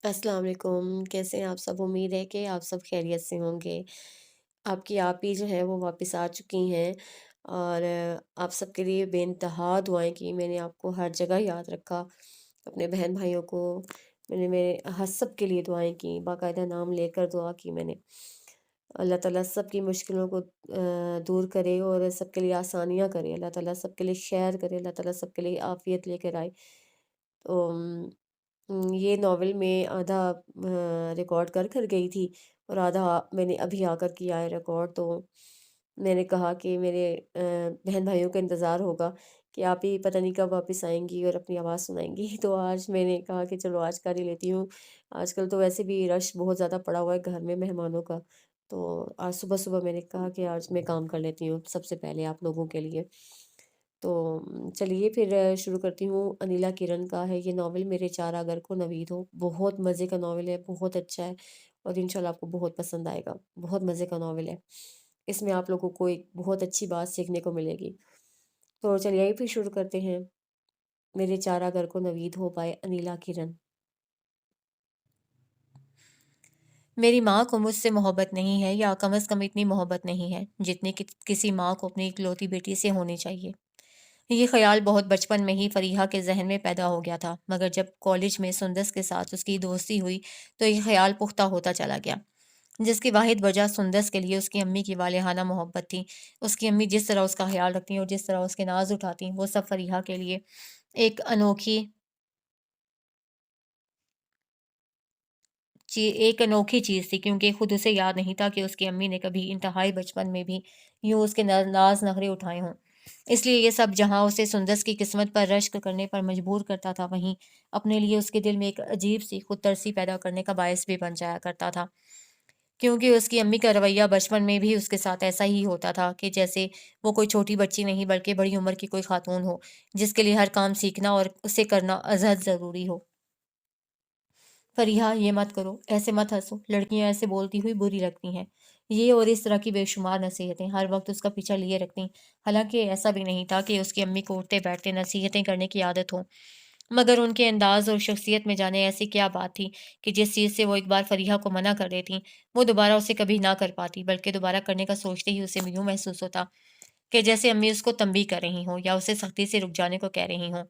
السلام علیکم، کیسے ہیں آپ سب؟ امید ہے کہ آپ سب خیریت سے ہوں گے۔ آپ کی آپی جو ہے وہ واپس آ چکی ہیں اور آپ سب کے لیے بے انتہا دعائیں کی۔ میں نے آپ کو ہر جگہ یاد رکھا، اپنے بہن بھائیوں کو میں نے میرے ہر سب کے لیے دعائیں کی، باقاعدہ نام لے کر دعا کی میں نے۔ اللہ تعالیٰ سب کی مشکلوں کو دور کرے اور سب کے لیے آسانیاں کرے، اللہ تعالیٰ سب کے لیے خیر کرے، اللہ تعالیٰ سب کے لیے عافیت لے کر آئے۔ تو یہ ناول میں آدھا ریکارڈ کر کر گئی تھی اور آدھا میں نے ابھی آ کر کیا ہے ریکارڈ۔ تو میں نے کہا کہ میرے بہن بھائیوں کا انتظار ہوگا کہ آپ ہی پتہ نہیں کب واپس آئیں گی اور اپنی آواز سنائیں گی تو آج میں نے کہا کہ چلو آج کر ہی لیتی ہوں۔ آج کل تو ویسے بھی رش بہت زیادہ پڑا ہوا ہے گھر میں مہمانوں کا، تو آج صبح صبح میں نے کہا کہ آج میں کام کر لیتی ہوں سب سے پہلے آپ لوگوں کے لیے۔ تو چلیے پھر شروع کرتی ہوں۔ انیلا کرن کا ہے یہ ناول، میرے چار اگر کو نوید ہو۔ بہت مزے کا ناول ہے، بہت اچھا ہے اور انشاءاللہ آپ کو بہت پسند آئے گا۔ بہت مزے کا ناول ہے، اس میں آپ لوگوں کو ایک بہت اچھی بات سیکھنے کو ملے گی۔ تو چلیے آئیے پھر شروع کرتے ہیں۔ میرے چار اگر کو نوید ہو بائے انیلا کرن۔ میری ماں کو مجھ سے محبت نہیں ہے، یا کم از کم اتنی محبت نہیں ہے جتنی کہ کسی ماں کو اپنی اکلوتی بیٹی سے ہونی چاہیے۔ یہ خیال بہت بچپن میں ہی فریحہ کے ذہن میں پیدا ہو گیا تھا، مگر جب کالج میں سندس کے ساتھ اس کی دوستی ہوئی تو یہ خیال پختہ ہوتا چلا گیا، جس کی واحد وجہ سندس کے لیے اس کی امی کی والہانہ محبت تھی۔ اس کی امی جس طرح اس کا خیال رکھتی اور جس طرح اس کے ناز اٹھاتی، وہ سب فریحہ کے لیے ایک انوکھی ایک انوکھی چیز تھی، کیونکہ خود اسے یاد نہیں تھا کہ اس کی امی نے کبھی انتہائی بچپن میں بھی یوں اس کے ناز نخرے اٹھائے ہوں۔ اس لیے یہ سب جہاں اسے سندس کی قسمت پر رشک کرنے پر مجبور کرتا تھا، وہیں اپنے لیے اس کے دل میں ایک عجیب سی خود ترسی پیدا کرنے کا باعث بھی بن جایا کرتا تھا، کیونکہ اس کی امی کا رویہ بچپن میں بھی اس کے ساتھ ایسا ہی ہوتا تھا کہ جیسے وہ کوئی چھوٹی بچی نہیں بلکہ بڑی عمر کی کوئی خاتون ہو، جس کے لیے ہر کام سیکھنا اور اسے کرنا ازحد ضروری ہو۔ فریحہ یہ مت کرو، ایسے مت ہنسو، لڑکیاں ایسے بولتی ہوئی بری لگتی ہیں، یہ اور اس طرح کی بے شمار نصیحتیں ہر وقت اس کا پیچھا لیے رکھتی۔ حالانکہ ایسا بھی نہیں تھا کہ اس کی امی کو اٹھتے بیٹھتے نصیحتیں کرنے کی عادت ہو، مگر ان کے انداز اور شخصیت میں جانے ایسی کیا بات تھی کہ جس چیز سے وہ ایک بار فریحہ کو منع کر دیتی، وہ دوبارہ اسے کبھی نہ کر پاتی، بلکہ دوبارہ کرنے کا سوچتے ہی اسے یوں محسوس ہوتا کہ جیسے امی اس کو تنبیہ کر رہی ہوں یا اسے سختی سے رک جانے کو کہہ رہی ہوں۔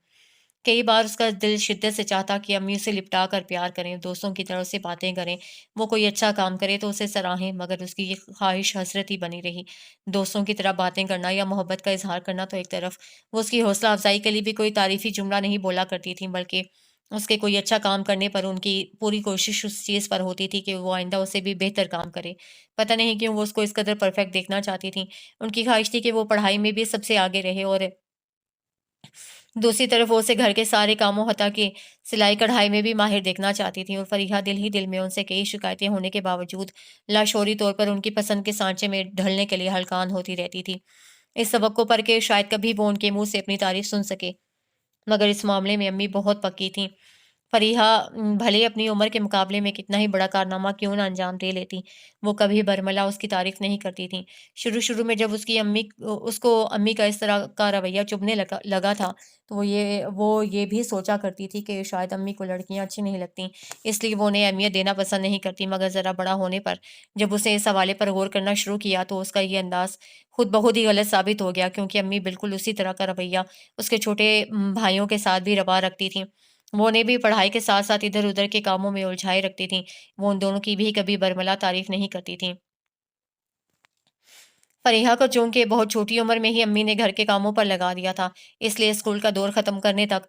کئی بار اس کا دل شدت سے چاہتا کہ امی اسے لپٹا کر پیار کریں، دوستوں کی طرح سے باتیں کریں، وہ کوئی اچھا کام کرے تو اسے سراہیں، مگر اس کی یہ خواہش حسرت ہی بنی رہی۔ دوستوں کی طرح باتیں کرنا یا محبت کا اظہار کرنا تو ایک طرف، وہ اس کی حوصلہ افزائی کے لیے بھی کوئی تعریفی جملہ نہیں بولا کرتی تھیں، بلکہ اس کے کوئی اچھا کام کرنے پر ان کی پوری کوشش اس چیز پر ہوتی تھی کہ وہ آئندہ اسے بھی بہتر کام کرے۔ پتہ نہیں کیوں وہ اس کو اس قدر پرفیکٹ دیکھنا چاہتی تھیں۔ ان کی خواہش تھی کہ وہ پڑھائی میں بھی سب سے آگے رہے، اور دوسری طرف وہ اسے گھر کے سارے کاموں حتیٰ کہ سلائی کڑھائی میں بھی ماہر دیکھنا چاہتی تھیں، اور فریحہ دل ہی دل میں ان سے کئی شکایتیں ہونے کے باوجود لاشعوری طور پر ان کی پسند کے سانچے میں ڈھلنے کے لیے ہلکان ہوتی رہتی تھی، اس توقع پر کہ شاید کبھی وہ ان کے منہ سے اپنی تعریف سن سکے۔ مگر اس معاملے میں امی بہت پکی تھیں۔ فریحہ بھلے اپنی عمر کے مقابلے میں کتنا ہی بڑا کارنامہ کیوں نہ انجام دے لیتی، وہ کبھی برملا اس کی تعریف نہیں کرتی تھیں۔ شروع میں جب اس کو امی کا اس طرح کا رویہ چبھنے لگا تھا، تو وہ یہ بھی سوچا کرتی تھی کہ شاید امی کو لڑکیاں اچھی نہیں لگتی، اس لیے وہ انہیں اہمیت دینا پسند نہیں کرتی۔ مگر ذرا بڑا ہونے پر جب اسے اس حوالے پر غور کرنا شروع کیا تو اس کا یہ انداز خود بخود ہی غلط ثابت ہو گیا، کیونکہ امی بالکل اسی طرح کا رویہ اس کے چھوٹے بھائیوں کے ساتھ بھی روا رکھتی تھیں۔ وہ انہیں بھی پڑھائی کے ساتھ ساتھ ادھر ادھر کے کاموں میں الجھائے رکھتی تھیں۔ وہ ان دونوں کی بھی کبھی برملا تعریف نہیں کرتی تھیں۔ فریحہ کو چونکہ بہت چھوٹی عمر میں ہی امی نے گھر کے کاموں پر لگا دیا تھا، اس لیے اسکول کا دور ختم کرنے تک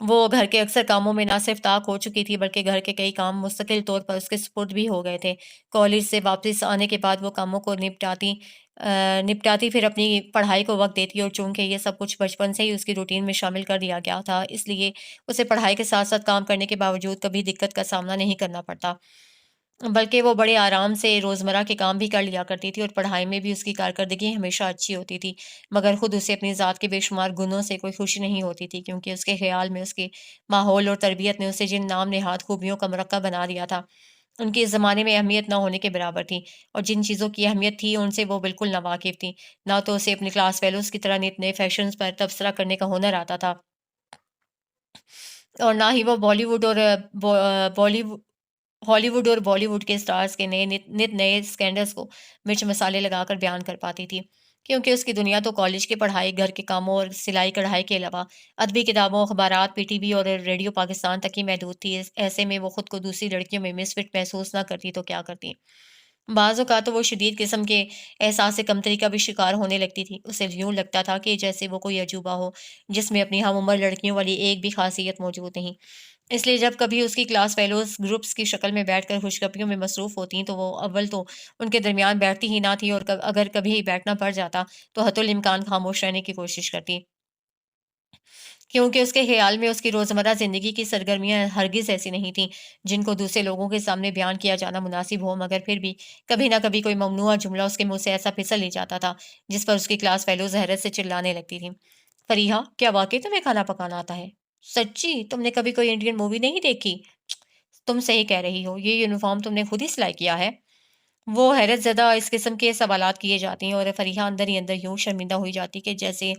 وہ گھر کے اکثر کاموں میں نہ صرف طاق ہو چکی تھی، بلکہ گھر کے کئی کام مستقل طور پر اس کے سپرد بھی ہو گئے تھے۔ کالج سے واپس آنے کے بعد وہ کاموں کو نپٹاتی پھر اپنی پڑھائی کو وقت دیتی، اور چونکہ یہ سب کچھ بچپن سے ہی اس کی روٹین میں شامل کر دیا گیا تھا، اس لیے اسے پڑھائی کے ساتھ ساتھ کام کرنے کے باوجود کبھی دقت کا سامنا نہیں کرنا پڑتا، بلکہ وہ بڑے آرام سے روزمرہ کے کام بھی کر لیا کرتی تھی، اور پڑھائی میں بھی اس کی کارکردگی ہمیشہ اچھی ہوتی تھی۔ مگر خود اسے اپنی ذات کے بے شمار گنوں سے کوئی خوشی نہیں ہوتی تھی، کیونکہ اس کے خیال میں اس کے ماحول اور تربیت نے اسے جن نام نہاد خوبیوں کا مرکب بنا دیا تھا، ان کی اس زمانے میں اہمیت نہ ہونے کے برابر تھی، اور جن چیزوں کی اہمیت تھی ان سے وہ بالکل ناواقف تھی۔ نہ تو اسے اپنی کلاس فیلوز کی طرح نت نئے فیشنز پر تبصرہ کرنے کا ہنر آتا تھا، اور نہ ہی وہ بالی ووڈ हॉलीवुड और बॉलीवुड के स्टार्स के नए नित नित नए स्कैंडल्स को मिर्च मसाले लगाकर बयान कर पाती थी। क्योंकि उसकी दुनिया तो कॉलेज की पढ़ाई, घर के कामों और सिलाई-कढ़ाई के अलावा अदबी किताबों, अखबारात, पीटीवी और रेडियो पाकिस्तान तक ही महदूद थी। ऐसे में वो खुद को दूसरी लड़कियों में मिसफिट महसूस ना करती तो क्या करती? बाज़ औक़ात तो वो शदीद किस्म के एहसास कमतरी का भी शिकार होने लगती थी। उसे यूँ लगता था कि जैसे वो कोई अजूबा हो, जिसमें अपनी हम-उम्र लड़कियों वाली एक भी ख़ासियत मौजूद नहीं। इसलिए जब कभी उसकी क्लास फेलोज़ ग्रुप्स की शक्ल में बैठकर खुशखबरियों में मसरूफ़ होतीं, तो वो अव्वल तो उनके दरमियान बैठती ही ना थी और अगर कभी बैठना पड़ जाता, तो हत्तुल इम्कान ख़ामोश रहने की कोशिश करतीं। क्योंकि उसके ख़्याल में उसकी रोज़मर्रा ज़िंदगी की सरगर्मियाँ हरगिज़ ऐसी नहीं थीं, जिनको दूसरे लोगों के सामने बयान किया जाना मुनासिब हो, मगर फिर भी कभी न कभी कोई ममनूआ जुमला उसके मुँह से ऐसा फिसल ही जाता था, जिस पर उसकी क्लास फ़ेलोज़ हैरत से चिल्लाने लगती थीं। "फ़रीहा, क्या वाक़ई तुम्हें खाना पकाना आता है? सच्ची? तुमने कभी कोई इंडियन मूवी नहीं देखी? तुम सही कह रही हो, ये यूनिफ़ॉर्म तुमने खुद ही सिलाई किया है?" वो हैरत ज़दा इस किस्म के सवालात किए जाती हैं और फ़रीहा अंदर ही अंदर यूँ शर्मिंदा हुई जाती कि जैसे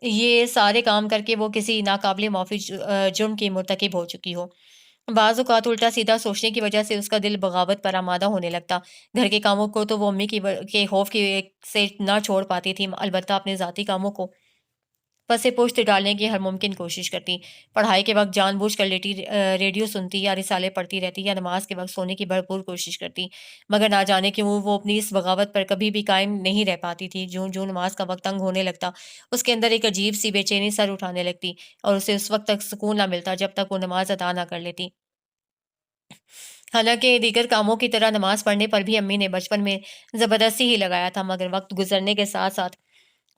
ये सारे काम करके वो किसी नाकाबिले माफ़ी जुर्म की मुर्तकिब हो चुकी हो। बाज़ औक़ात उल्टा-सीधा सोचने की वजह से उसका दिल बगावत पर आमादा होने लगता। घर के कामों को तो वो अम्मी के खौफ़ की से ना छोड़ पाती थी, अलबत्ता अपने ज़ाती कामों को पसे-पुश्त डालने की हर मुमकिन कोशिश करती। पढ़ाई के वक़्त जानबूझकर रेडियो सुनती या रिसाले पढ़ती रहती या नमाज़ के वक़्त सोने की भरपूर कोशिश करती। मगर ना जाने क्यों वो अपनी इस बगावत पर कभी भी कायम नहीं रह पाती थी। ज्यों-ज्यों नमाज़ का वक़्त तंग होने लगता, उसके अंदर एक अजीब-सी बेचैनी सर उठाने लगती और उसे उस वक़्त तक सुकून ना मिलता जब तक वो नमाज़ अदा ना कर लेती। हालाँकि दीगर कामों की तरह नमाज़ पढ़ने पर भी अम्मी ने बचपन में ज़बरदस्ती ही लगाया था, मगर वक़्त गुज़रने के साथ-साथ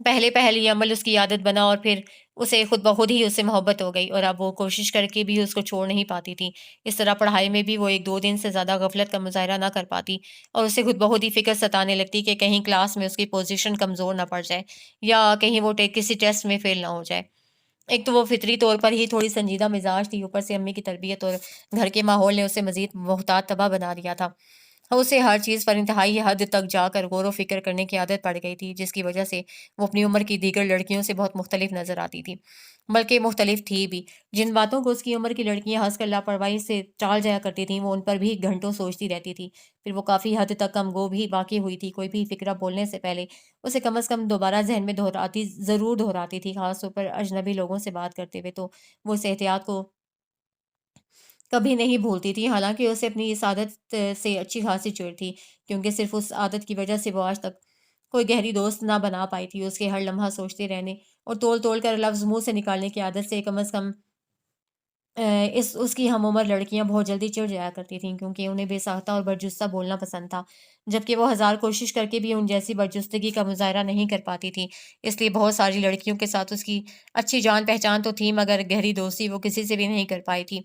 पहले-पहल ये अमल उसकी आदत बना और फिर उसे खुद ब खुद ही उससे मोहब्बत हो गई और अब वो कोशिश करके भी उसको छोड़ नहीं पाती थी। इस तरह पढ़ाई में भी वो 1-2 दिन से ज़्यादा ग़फ़लत का मुज़ाहरा ना कर पाती और उसे खुद ब खुद ही फ़िक्र सताने लगती कि कहीं क्लास में उसकी पोज़ीशन कमज़ोर ना पड़ जाए या कहीं वो किसी टेस्ट में फ़ेल ना हो जाए। एक तो वो फ़ितरी तौर पर ही थोड़ी संजीदा मिज़ाज थी, ऊपर से अम्मी की तरबियत और घर के माहौल ने उसे मज़ीद मुहतात तबाह बना दिया था। उसे हर चीज़ पर इंतहाई हद तक जाकर गौर-व-फ़िक्र करने की आदत पड़ गई थी, जिसकी वजह से वो अपनी उम्र की दीगर लड़कियों से बहुत मुख्तलिफ़ नज़र आती थी। बल्कि मुख्तलिफ़ थी भी। जिन बातों को उसकी उम्र की लड़कियाँ हँसकर लापरवाही से टाल जाया करती थीं, वो उन पर भी घंटों सोचती रहती थी। फिर वो काफ़ी हद तक गमगो भी वाक़ई हुई थी। कोई भी फ़िक्रा बोलने से पहले उसे कम से कम दोबारा ज़हन में ज़रूर दोहराती थी, ख़ास तौर पर अजनबी लोगों से बात करते हुए, तो वो इस एहतियात को कभी नहीं भूलती थी। हालाँकि उसे अपनी इस आदत से अच्छी ख़ासी चिढ़ थी, क्योंकि सिर्फ़ उस आदत की वजह से वो आज तक कोई गहरी दोस्त ना बना पाई थी। उसके हर लम्हा सोचते रहने और तोल-तोल कर लफ़्ज़ मुँह से निकालने की आदत से कम से कम इस उसकी हम-उम्र लड़कियाँ बहुत जल्दी चिढ़ जाया करती थीं, क्योंकि उन्हें बेसाख्ता और बरजुस्सा बोलना पसंद था। जबकि वो हज़ार कोशिश करके भी उन जैसी बरजुस्तगी का मुज़ाहरा नहीं कर पाती थी। इसलिए बहुत सारी लड़कियों के साथ उसकी अच्छी जान-पहचान तो थी, मगर गहरी दोस्ती वो किसी से भी नहीं कर पाई थी।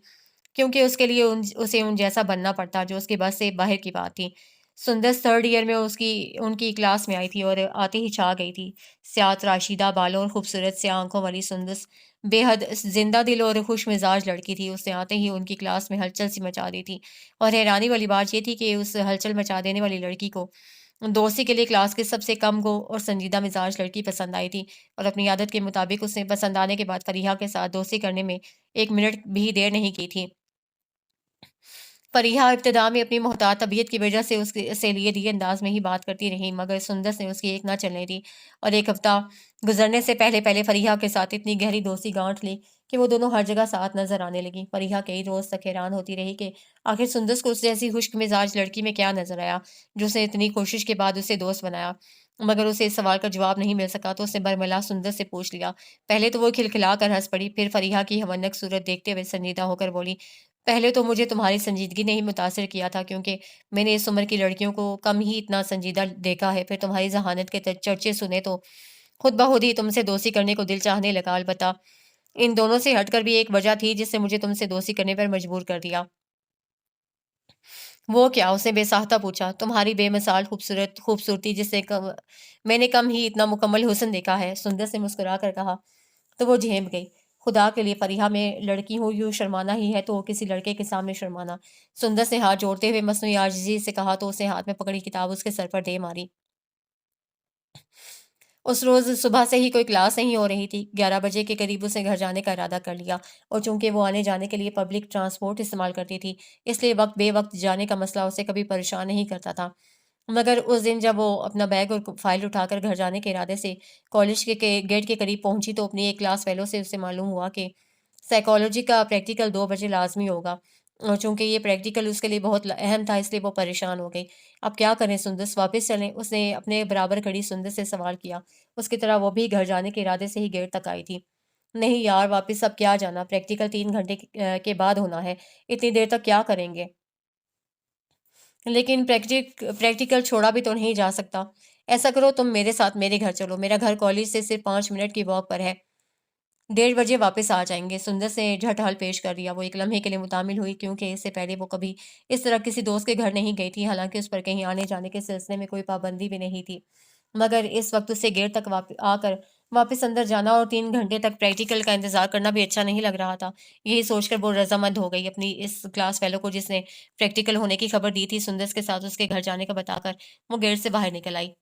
क्योंकि उसके लिए उसे उन जैसा बनना पड़ता जो उसके बस से बाहर की बात थी। सुंदस 3rd ईयर में उसकी उनकी क्लास में आई थी और आते ही छा गई थी। स्यात राशीदा बालों और खूबसूरत सी आँखों वाली सुंदस बेहद ज़िंदा दिल और खुश मिज़ाज लड़की थी। उसने आते ही उनकी क्लास में हलचल सी मचा दी थी और हैरानी वाली बात ये थी कि उस हलचल मचा देने वाली लड़की को दोस्ती के लिए क्लास की सबसे कम गो और संजीदा मिज़ाज लड़की पसंद आई थी और अपनी आदत के मुताबिक उसे पसंद आने के बाद फ़रीहा के साथ दोस्ती करने में 1 मिनट भी देर नहीं की थी। फ़रीहा इब्तिदा में अपनी मोहतात तबीयत की वजह से उसके से लिए-दिए अंदाज़ में ही बात करती रही, मगर सुंदस ने उसकी एक ना चलने दी और 1 हफ़्ता गुज़रने से पहले-पहले फ़रीहा के साथ इतनी गहरी दोस्ती गाँठ ली कि वो दोनों हर जगह साथ नज़र आने लगीं। फ़रीहा कई रोज़ तक हैरान होती रही कि आखिर सुंदस को उस जैसी खुश्क मिज़ाज लड़की में क्या नज़र आया, जो उसने इतनी कोशिश के बाद उसे दोस्त बनाया। मगर उसे इस सवाल का जवाब नहीं मिल सका, तो उसने बरमिला सुंदस से पूछ लिया। पहले तो वो खिलखिला कर हँस पड़ी, फिर फ़रीहा की हमन्नक सूरत देखते हुए संजीदा होकर बोली, पहले तो मुझे तुम्हारी संजीदगी ने ही मुतासिर किया था, क्योंकि मैंने इस उम्र की लड़कियों को कम ही इतना संजीदा देखा है। फिर तुम्हारी ज़हानत के चर्चे सुने तो खुद ब खुद ही तुमसे दोस्ती करने को दिल चाहने लगा। अलबत्ता इन दोनों से हटकर भी एक वजह थी जिसने मुझे तुमसे दोस्ती करने पर मजबूर कर दिया। वो क्या? उसने बेसाख्ता पूछा। तुम्हारी बेमिसाल खूबसूरती, जिससे मैंने कम ही इतना मुकम्मल हुस्न देखा है। सुंदर ने मुस्कुरा कर कहा। तो वो झेंप गई। खुदा के लिए फ़रीहा, मैं लड़की हूँ, यूँ शर्माना ही है तो किसी लड़के के सामने शर्माना। सुंदर ने हाथ जोड़ते हुए मसनूई आजिज़ी से कहा, तो उसने हाथ में पकड़ी किताब उसके सर पर दे मारी। उस रोज़ सुबह से ही कोई क्लास नहीं हो रही थी। 11 बजे के करीब उसने घर जाने का इरादा कर लिया और चूँकि वो आने-जाने के लिए पब्लिक ट्रांसपोर्ट इस्तेमाल करती थी, इसलिए वक़्त-बे-वक़्त जाने का मसला उसे कभी परेशान नहीं करता था। मगर उस दिन जब वो अपना बैग और फ़ाइल उठाकर घर जाने के इरादे से कॉलेज के गेट के करीब पहुँची, तो अपनी एक क्लास फ़ेलो से उसे मालूम हुआ कि साइकोलॉजी का प्रैक्टिकल 2 बजे लाज़मी होगा और चूँकि ये प्रैक्टिकल उसके लिए बहुत अहम था, इसलिए वो परेशान हो गई। अब क्या करें सुंदस, वापस चलें? उसने अपने बराबर खड़ी सुंदस से सवाल किया। उसकी तरह वो भी घर जाने के इरादे से ही गेट तक आई थी। नहीं यार, वापस अब क्या जाना, प्रैक्टिकल 3 घंटे के बाद होना है, इतनी देर तक क्या करेंगे? लेकिन प्रैक्टिकल छोड़ा भी तो नहीं जा सकता। ऐसा करो, तुम मेरे साथ मेरे घर चलो, मेरा घर कॉलेज से सिर्फ़ 5 मिनट की वॉक पर है। 1:30 बजे वापस आ जाएँगे। सुंदर ने झट हल पेश कर दिया। वो एक लम्हे के लिए मुतामिल हुई, क्योंकि इससे पहले वो कभी इस तरह किसी दोस्त के घर नहीं गई थी। हालाँकि उस पर कहीं आने-जाने के सिलसिले में कोई पाबंदी भी नहीं थी। मगर इस वक़्त उसे गेट तक आकर वापस अंदर जाना और 3 घंटे तक प्रैक्टिकल का इंतज़ार करना भी अच्छा नहीं लग रहा था। यही सोचकर वो रज़ामंद हो गई अपनी इस क्लास फ़ेलो को, जिसने प्रैक्टिकल होने की खबर दी थी। सुंदर के साथ उसके घर जाने का बताकर वो गेट से बाहर निकल आई।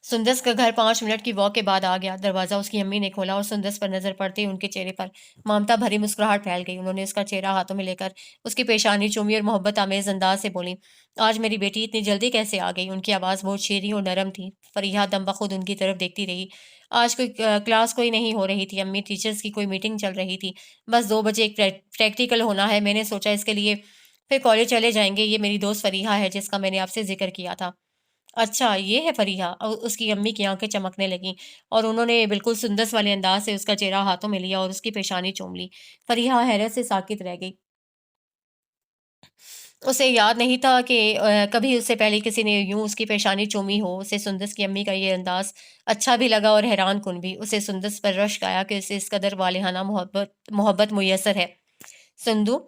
सुंदस का घर 5 मिनट की वॉक के बाद आ गया। दरवाज़ा उसकी अम्मी ने खोला और सुंदस पर नज़र पड़ते ही उनके चेहरे पर ममता भरी मुस्कुराहट फैल गई। उन्होंने उसका चेहरा हाथों में लेकर उसकी पेशानी चूमी और मोहब्बत आमेज़ अंदाज़ से बोलीं, "आज मेरी बेटी इतनी जल्दी कैसे आ गई?" उनकी आवाज़ बहुत शीरीं और नरम थी। फ़रीहा दम बख़ुद उनकी तरफ देखती रही। आज कोई क्लास कोई नहीं हो रही थी अम्मी, टीचर्स की कोई मीटिंग चल रही थी। बस 2 बजे एक प्रैक्टिकल होना है। मैंने सोचा इसके लिए फिर कॉलेज चले जाएँगे। ये मेरी दोस्त फ़रीहा है, जिसका मैंने आपसे ज़िक्र किया था। अच्छा, ये है फ़रीहा। उसकी अम्मी की आँखें चमकने लगीं और उन्होंने बिल्कुल सुंदस वाले अंदाज़ से उसका चेहरा हाथों में लिया और उसकी पेशानी चूम ली। फ़रीहा हैरत से साकित रह गई। उसे याद नहीं था कि कभी उससे पहले किसी ने यूँ उसकी पेशानी चूमी हो। उसे सुंदस की अम्मी का ये अंदाज़ अच्छा भी लगा और हैरानकुन भी। उसे सुंदस पर रश्क आया कि उसे इस कदर वालिहाना मोहब्बत मोहब्बत मुयस्सर है। "संदू,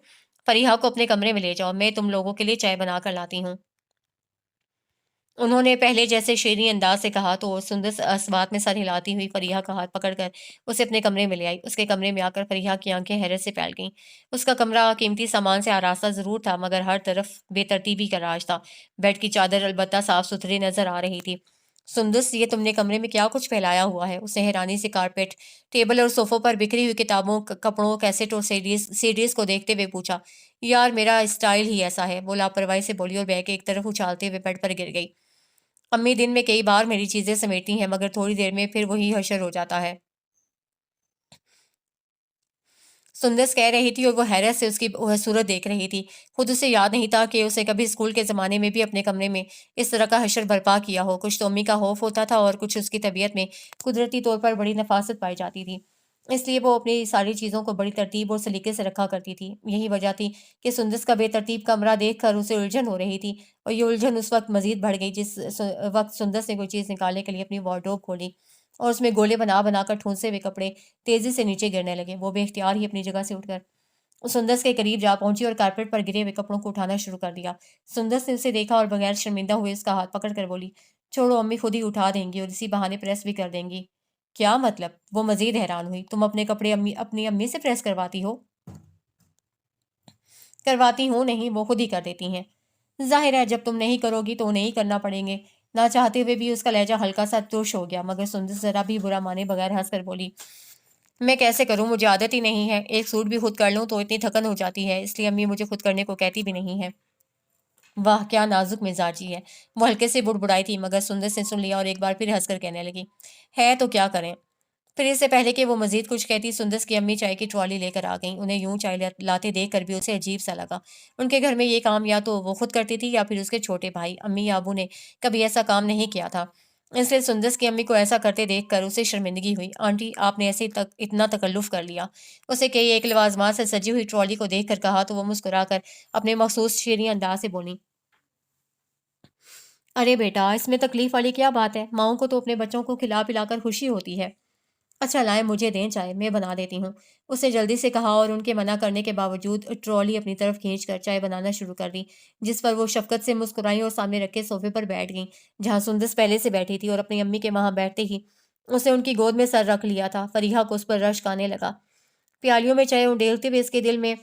फ़रीहा को अपने कमरे में ले जाओ, मैं तुम लोगों के लिए चाय बना कर लाती हूँ।" उन्होंने पहले जैसे शेरीं अंदाज़ से कहा, तो सुंदस बात में सर हिलाती हुई फ़रीहा का हाथ पकड़कर उसे अपने कमरे में ले आई। उसके कमरे में आकर फ़रीहा की आँखें हैरत से फैल गईं। उसका कमरा कीमती सामान से आरास्ता ज़रूर था, मगर हर तरफ बेतरतीबी का राज था। बेड की चादर अलबत्ता साफ़-सुथरी नज़र आ रही थी। "सुंदस, ये तुमने कमरे में क्या कुछ फैलाया हुआ है?" उसने हैरानी से कारपेट, टेबल और सोफ़ों पर बिखरी हुई किताबों, कपड़ों, कैसेट और सीडीज़ को देखते हुए पूछा। "यार, मेरा स्टाइल ही ऐसा है," वो लापरवाही से बोली और बैग एक तरफ उछालते हुए बेड पर गिर गई। अम्मी दिन में कई बार मेरी चीज़ें समेटती हैं, मगर थोड़ी देर में फिर वही हशर हो जाता है। सुंदस कह रही थी और वो हैरत से उसकी वह सूरत देख रही थी। खुद उसे याद नहीं था कि उसे कभी स्कूल के ज़माने में भी अपने कमरे में इस तरह का हशर बर्पा किया हो। कुछ तो अम्मी का खौफ होता था और कुछ उसकी तबीयत में कुदरती तौर पर बड़ी नफ़ासत पाई जाती थी। इसलिए वो अपनी सारी चीज़ों को बड़ी तरतीब और सलीके से रखा करती थी। यही वजह थी कि सुंदस का बेतरतीब कमरा देखकर उसे उलझन हो रही थी और ये उलझन उस वक़्त मज़ीद बढ़ गई जिस वक़्त सुंदस ने कोई चीज़ निकालने के लिए अपनी वार्डरोब खोली और उसमें गोले बना-बना कर ठूँसे हुए कपड़े तेज़ी से नीचे गिरने लगे। वो बेख्तियार ही अपनी जगह से उठकर सुंदस के करीब जा पहुंची और कारपेट पर गिरे हुए कपड़ों को उठाना शुरू कर दिया। सुंदस ने उसे देखा और बगैर शर्मिंदा हुए उसका हाथ पकड़कर बोली, "छोड़ो, अम्मी खुद ही उठा देंगी और इसी बहाने प्रेस भी कर देंगी।" "क्या मतलब?" वो मज़ीद हैरान हुई। "तुम अपने कपड़े अपनी अम्मी से प्रेस करवाती हो?" "करवाती हूँ नहीं, वो खुद ही कर देती हैं।" "ज़ाहिर है, जब तुम नहीं करोगी तो उन्हें ही करना पड़ेंगे।" ना चाहते हुए भी उसका लहजा हल्का-सा तुर्श हो गया, मगर सुंदस ज़रा भी बुरा माने बगैर हँसकर बोली, "मैं कैसे करूँ? मुझे आदत ही नहीं है। एक सूट भी खुद कर लूँ तो इतनी थकन हो जाती है, इसलिए अम्मी मुझे खुद करने को कहती भी नहीं है।" वाह! क्या नाज़ुक मिज़ाजी है। वो हल्के से बुड़बुड़ाई थी, मगर सुंदर ने सुन लिया और एक बार फिर हँसकर कहने लगी, "है तो क्या करें?" फिर इससे पहले कि वो मज़ीद कुछ कहती, सुंदस की अम्मी चाय की ट्रॉली लेकर आ गईं। उन्हें यूँ चाय लाते देख कर भी उसे अजीब-सा लगा। उनके घर में ये काम या तो वो खुद करती थी या फिर उसके छोटे भाई। अम्मी या अबू ने कभी ऐसा काम नहीं किया था। इसलिए सुंदस की अम्मी को ऐसा करते देख कर उसे शर्मिंदगी हुई। "आंटी, आपने ऐसे तक इतना तकल्लुफ़ कर लिया?" उसे कई एक लवाज़मात से सजी हुई ट्रॉली को देख कर कहा, तो वो मुस्कुराकर अपने मखसूस शीरीं अंदाज़ से बोलीं, "अरे बेटा, इसमें तकलीफ़ वाली क्या बात है? माँओं को तो अपने बच्चों को खिला-पिलाकर खुशी होती है। अच्छा लाएँ, मुझे दें चाय, मैं बना देती हूँ।" उसने जल्दी से कहा और उनके मना करने के बावजूद ट्रॉली अपनी तरफ खींचकर चाय बनाना शुरू कर दी, जिस पर वो शफ़क़त से मुस्कुराईं और सामने रखे सोफ़े पर बैठ गईं, जहाँ सुंदस पहले से बैठी थी और अपनी अम्मी के वहाँ बैठते ही उसने उनकी गोद में सर रख लिया था। फ़रीहा को उस पर रश्क आने लगा। प्यालियों में चाय उंडेलते हुए इसके दिल में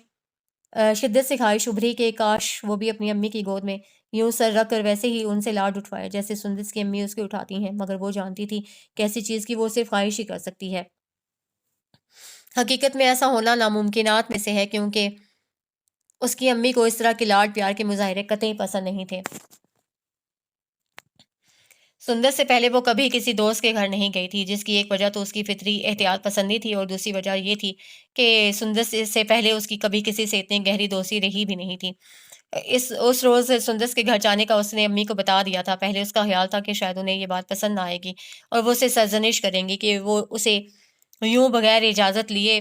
शिद्दत से ख़्वाहिश उभरी कि काश वो भी अपनी अम्मी की गोद में یوں سر رکھ کر ویسے ہی ان سے لاڈ اٹھوائے جیسے سندس کی امی اس کی اٹھاتی ہیں، مگر وہ جانتی تھی کہ ایسی چیز کی وہ صرف خواہش ہی کر سکتی ہے۔ حقیقت میں ایسا ہونا ناممکنات میں سے ہے، کیونکہ اس کی امی کو اس طرح کے لاڈ پیار کے مظاہرے قطعی پسند نہیں تھے۔ سندس سے پہلے وہ کبھی کسی دوست کے گھر نہیں گئی تھی، جس کی ایک وجہ تو اس کی فطری احتیاط پسندی تھی، اور دوسری وجہ یہ تھی کہ سندس سے پہلے اس کی کبھی کسی سے اتنی گہری دوستی رہی بھی نہیں تھی۔ اس روز سندس کے گھر جانے کا اس نے امی کو بتا دیا تھا۔ پہلے اس کا خیال تھا کہ شاید انہیں یہ بات پسند نہ آئے گی اور وہ اسے سرزنش کریں گی کہ وہ اسے یوں بغیر اجازت لیے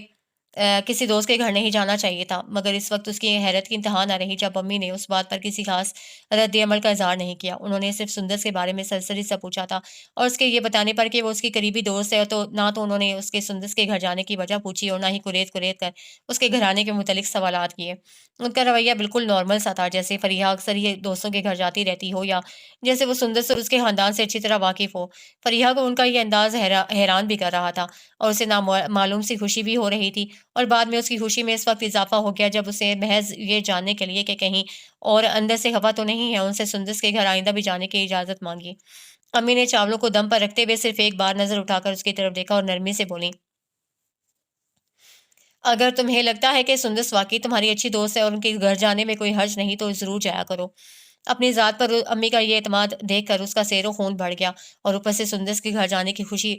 کسی دوست کے گھر نہیں جانا چاہیے تھا، مگر اس وقت اس کی حیرت کی انتہا نہ رہی جب امی نے اس بات پر کسی خاص رد عمل کا اظہار نہیں کیا۔ انہوں نے صرف سندس کے بارے میں سرسری سے پوچھا تھا، اور اس کے یہ بتانے پر کہ وہ اس کی قریبی دوست ہے تو نہ تو انہوں نے اس کے سندس کے گھر جانے کی وجہ پوچھی اور نہ ہی قریت قریت کر اس کے گھرانے کے متعلق سوالات کیے۔ ان کا رویہ بالکل نارمل سا تھا، جیسے فریحہ اکثر ہی دوستوں کے گھر جاتی رہتی ہو، یا جیسے وہ سندس اور اس کے خاندان سے اچھی طرح واقف ہو۔ فریحہ کو ان کا یہ انداز حیران بھی کر رہا تھا، اور اسے معلوم سی خوشی بھی ہو رہی تھی، اور بعد میں اس کی خوشی میں اس وقت اضافہ ہو گیا جب اسے محض یہ جاننے کے لیے کہ کہیں اور اندر سے ہوا تو نہیں ہے، ان سے سندس کے گھر آئندہ بھی جانے کی اجازت مانگی۔ امی نے چاولوں کو دم پر رکھتے ہوئے صرف ایک بار نظر اٹھا کر اس کی طرف دیکھا اور نرمی سے بولی، اگر تمہیں لگتا ہے کہ سندس واقعی تمہاری اچھی دوست ہے اور ان کے گھر جانے میں کوئی حرج نہیں تو ضرور جایا کرو۔ اپنی ذات پر امی کا یہ اعتماد دیکھ کر اس کا سیر و خون بڑھ گیا، اور اوپر سے سندس کے گھر جانے کی خوشی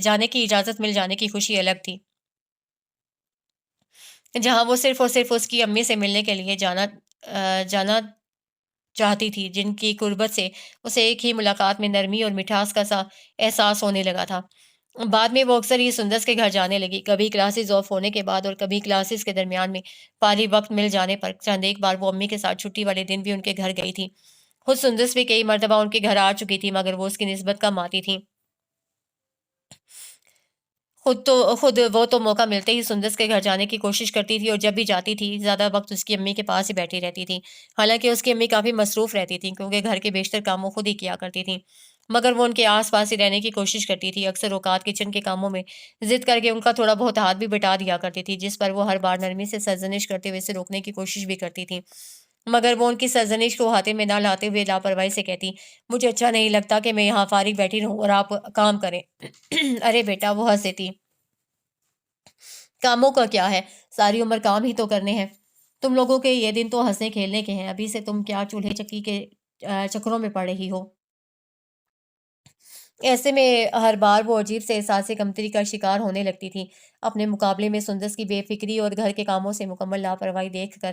جانے کی اجازت مل جانے کی خوشی الگ تھی، جہاں وہ صرف اور صرف اس کی امی سے ملنے کے لیے جانا چاہتی تھی، جن کی قربت سے اسے ایک ہی ملاقات میں نرمی اور مٹھاس کا سا احساس ہونے لگا تھا۔ بعد میں وہ اکثر ہی سندس کے گھر جانے لگی، کبھی کلاسز آف ہونے کے بعد اور کبھی کلاسز کے درمیان میں فارغ وقت مل جانے پر۔ چند ایک بار وہ امی کے ساتھ چھٹی والے دن بھی ان کے گھر گئی تھی۔ خود سندس بھی کئی مرتبہ ان کے گھر آ چکی تھی، مگر وہ اس کی نسبت کم آتی تھی۔ خود وہ تو موقع ملتے ہی سندس کے گھر جانے کی کوشش کرتی تھی، اور جب بھی جاتی تھی زیادہ وقت اس کی امی کے پاس ہی بیٹھی رہتی تھی۔ حالانکہ اس کی امی کافی مصروف رہتی تھیں، کیونکہ گھر کے بیشتر کام وہ خود ہی کیا کرتی تھیں، مگر وہ ان کے آس پاس ہی رہنے کی کوشش کرتی تھی۔ اکثر اوقات کچن کے کاموں میں ضد کر کے ان کا تھوڑا بہت ہاتھ بھی بٹا دیا کرتی تھی، جس پر وہ ہر بار نرمی سے سرزنش کرتے ہوئے اسے روکنے کی کوشش بھی کرتی تھی، مگر وہ ان کی سرزنش کو ہاتھے میں نہ لاتے ہوئے لاپرواہی سے کہتی، مجھے اچھا نہیں لگتا کہ میں یہاں فارغ بیٹھی رہوں اور آپ کام کریں۔ ارے بیٹا، وہ ہنس دیتی، کاموں کا کیا ہے، ساری عمر کام ہی تو کرنے ہیں۔ تم لوگوں کے یہ دن تو ہنسنے کھیلنے کے ہیں، ابھی سے تم کیا چولہے چکی کے چکروں میں پڑ رہی ہو۔ ایسے میں ہر بار وہ عجیب سے احساس کمتری کا شکار ہونے لگتی تھی۔ اپنے مقابلے میں سندس کی بے فکری اور گھر کے کاموں سے مکمل لاپرواہی دیکھ کر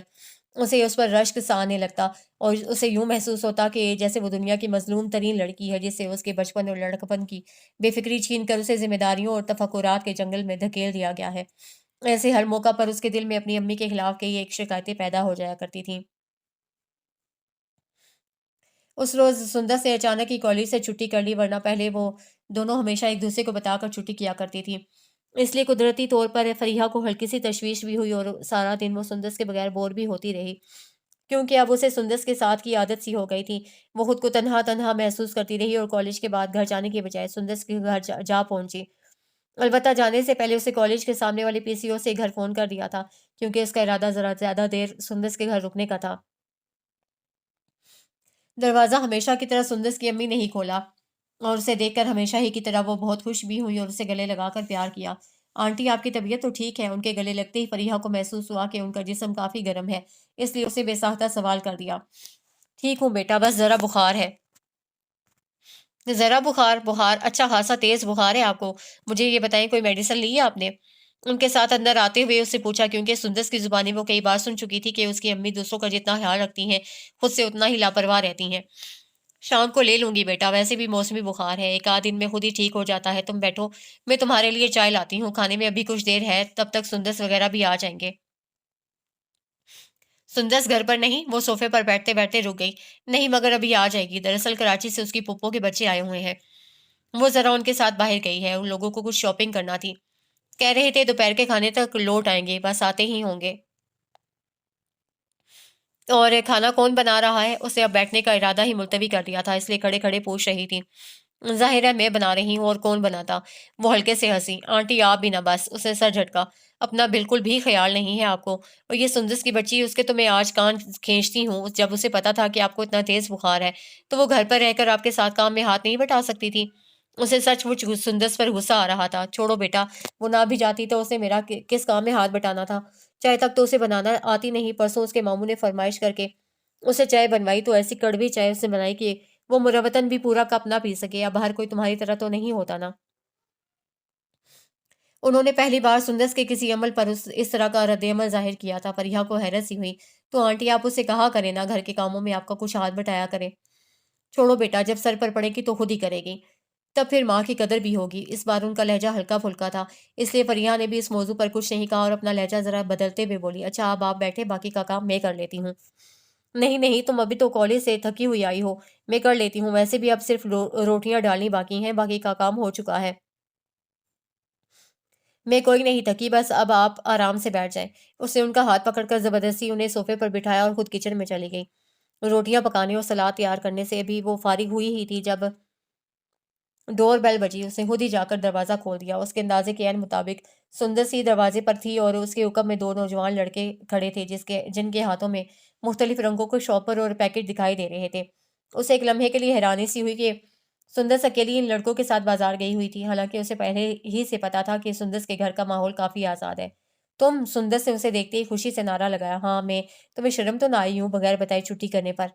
اسے اس پر رشک سا آنے لگتا، اور اسے یوں محسوس ہوتا کہ جیسے وہ دنیا کی مظلوم ترین لڑکی ہے، جسے اس کے بچپن اور لڑکپن کی بے فکری چھین کر اسے ذمہ داریوں اور تفکرات کے جنگل میں دھکیل دیا گیا ہے۔ ایسے ہر موقع پر اس کے دل میں اپنی امی کے خلاف کئی ایک شکایتیں پیدا ہو جایا کرتی تھیں۔ اس روز سندس نے اچانک ہی کالج سے چھٹی کر لی، ورنہ پہلے وہ دونوں ہمیشہ ایک دوسرے کو بتا کر چھٹی کیا کرتی تھی۔ اس لیے قدرتی طور پر فریحہ کو ہلکی سی تشویش بھی ہوئی، اور سارا دن وہ سندس کے بغیر بور بھی ہوتی رہی، کیونکہ اب اسے سندس کے ساتھ کی عادت سی ہو گئی تھی۔ وہ خود کو تنہا تنہا محسوس کرتی رہی، اور کالج کے بعد گھر جانے کی بجائے سندس کے گھر جا پہنچی۔ البتہ جانے سے پہلے اسے کالج کے سامنے والے پی سی او سے گھر فون کر دیا تھا، کیونکہ اس کا ارادہ ذرا زیادہ دیر سندس کے گھر رکنے کا تھا۔ دروازہ ہمیشہ کی طرح سندس کی امی نے ہی کھولا، اور اسے دیکھ کر ہمیشہ ہی کی طرح وہ بہت خوش بھی ہوئی اور اسے گلے لگا کر پیار کیا۔ آنٹی، آپ کی طبیعت تو ٹھیک ہے؟ ان کے گلے لگتے ہی فریحہ کو محسوس ہوا کہ ان کا جسم کافی گرم ہے، اس لیے اسے بے ساختہ سوال کر دیا، ٹھیک ہوں بیٹا، بس ذرا بخار ہے۔ ذرا بخار اچھا خاصا تیز بخار ہے آپ کو؟ مجھے یہ بتائیں، کوئی میڈیسن لی ہے آپ نے؟ ان کے ساتھ اندر آتے ہوئے اس سے پوچھا، کیونکہ سندس کی زبانی وہ کئی بار سن چکی تھی کہ اس کی امی دوسروں کا جتنا خیال رکھتی ہیں خود سے اتنا ہی لاپرواہ رہتی ہیں۔ شام کو لے لوں گی بیٹا، ویسے بھی موسمی بخار ہے، ایک آدھ دن میں خود ہی ٹھیک ہو جاتا ہے، تم بیٹھو، میں تمہارے لیے چائے لاتی ہوں، کھانے میں ابھی کچھ دیر ہے، تب تک سندس وغیرہ بھی آ جائیں گے۔ سندس گھر پر نہیں؟ وہ صوفے پر بیٹھتے بیٹھتے رک گئی۔ نہیں، مگر ابھی آ جائے گی، دراصل کراچی سے اس کی پھپھو کے بچے آئے ہوئے ہیں، وہ ذرا ان کے ساتھ باہر گئی ہے، ان لوگوں کو کچھ شاپنگ کرنا تھی، کہہ رہے تھے دوپہر کے کھانے تک لوٹ آئیں گے، بس آتے ہی ہوں گے۔ اور کھانا کون بنا رہا ہے؟ اسے اب بیٹھنے کا ارادہ ہی ملتوی کر دیا تھا، اس لیے کھڑے کھڑے پوچھ رہی تھی، ظاہر ہے میں بنا رہی ہوں اور کون بناتا۔ وہ ہلکے سے ہنسی۔ آنٹی آپ بھی نہ بس، اسے سر جھٹکا۔ اپنا بالکل بھی خیال نہیں ہے آپ کو؟ اور یہ سندس کی بچی، اس کے تو میں آج کان کھینچتی ہوں۔ جب اسے پتا تھا کہ آپ کو اتنا تیز بخار ہے تو وہ گھر پر رہ کر آپ کے ساتھ کام میں ہاتھ نہیں بٹا سکتی تھی۔ اسے سچ مچ سندس پر غصہ آ رہا تھا۔ چھوڑو بیٹا، وہ نہ بھی جاتی تو اسے میرا کس کام میں ہاتھ بٹانا تھا؟ چائے تک تو اسے بنانا آتی نہیں۔ پرسوں اس کے ماموں نے فرمائش کر کے اسے چائے بنوائی تو ایسی کڑوی چائے اسے بنائی کہ وہ مروتن بھی پورا کپ نہ پی سکے۔ اب ہر کوئی تمہاری طرح تو نہیں ہوتا نا۔ انہوں نے پہلی بار سندس کے کسی عمل پر اس طرح کا رد عمل ظاہر کیا تھا۔ فریحہ کو حیرت سی ہوئی۔ تو آنٹی آپ اسے کہا کرے نا گھر کے کاموں میں آپ کا کچھ ہاتھ بٹایا کرے۔ چھوڑو بیٹا، جب سر پر پڑے گی تو خود ہی کرے گی، تب پھر ماں کی قدر بھی ہوگی۔ اس بار ان کا لہجہ ہلکا پھلکا تھا، اس لیے فریحہ نے بھی اس موضوع پر کچھ نہیں کہا اور اپنا لہجہ ذرا بدلتے ہوئے بولی، اچھا اب آپ بیٹھے، باقی کا کام میں کر لیتی ہوں۔ نہیں نہیں، تم ابھی تو کالج سے تھکی ہوئی آئی ہو، میں کر لیتی ہوں۔ ویسے بھی اب صرف روٹیاں ڈالنی باقی ہیں، باقی کا کام ہو چکا ہے۔ میں کوئی نہیں تھکی، بس اب آپ آرام سے بیٹھ جائیں۔ اس نے ان کا ہاتھ پکڑ کر زبردستی انہیں صوفے پر بٹھایا اور خود کچن میں چلی گئی۔ روٹیاں پکانے اور سلاد تیار کرنے سے ابھی وہ فارغ ہوئی ہی تھی جب ڈور بیل بجی۔ اس نے خود ہی جا کر دروازہ کھول دیا۔ اس کے اندازے کے عین مطابق سندس ہی دروازے پر تھی اور اس کے حکم میں دو نوجوان لڑکے کھڑے تھے جن کے ہاتھوں میں مختلف رنگوں کے شاپر اور پیکٹ دکھائی دے رہے تھے۔ اسے ایک لمحے کے لیے حیرانی سی ہوئی کہ سندس اکیلی ان لڑکوں کے ساتھ بازار گئی ہوئی تھی، حالانکہ اسے پہلے ہی سے پتا تھا کہ سندس کے گھر کا ماحول کافی آزاد ہے۔ تم؟ سندس نے اسے دیکھتے ہی خوشی سے نعرہ لگایا۔ ہاں میں، تمہیں شرم تو نہ آئی ہوں بغیر بتائے چھٹی کرنے پر؟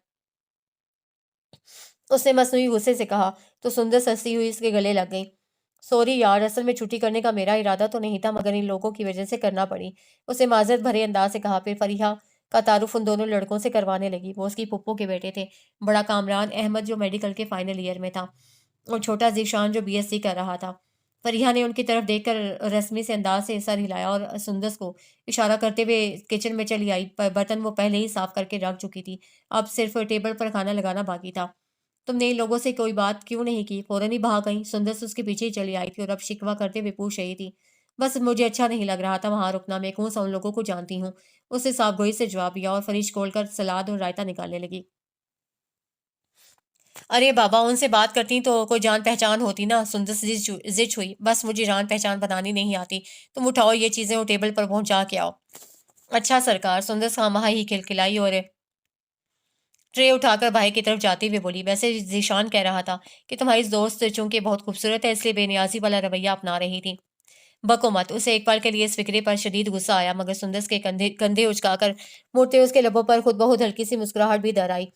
اس نے مصنوعی غصے سے کہا تو سندس ہنستی ہوئی اس کے گلے لگ گئی۔ سوری یار، اصل میں چھٹی کرنے کا میرا ارادہ تو نہیں تھا، مگر ان لوگوں کی وجہ سے کرنا پڑی۔ اسے معذرت بھرے انداز سے کہا۔ پھر فریحہ کا تعارف ان دونوں لڑکوں سے کروانے لگی۔ وہ اس کی پھپھو کے بیٹے تھے، بڑا کامران احمد جو میڈیکل کے فائنل ایئر میں تھا، اور چھوٹا ذیشان جو بی ایس سی کر رہا تھا۔ فریحہ نے ان کی طرف دیکھ کر رسمی سے انداز سے سر ہلایا اور سندس کو اشارہ کرتے ہوئے کچن میں چلی آئی۔ برتن وہ پہلے ہی صاف کر کے رکھ چکی تھی، اب صرف ٹیبل پر کھانا لگانا باقی تھا۔ تم نے ان لوگوں سے کوئی بات کیوں نہیں کی؟ فوراً ہی بھاگ گئی۔ سندس اس کے پیچھے ہی چلی آئی تھی اور اب شکوہ کرتے ہوئے پوچھ رہی تھی، بس مجھے اچھا نہیں لگ رہا تھا وہاں رکنا، میں کون سا ان لوگوں کو جانتی ہوں؟ اس نے صاف گوئی سے جواب دیا اور فریج کھول کر سلاد اور رائتا نکالنے لگی۔ ارے بابا، ان سے بات کرتی تو کوئی جان پہچان ہوتی نا؟ سندس زچ ہوئی۔ بس مجھے جان پہچان بنانی نہیں آتی، تم اٹھاؤ یہ چیزیں اور ٹیبل پر پہنچا کے آؤ۔ اچھا سرکار، سندس ہاں ہی کھلکھلائی اور ٹرے اٹھا کر بھائی کی طرف جاتے ہوئے بولی، ویسے ذیشان کہہ رہا تھا کہ تمہاری دوست چونکہ بہت خوبصورت ہے اس لیے بے نیازی والا رویہ اپنا رہی تھی۔ بکو مت۔ اسے ایک پل کے لیے اس فکرے پر شدید غصہ آیا، مگر سندس کے کندھے اچکا کر مڑتے اس کے لبوں پر خود بہت ہلکی سی مسکراہٹ بھی در آئی،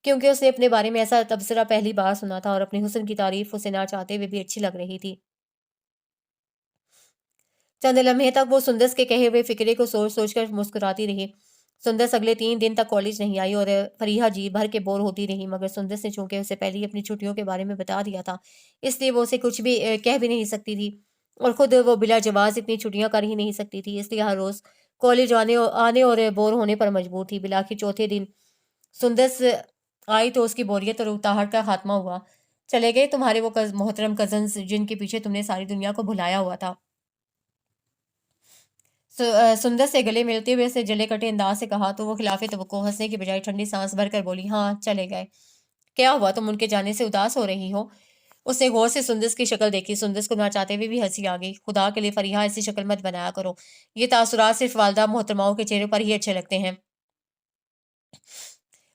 کیونکہ اس نے اپنے بارے میں ایسا تبصرہ پہلی بار سنا تھا اور اپنے حسن کی تعریف اسے نہ چاہتے ہوئے بھی اچھی لگ رہی تھی۔ چند لمحے تک وہ سندس کے کہے ہوئے فکرے کو سوچ سوچ کر مسکراتی رہی۔ سندس اگلے 3 دن تک کالج نہیں آئی اور فریحہ جی بھر کے بور ہوتی رہی، مگر سندس نے چونکہ اسے پہلے ہی اپنی چھٹیوں کے بارے میں بتا دیا تھا، اس لیے وہ اسے کچھ بھی کہہ بھی نہیں سکتی تھی، اور خود وہ بلا جواز اتنی چھٹیاں کر ہی نہیں سکتی تھی، اس لیے ہر روز کالج آنے اور بور ہونے پر مجبور تھی۔ بلاخر چوتھے دن سندس آئی تو اس کی بوریت اور اتاہٹ کا خاتمہ ہوا۔ چلے گئے تمہارے وہ محترم کزنز جن کے پیچھے تم نے ساری دنیا کو بھلایا ہوا تھا؟ سندس سے گلے ملتے ہوئے اسے جلے کٹے انداز سے کہا تو وہ خلاف توقع ہنسنے کی بجائے ٹھنڈی سانس بھر کر بولی، ہاں چلے گئے۔ کیا ہوا، تم ان کے جانے سے اداس ہو رہی ہو؟ اس نے غور سے سندس کی شکل دیکھی۔ سندس کو نہ چاہتے ہوئے بھی ہنسی آ گئی۔ خدا کے لیے فریحہ ایسی شکل مت بنایا کرو، یہ تاثرات صرف والدہ محترماؤں کے چہرے پر ہی اچھے لگتے ہیں۔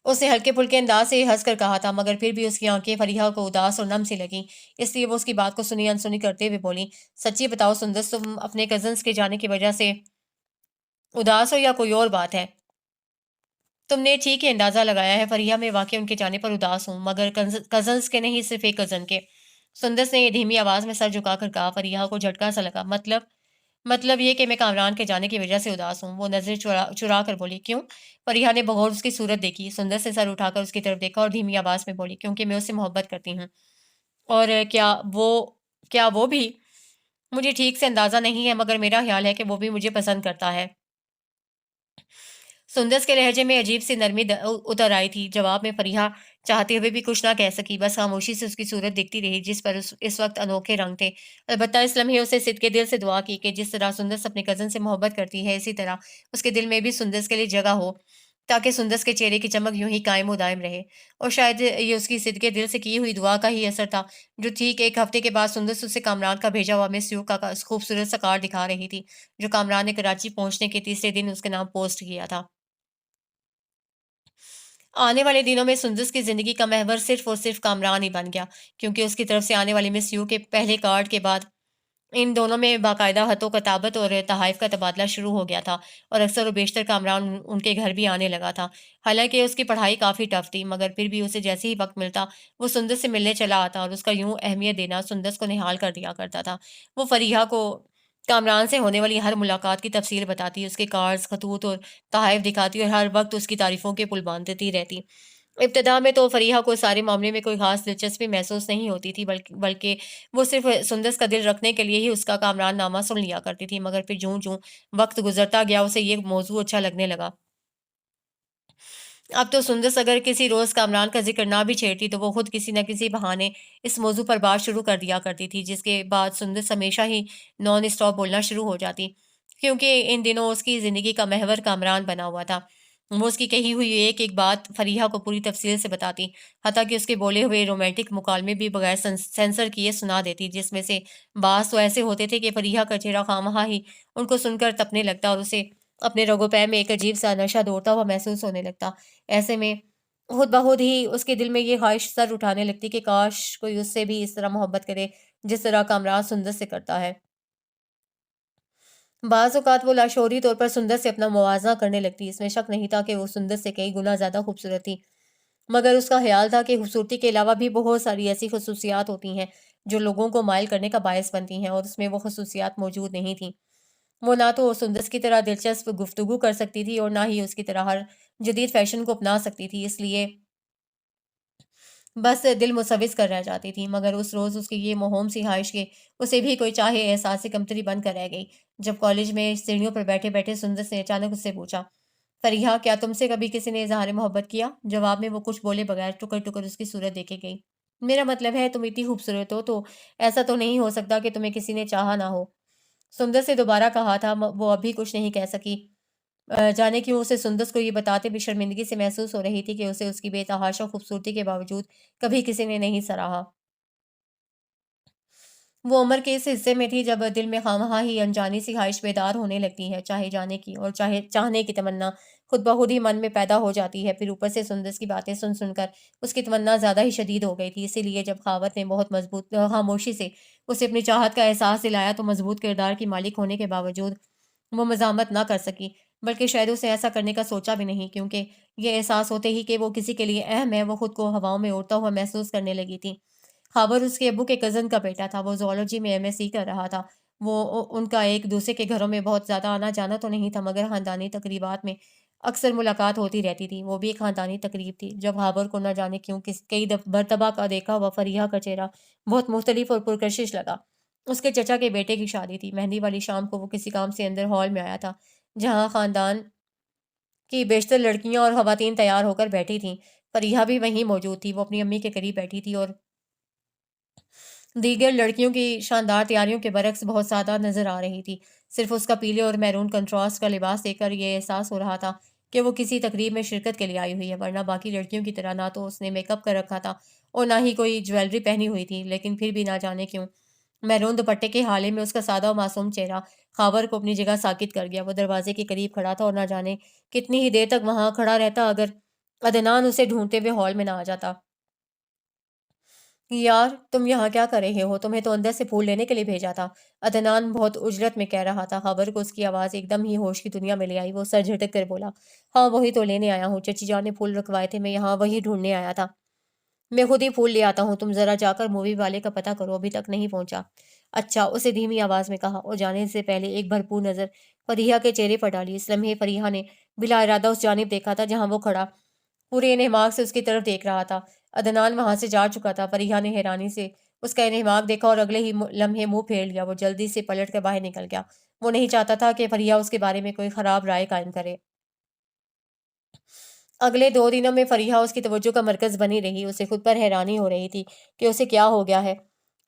اس نے ہلکے پھلکے انداز سے ہنس کر کہا تھا، مگر پھر بھی اس کی آنکھیں فریحہ کو اداس اور نم سی لگیں، اس لیے وہ اس کی بات کو سنی انسنی کرتے ہوئے بولی، سچی بتاؤ سندس، تم اپنے کزنس کے جانے کی وجہ سے اداس ہو یا کوئی اور بات ہے؟ تم نے ٹھیک ہی اندازہ لگایا ہے فریحہ، میں واقعی ان کے جانے پر اداس ہوں، مگر کزنس کے نہیں، صرف ایک کزن کے۔ سندس نے یہ دھیمی آواز میں سر جھکا کر کہا۔ فریحہ کو جھٹکا سا لگا۔ مطلب یہ کہ میں کامران کے جانے کی وجہ سے اداس ہوں۔ وہ نظر چرا کر بولی، کیوں؟ فریحہ نے بغور اس کی صورت دیکھی۔ سندس نے سر اٹھا کر اس کی طرف دیکھا اور دھیمی آواز میں بولی، کیونکہ میں اس سے محبت کرتی ہوں۔ اور کیا وہ بھی؟ مجھے ٹھیک سے اندازہ نہیں ہے، مگر میرا خیال ہے کہ وہ بھی مجھے پسند کرتا ہے۔ سندس کے لہجے میں عجیب سی نرمی اتر آئی تھی۔ جواب میں فریحہ چاہتے ہوئے بھی کچھ نہ کہہ سکی، بس خاموشی سے اس کی صورت دیکھتی رہی جس پر اس وقت انوکھے رنگ تھے۔ البتہ اس لمحے اسے صدقے دل سے دعا کی کہ جس طرح سندس اپنے کزن سے محبت کرتی ہے، اسی طرح اس کے دل میں بھی سندس کے لیے جگہ ہو۔ تاکہ سندس کے چہرے کی چمک یوں ہی قائم و دائم رہے۔ اور شاید یہ اس کی صدقے دل سے کی ہوئی دعا کا ہی اثر تھا، جو ٹھیک ایک ہفتے کے بعد سندس اسے کامران کا بھیجا ہوا مس یو کا خوبصورت سا کارڈ دکھا رہی تھی، جو کامران نے کراچی پہنچنے کے تیسرے دن اس کے نام پوسٹ کیا تھا۔ آنے والے دنوں میں سندس کی زندگی کا محور صرف اور صرف کامران ہی بن گیا، کیونکہ اس کی طرف سے آنے والی مس یو کے پہلے کارڈ کے بعد ان دونوں میں باقاعدہ خط و کتابت اور تحائف کا تبادلہ شروع ہو گیا تھا، اور اکثر و بیشتر کامران ان کے گھر بھی آنے لگا تھا۔ حالانکہ اس کی پڑھائی کافی ٹف تھی، مگر پھر بھی اسے جیسے ہی وقت ملتا وہ سندس سے ملنے چلا آتا، اور اس کا یوں اہمیت دینا سندس کو نہال کر دیا کرتا تھا۔ وہ فریحہ کو کامران سے ہونے والی ہر ملاقات کی تفصیل بتاتی، اس کے کارڈز، خطوط اور تحائف دکھاتی، اور ہر وقت اس کی تعریفوں کے پل باندھتی رہتی۔ ابتدا میں تو فریحہ کو اس سارے معاملے میں کوئی خاص دلچسپی محسوس نہیں ہوتی تھی، بلکہ وہ صرف سندس کا دل رکھنے کے لیے ہی اس کا کامران نامہ سن لیا کرتی تھی، مگر پھر جوں جوں وقت گزرتا گیا اسے یہ موضوع اچھا لگنے لگا۔ اب تو سندس اگر کسی روز کامران کا ذکر نہ بھی چھیڑتی تو وہ خود کسی نہ کسی بہانے اس موضوع پر بات شروع کر دیا کرتی تھی، جس کے بعد سندس ہمیشہ ہی نان اسٹاپ بولنا شروع ہو جاتی، کیونکہ ان دنوں اس کی زندگی کا محور کامران بنا ہوا تھا۔ وہ اس کی کہی ہوئی ایک ایک بات فریحہ کو پوری تفصیل سے بتاتی، حتیٰ کہ اس کے بولے ہوئے رومانٹک مکالمے بھی بغیر سینسر کیے سنا دیتی، جس میں سے بعض تو ایسے ہوتے تھے کہ فریحہ کا چہرہ خواہ ہی ان کو سن کر تپنے لگتا، اور اسے اپنے رگ و پے میں ایک عجیب سا نشہ دوڑتا ہوا محسوس ہونے لگتا۔ ایسے میں خود بخود ہی اس کے دل میں یہ خواہش سر اٹھانے لگتی کہ کاش کوئی اس سے بھی اس طرح محبت کرے جس طرح کامران سندس سے کرتا ہے۔ بعض اوقات وہ لاشعوری طور پر سندس سے اپنا موازنہ کرنے لگتی، اس میں شک نہیں تھا کہ وہ سندس سے کئی گنا زیادہ خوبصورت تھی، مگر اس کا خیال تھا کہ خوبصورتی کے علاوہ بھی بہت ساری ایسی خصوصیات ہوتی ہیں جو لوگوں کو مائل کرنے کا باعث بنتی ہیں، اور اس میں وہ خصوصیات موجود نہیں تھیں۔ وہ نہ تو سندس کی طرح دلچسپ گفتگو کر سکتی تھی اور نہ ہی اس کی طرح ہر جدید فیشن کو اپنا سکتی تھی، اس لیے بس دل مسوس کر رہ جاتی تھی۔ مگر اس روز اس کی یہ مہم سی خواہش کہ اسے بھی کوئی چاہے احساس کمتری بن کر رہ گئی، جب کالج میں سیڑھیوں پر بیٹھے بیٹھے سندس نے اچانک اس سے پوچھا، فریحہ، کیا تم سے کبھی کسی نے اظہار محبت کیا؟ جواب میں وہ کچھ بولے بغیر ٹکر ٹکر اس کی صورت دیکھے گئی۔ میرا مطلب ہے تم اتنی خوبصورت ہو تو ایسا تو نہیں ہو سکتا کہ تمہیں کسی نے چاہا نہ ہو۔ سندس سے دوبارہ کہا تھا، وہ اب بھی کچھ نہیں کہہ سکی۔ جانے کیوں اسے سندس کو یہ بتاتے بھی شرمندگی سے محسوس ہو رہی تھی کہ اسے اس کی بے تحاشا خوبصورتی کے باوجود کبھی کسی نے نہیں سراہا۔ وہ عمر کے اس حصے میں تھی جب دل میں خواہ ہی انجانی سی خواہش بیدار ہونے لگتی ہے، چاہے جانے کی اور چاہے چاہنے کی تمنا خود بخود ہی من میں پیدا ہو جاتی ہے۔ پھر اوپر سے سندس کی باتیں سن سن کر اس کی تمنا زیادہ ہی شدید ہو گئی تھی، اسی لیے جب خاوت نے بہت مضبوط خاموشی سے اسے اپنی چاہت کا احساس دلایا تو مضبوط کردار کی مالک ہونے کے باوجود وہ مزاحمت نہ کر سکی، بلکہ شاید اسے ایسا کرنے کا سوچا بھی نہیں، کیونکہ یہ احساس ہوتے ہی کہ وہ کسی کے لیے اہم ہے وہ خود کو ہواؤں میں اڑتا ہوا محسوس کرنے لگی تھی۔ خاور اس کے ابو کے کزن کا بیٹا تھا، وہ زوالوجی میں ایم ایس سی کر رہا تھا۔ ان کا ایک دوسرے کے گھروں میں بہت زیادہ آنا جانا تو نہیں تھا، مگر خاندانی تقریبات میں اکثر ملاقات ہوتی رہتی تھی۔ وہ بھی ایک خاندانی تقریب تھی جب خاور کو نہ جانے کیوں کئی مرتبہ کا دیکھا ہوا فریحہ کا چہرہ بہت مختلف اور پرکشش لگا۔ اس کے چچا کے بیٹے کی شادی تھی۔ مہندی والی شام کو وہ کسی کام سے اندر ہال میں آیا تھا، جہاں خاندان کی بیشتر لڑکیاں اور خواتین تیار ہو کر بیٹھی تھیں۔ فریحہ بھی وہیں موجود تھی۔ وہ اپنی امی کے قریب بیٹھی تھی اور دیگر لڑکیوں کی شاندار تیاریوں کے برعکس بہت سادہ نظر آ رہی تھی۔ صرف اس کا پیلے اور میرون کنٹراسٹ کا لباس دیکھ کر یہ احساس ہو رہا تھا کہ وہ کسی تقریب میں شرکت کے لیے آئی ہوئی ہے، ورنہ باقی لڑکیوں کی طرح نہ تو اس نے میک اپ کر رکھا تھا اور نہ ہی کوئی جویلری پہنی ہوئی تھی، لیکن پھر بھی نہ جانے کیوں میرون دوپٹے کے حالے میں اس کا سادہ و معصوم چہرہ خاور کو اپنی جگہ ساکت کر گیا۔ وہ دروازے کے قریب کھڑا تھا اور نہ جانے کتنی ہی دیر تک وہاں کھڑا رہتا اگر عدنان اسے ڈھونڈتے ہوئے ہال میں نہ آ جاتا۔ یار تم یہاں کیا کر رہے ہو؟ تمہیں تو اندر سے پھول لینے کے لیے بھیجا تھا، عدنان بہت اجلت میں کہہ رہا تھا۔ خبر کو اس کی آواز ایک دم ہی ہوش کی دنیا میں لے آئی۔ وہ سر جھٹک کر بولا، ہاں وہی تو لینے آیا ہوں، چچی جان نے پھول رکھوائے تھے، میں یہاں وہی ڈھونڈنے آیا تھا۔ میں خود ہی پھول لے آتا ہوں، تم ذرا جا کر مووی والے کا پتہ کرو، ابھی تک نہیں پہنچا۔ اچھا، اسے دھیمی آواز میں کہا، اور جانے سے پہلے ایک بھرپور نظر فریحہ کے چہرے پر ڈالی۔ اس لمحے فریحہ نے بلا ارادہ اس جانب دیکھا تھا جہاں وہ کھڑا پورے انہماک سے اس کی طرف دیکھ رہا تھا۔ عدنان وہاں سے جا چکا تھا۔ فریحہ نے حیرانی سے اس کا انہماک دیکھا اور اگلے ہی لمحے منہ پھیر لیا۔ وہ جلدی سے پلٹ کر باہر نکل گیا۔ وہ نہیں چاہتا تھا کہ فریحہ اس کے بارے میں کوئی خراب رائے قائم کرے۔ اگلے 2 دنوں میں فریحہ اس کی توجہ کا مرکز بنی رہی۔ اسے خود پر حیرانی ہو رہی تھی کہ اسے کیا ہو گیا ہے۔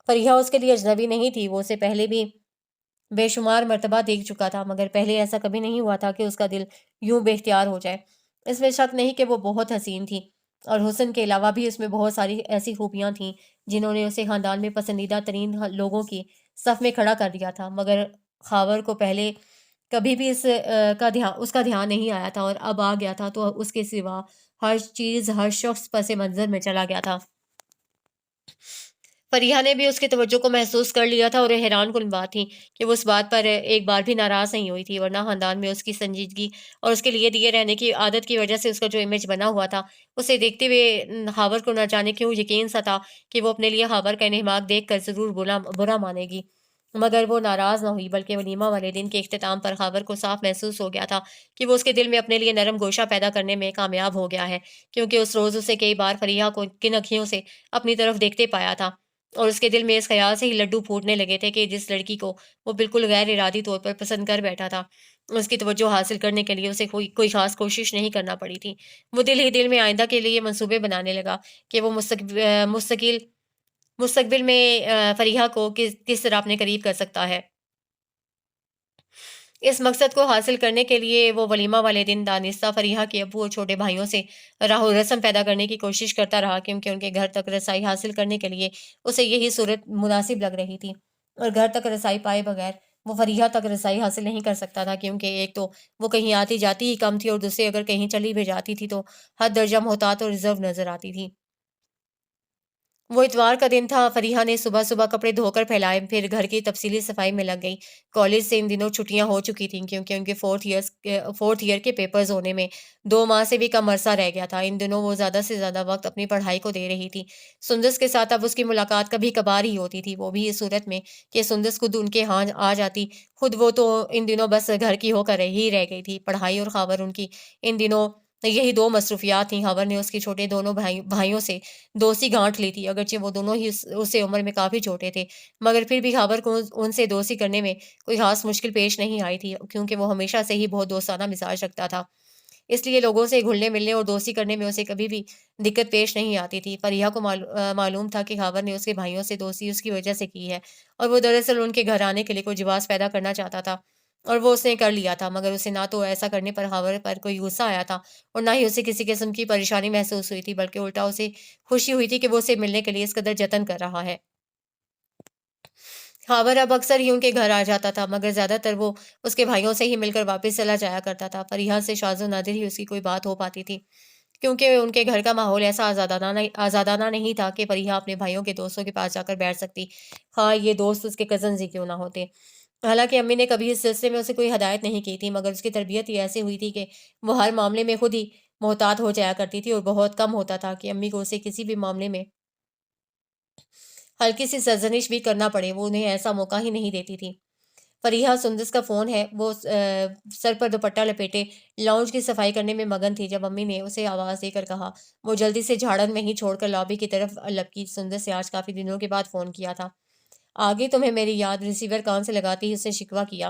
فریحہ اس کے لیے اجنبی نہیں تھی، وہ اسے پہلے بھی بے شمار مرتبہ دیکھ چکا تھا، مگر پہلے ایسا کبھی نہیں ہوا تھا کہ اس کا دل یوں بے اختیار ہو جائے۔ اس میں شک نہیں کہ وہ بہت حسین تھی، اور حسن کے علاوہ بھی اس میں بہت ساری ایسی خوبیاں تھیں جنہوں نے اسے خاندان میں پسندیدہ ترین لوگوں کی صف میں کھڑا کر دیا تھا، مگر خاور کو پہلے کبھی بھی اس کا دھیان نہیں آیا تھا، اور اب آ گیا تھا تو اس کے سوا ہر چیز، ہر شخص پس منظر میں چلا گیا تھا۔ فریحہ نے بھی اس کی توجہ کو محسوس کر لیا تھا، اور یہ حیران کن بات تھی کہ وہ اس بات پر ایک بار بھی ناراض نہیں ہوئی تھی، ورنہ خاندان میں اس کی سنجیدگی اور اس کے لیے دیے رہنے کی عادت کی وجہ سے اس کا جو امیج بنا ہوا تھا، اسے دیکھتے ہوئے خاور کو نہ جانے کیوں یقین سا تھا کہ وہ اپنے لیے خاور کا انہماک دیکھ کر ضرور برا مانے گی۔ مگر وہ ناراض نہ ہوئی، بلکہ ولیمہ والے دن کے اختتام پر خاور کو صاف محسوس ہو گیا تھا کہ وہ اس کے دل میں اپنے لیے نرم گوشہ پیدا کرنے میں کامیاب ہو گیا ہے، کیونکہ اس روز اسے کئی بار فریحہ کو کن اکھیوں سے اپنی طرف دیکھتے پایا تھا، اور اس کے دل میں اس خیال سے ہی لڈو پھوٹنے لگے تھے کہ جس لڑکی کو وہ بالکل غیر ارادی طور پر پسند کر بیٹھا تھا، اس کی توجہ حاصل کرنے کے لیے اسے کوئی خاص کوشش نہیں کرنا پڑی تھی۔ وہ دل ہی دل میں آئندہ کے لیے منصوبے بنانے لگا کہ وہ مستقبل میں فریحہ کو کس طرح اپنے قریب کر سکتا ہے۔ اس مقصد کو حاصل کرنے کے لیے وہ ولیمہ والے دن دانستہ فریحہ کے ابو اور چھوٹے بھائیوں سے راہ و رسم پیدا کرنے کی کوشش کرتا رہا، کیونکہ ان کے گھر تک رسائی حاصل کرنے کے لیے اسے یہی صورت مناسب لگ رہی تھی، اور گھر تک رسائی پائے بغیر وہ فریحہ تک رسائی حاصل نہیں کر سکتا تھا، کیونکہ ایک تو وہ کہیں آتی جاتی ہی کم تھی، اور دوسرے اگر کہیں چلی بھی جاتی تھی تو حد درجہ محتاط اور ریزرو نظر آتی تھی۔ وہ اتوار کا دن تھا۔ فریحہ نے صبح صبح کپڑے دھو کر پھیلائے، پھر گھر کی تفصیلی صفائی میں لگ گئی۔ کالج سے ان دنوں چھٹیاں ہو چکی تھیں، کیونکہ ان کے فورتھ ایئر کے پیپرز ہونے میں 2 ماہ سے بھی کم عرصہ رہ گیا تھا۔ ان دنوں وہ زیادہ سے زیادہ وقت اپنی پڑھائی کو دے رہی تھی۔ سندس کے ساتھ اب اس کی ملاقات کبھی کبھار ہی ہوتی تھی، وہ بھی اس صورت میں کہ سندس خود ان کے ہاں آ جاتی۔ خود وہ تو ان دنوں بس گھر کی ہو کر ہی رہ گئی تھی۔ پڑھائی اور خاور ان کی ان دنوں یہی 2 مصروفیات تھیں۔ خاور نے اس کے چھوٹے دونوں بھائیوں سے دوستی گانٹ لی تھی، اگرچہ وہ دونوں ہی اسے عمر میں کافی چھوٹے تھے، مگر پھر بھی خاور کو ان سے دوستی کرنے میں کوئی خاص مشکل پیش نہیں آئی تھی، کیونکہ وہ ہمیشہ سے ہی بہت دوستانہ مزاج رکھتا تھا۔ اس لیے لوگوں سے گھلنے ملنے اور دوستی کرنے میں اسے کبھی بھی دقت پیش نہیں آتی تھی۔ فریحہ کو معلوم تھا کہ خاور نے اس کے بھائیوں سے دوستی اس کی وجہ سے کی ہے، اور وہ دراصل ان کے گھر آنے کے لیے کوئی جواز پیدا کرنا چاہتا تھا، اور وہ اس نے کر لیا تھا، مگر اسے نہ تو ایسا کرنے پر خاور پر کوئی غصہ آیا تھا، اور نہ ہی اسے کسی قسم کی پریشانی محسوس ہوئی تھی، بلکہ الٹا اسے خوشی ہوئی تھی کہ وہ اسے ملنے کے لیے اس قدر جتن کر رہا ہے۔ خاور اب اکثر ہی ان کے گھر آ جاتا تھا، مگر زیادہ تر وہ اس کے بھائیوں سے ہی مل کر واپس چلا جایا کرتا تھا۔ فریحہ سے شاذ و نادر ہی اس کی کوئی بات ہو پاتی تھی، کیونکہ ان کے گھر کا ماحول ایسا آزادانہ نہیں تھا کہ فریحہ اپنے بھائیوں کے دوستوں کے پاس جا کر بیٹھ سکتی، خواہ یہ دوست اس کے کزنز ہی کیوں نہ ہوتے۔ حالانکہ امی نے کبھی اس سلسلے میں اسے کوئی ہدایت نہیں کی تھی، مگر اس کی تربیت ہی ایسی ہوئی تھی کہ وہ ہر معاملے میں خود ہی محتاط ہو جایا کرتی تھی، اور بہت کم ہوتا تھا کہ امی کو اسے کسی بھی معاملے میں ہلکی سی سرزنش بھی کرنا پڑے، وہ انہیں ایسا موقع ہی نہیں دیتی تھی۔ فریحہ سندس کا فون ہے، وہ سر پر دوپٹہ لپیٹے لاؤنج کی صفائی کرنے میں مگن تھی جب امی نے اسے آواز دے کر کہا۔ وہ جلدی سے جھاڑن میں ہی چھوڑ کر لابی کی طرف لپکی۔ سندس سے آج کافی دنوں کے بعد فون کیا تھا۔ آگے تمہیں میری یاد، ریسیور کان سے لگاتی ہی اس نے شکوہ کیا۔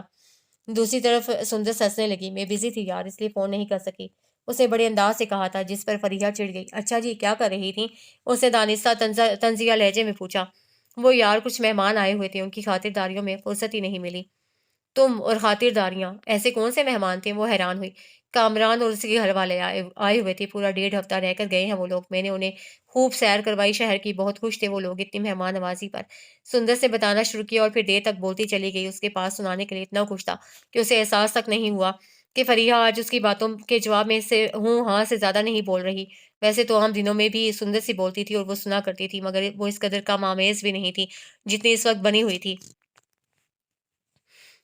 دوسری طرف سندس ہنسنے لگی۔ میں بزی تھی یار، اس لیے فون نہیں کر سکی، اس نے بڑے انداز سے کہا تھا، جس پر فریحہ چڑ گئی۔ اچھا جی، کیا کر رہی تھی؟ اس نے دانستہ طنزیہ لہجے میں پوچھا۔ وہ یار کچھ مہمان آئے ہوئے تھے، ان کی خاطرداریوں میں فرصت ہی نہیں ملی۔ تم اور خاطرداریاں؟ ایسے کون سے مہمان تھے؟ وہ حیران ہوئی۔ کامران اور اس کے گھر والے آئے ہوئے تھے، پورا 1.5 ہفتہ رہ کر گئے ہیں وہ لوگ، میں نے انہیں خوب سیر کروائی شہر کی، بہت خوش تھے وہ لوگ اتنی مہمان نوازی پر۔ سندر سے بتانا شروع کیا اور پھر دیر تک بولتی چلی گئی، اس کے پاس سنانے کے لیے اتنا خوش تھا کہ اسے احساس تک نہیں ہوا کہ فریحہ آج اس کی باتوں کے جواب میں سے ہوں ہاں سے زیادہ نہیں بول رہی۔ ویسے تو عام دنوں میں بھی سندر سی بولتی تھی اور وہ سنا کرتی تھی، مگر وہ اس قدر کم آمیز بھی نہیں تھی جتنی اس وقت بنی ہوئی تھی۔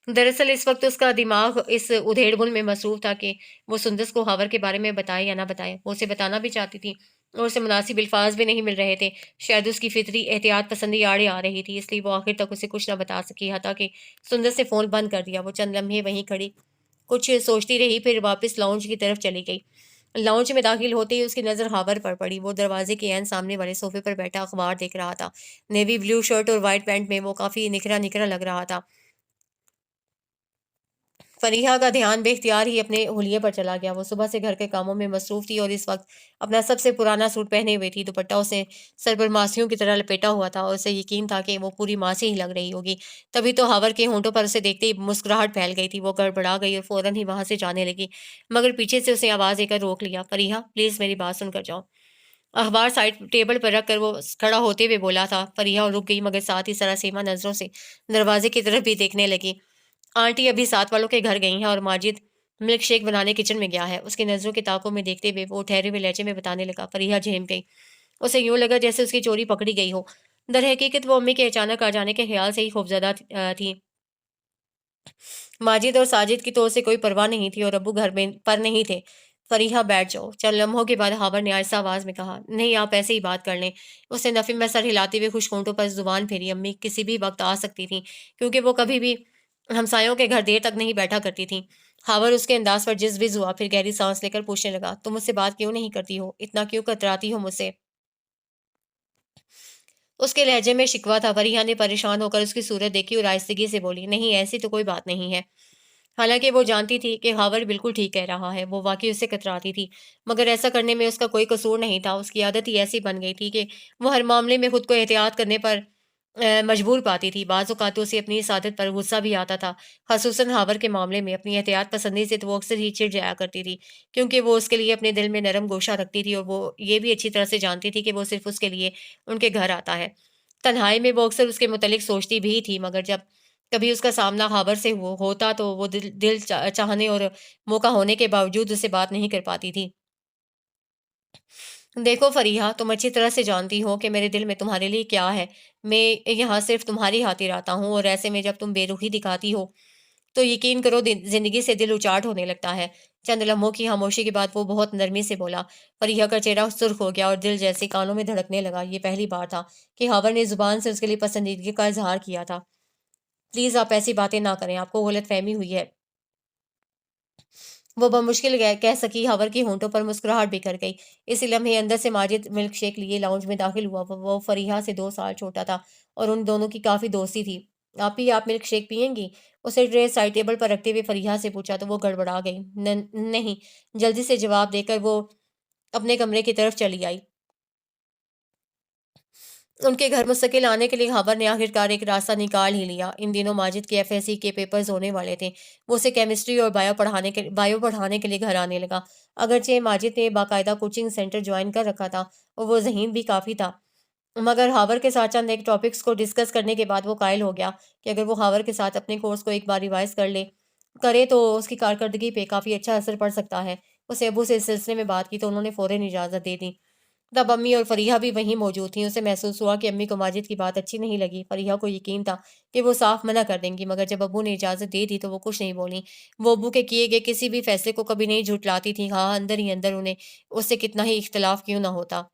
دراصل اس وقت اس کا دماغ اس ادھیڑ بن میں مصروف تھا کہ وہ سندس کو خاور کے بارے میں بتائے یا نہ بتائے۔ وہ اسے بتانا بھی چاہتی تھی اور اسے مناسب الفاظ بھی نہیں مل رہے تھے۔ شاید اس کی فطری احتیاط پسندی آڑے آ رہی تھی، اس لیے وہ آخر تک اسے کچھ نہ بتا سکی، حتیٰ کہ سندس نے فون بند کر دیا۔ وہ چند لمحے وہیں کھڑی کچھ سوچتی رہی، پھر واپس لاؤنج کی طرف چلی گئی۔ لاؤنج میں داخل ہوتے ہی اس کی نظر خاور پر پڑی۔ وہ دروازے کے عین سامنے والے صوفے پر بیٹھا اخبار دیکھ رہا تھا۔ نیوی بلو شرٹ اور وائٹ پینٹ میں وہ کافی نکھرا نکھرا لگ رہا تھا۔ फरीहा का ध्यान बेख्तियार ही अपने हुलिये पर चला गया। वो सुबह से घर के कामों में मसरूफ़ थी और इस वक़्त अपना सबसे पुराना सूट पहने हुए थी। दुपट्टा उसे सर पर मासियों की तरह लपेटा हुआ था और उसे यकीन था कि वो पूरी मासी ही लग रही होगी। तभी तो हावर के होंठों पर उसे देखते ही मुस्कुराहट फैल गई थी। वो गड़बड़ा गई और फ़ौरन ही वहाँ से जाने लगी, मगर पीछे से उसे आवाज़ देकर रोक लिया। "फरीहा, प्लीज़ मेरी बात सुनकर जाओ।" अखबार साइड टेबल पर रख कर वो खड़ा होते हुए बोला था। फरीहा रुक गई, मगर साथ ही सरासीमा नज़रों से दरवाज़े की तरफ भी देखने लगी। आंटी अभी साथ वालों के घर गई हैं और माजिद मिल्क शेक बनाने किचन में गया है। उसकी नज़रों के ताकों में देखते हुए वो ठहरे हुए लहजे में बताने लगा। फरीहा झेम गई। उसे यूं लगा जैसे उसकी चोरी पकड़ी गई हो। दरहकीकत वो अम्मी के अचानक आ जाने के ख्याल से ही खौफजदा थी। माजिद और साजिद की तो उसे कोई परवाह नहीं थी और अब्बू घर में पर नहीं थे। फरीहा, बैठ जाओ। चंद लम्हों के बाद हावर ने आहिस्ता आवाज में कहा, नहीं, आप ऐसे ही बात कर लें। उसने नफी में सर हिलाते हुए खुश होंठों पर जुबान फेरी। अम्मी किसी भी वक्त आ सकती थी, क्योंकि वो कभी भी हमसायों के घर देर तक नहीं बैठा करती थी। हावर उसके अंदाज पर जिस बिज हुआ, फिर गहरी सांस लेकर पूछने लगा, तुम मुझसे बात क्यों नहीं करती हो? इतना क्यों कतराती हो मुझसे? उसके लहजे में शिकवा था। फरीहा ने परेशान होकर उसकी सूरत देखी और आहिस्तगी से बोली, नहीं, ऐसी तो कोई बात नहीं है। हालांकि वो जानती थी कि हावर बिल्कुल ठीक कह रहा है। वो वाकई उससे कतराती थी, मगर ऐसा करने में उसका कोई कसूर नहीं था। उसकी आदत ही ऐसी बन गई थी कि वो हर मामले में खुद को एहतियात करने पर मजबूर पाती थी। बाज़ औक़ात तो उसे अपनी इस आदत पर गुस्सा भी आता था, ख़ुसूसन हावर के मामले में। अपनी एहतियात पसंदी से तो वो अक्सर ही चिढ़ जाया करती थी, क्योंकि वो उसके लिए अपने दिल में नरम गोशा रखती थी और वो ये भी अच्छी तरह से जानती थी कि वो सिर्फ़ उसके लिए उनके घर आता है। तन्हाई में वो अक्सर उसके मुतल्लिक़ सोचती भी थी, मगर जब कभी उसका सामना ख़ाबर से होता तो वो दिल दिल चाहने और मौका होने के बावजूद उससे बात नहीं कर पाती थी। देखो फ़रीहा, तुम अच्छी तरह से जानती हो कि मेरे दिल में तुम्हारे लिए क्या है। मैं यहाँ सिर्फ़ तुम्हारी खातिर आता हूँ और ऐसे में जब तुम बेरुखी दिखाती हो, तो यकीन करो ज़िंदगी से दिल उचाट होने लगता है। चंद लम्हों की खामोशी के बाद वो बहुत नरमी से बोला। फ़रीहा का चेहरा सुर्ख़ हो गया और दिल जैसे कानों में धड़कने लगा। ये पहली बार था कि हावर ने ज़ुबान से उसके लिए पसंदीदगी का इज़हार किया था। प्लीज़ आप ऐसी बातें ना करें, आपको गलतफ़हमी हुई है। वो बमुश्किल कह सकी। हवर की होंठों पर मुस्कुराहट बिखर गई। इसी लम्हे अंदर से माजिद मिल्क शेक लिए लाउंज में दाखिल हुआ। वो फरीहा से 2 साल छोटा था और उन दोनों की काफ़ी दोस्ती थी। आप मिल्क शेक पियेंगी? उसे ट्रे साइड टेबल पर रखते हुए फरीहा से पूछा तो वो गड़बड़ा गई। नहीं, जल्दी से जवाब देकर वो अपने कमरे की तरफ चली आई। उनके घर मुस्तकिल आने के लिए खबर ने आखिरकार एक रास्ता निकाल ही लिया। इन दिनों माजिद के एफएससी के पेपर्स होने वाले थे। वो उसे केमिस्ट्री और बायो पढ़ाने के लिए घर आने लगा। अगरचे माजिद ने बाकायदा कोचिंग सेंटर ज्वाइन कर रखा था और वो ज़हीन भी काफ़ी था, मगर हावर के साथ चंद एक टॉपिक्स को डिस्कस करने के बाद वो कायल हो गया कि अगर वो हावर के साथ अपने कोर्स को एक बार रिवाइज करे तो उसकी कारकर्दगी पे काफ़ी अच्छा असर पड़ सकता है। उसे अबू से इस सिलसिले में बात की तो उन्होंने फ़ौरन इजाज़त दे दी। तब अम्मी और फरीहा भी वहीं मौजूद थीं। उसे महसूस हुआ कि अम्मी को माजिद की बात अच्छी नहीं लगी। फरीहा को यकीन था कि वो साफ मना कर देंगी, मगर जब अब्बू ने इजाज़त दे दी तो वो कुछ नहीं बोलीं। वो अब्बू के किए गए किसी भी फैसले को कभी नहीं झुठलाती थीं। हाँ, अंदर ही अंदर उन्हें उससे कितना ही इख्तिलाफ क्यों ना होता।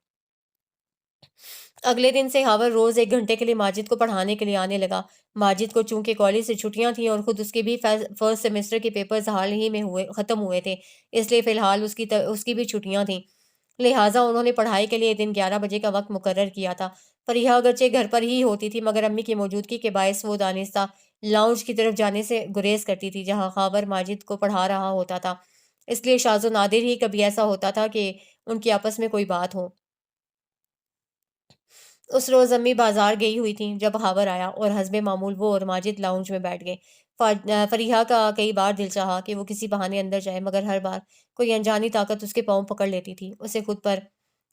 अगले दिन से हावर रोज़ 1 घंटे के लिए माजिद को पढ़ाने के लिए आने लगा। माजिद को चूँकि कॉलेज से छुट्टियाँ थीं और खुद उसके भी फर्स्ट सेमेस्टर के पेपर्स हाल ही में ख़त्म हुए थे, इसलिए फ़िलहाल उसकी भी छुट्टियाँ थीं। लिहाजा उन्होंने पढ़ाई के लिए दिन 11 बजे का वक़्त मुकर्रर किया था। फरीहा अगरचे घर पर ही होती थी, मगर अम्मी की मौजूदगी के बायस वो दानिस्ता लाउंज की तरफ जाने से गुरेज़ करती थी, जहाँ ख़ावर माजिद को पढ़ा रहा होता था। इसलिए शाज़ व नादिर ही कभी ऐसा होता था कि उनकी आपस में कोई बात हो। उस रोज़ अम्मी बाज़ार गई हुई थीं जब हावर आया और हस्बे मामूल वो और माजिद लाउंज में बैठ गए। फरीहा का कई बार दिल चाहा कि वो किसी बहाने अंदर जाए, मगर हर बार कोई अनजानी ताकत उसके पाँव पकड़ लेती थी। उसे खुद पर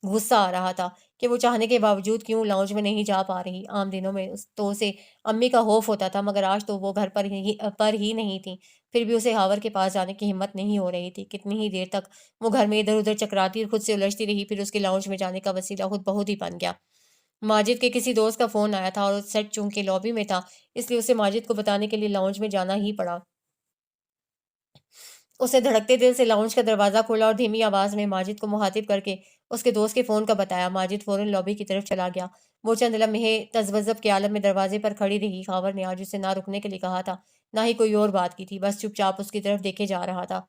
गुस्सा आ रहा था कि वो चाहने के बावजूद क्यों लाउंज में नहीं जा पा रही। आम दिनों में तो उसे अम्मी का खौफ होता था, मगर आज तो वो घर पर ही नहीं थी। फिर भी उसे हावर के पास जाने की हिम्मत नहीं हो रही थी। कितनी ही देर तक वो घर में इधर-उधर चकराती और खुद से उलझती रही, फिर उसके लाउंज में जाने का वसीला खुद बहुत ही बन गया। माजिद के किसी दोस्त का फ़ोन आया था और सेट चूँकि लॉबी में था, इसलिए उसे माजिद को बताने के लिए लाउंज में जाना ही पड़ा। उसने धड़कते दिल से लाउंज का दरवाज़ा खोला और धीमी आवाज़ में माजिद को मुखातिब करके उसके दोस्त के फ़ोन का बताया। माजिद फ़ौरन लॉबी की तरफ चला गया। वो चंद लम्हे तज़ब्ज़ब के आलम में दरवाज़े पर खड़ी रही। ख़ावर ने आज उसे ना रुकने के लिए कहा था, ना ही कोई और बात की थी, बस चुपचाप उसकी तरफ देखे जा रहा था।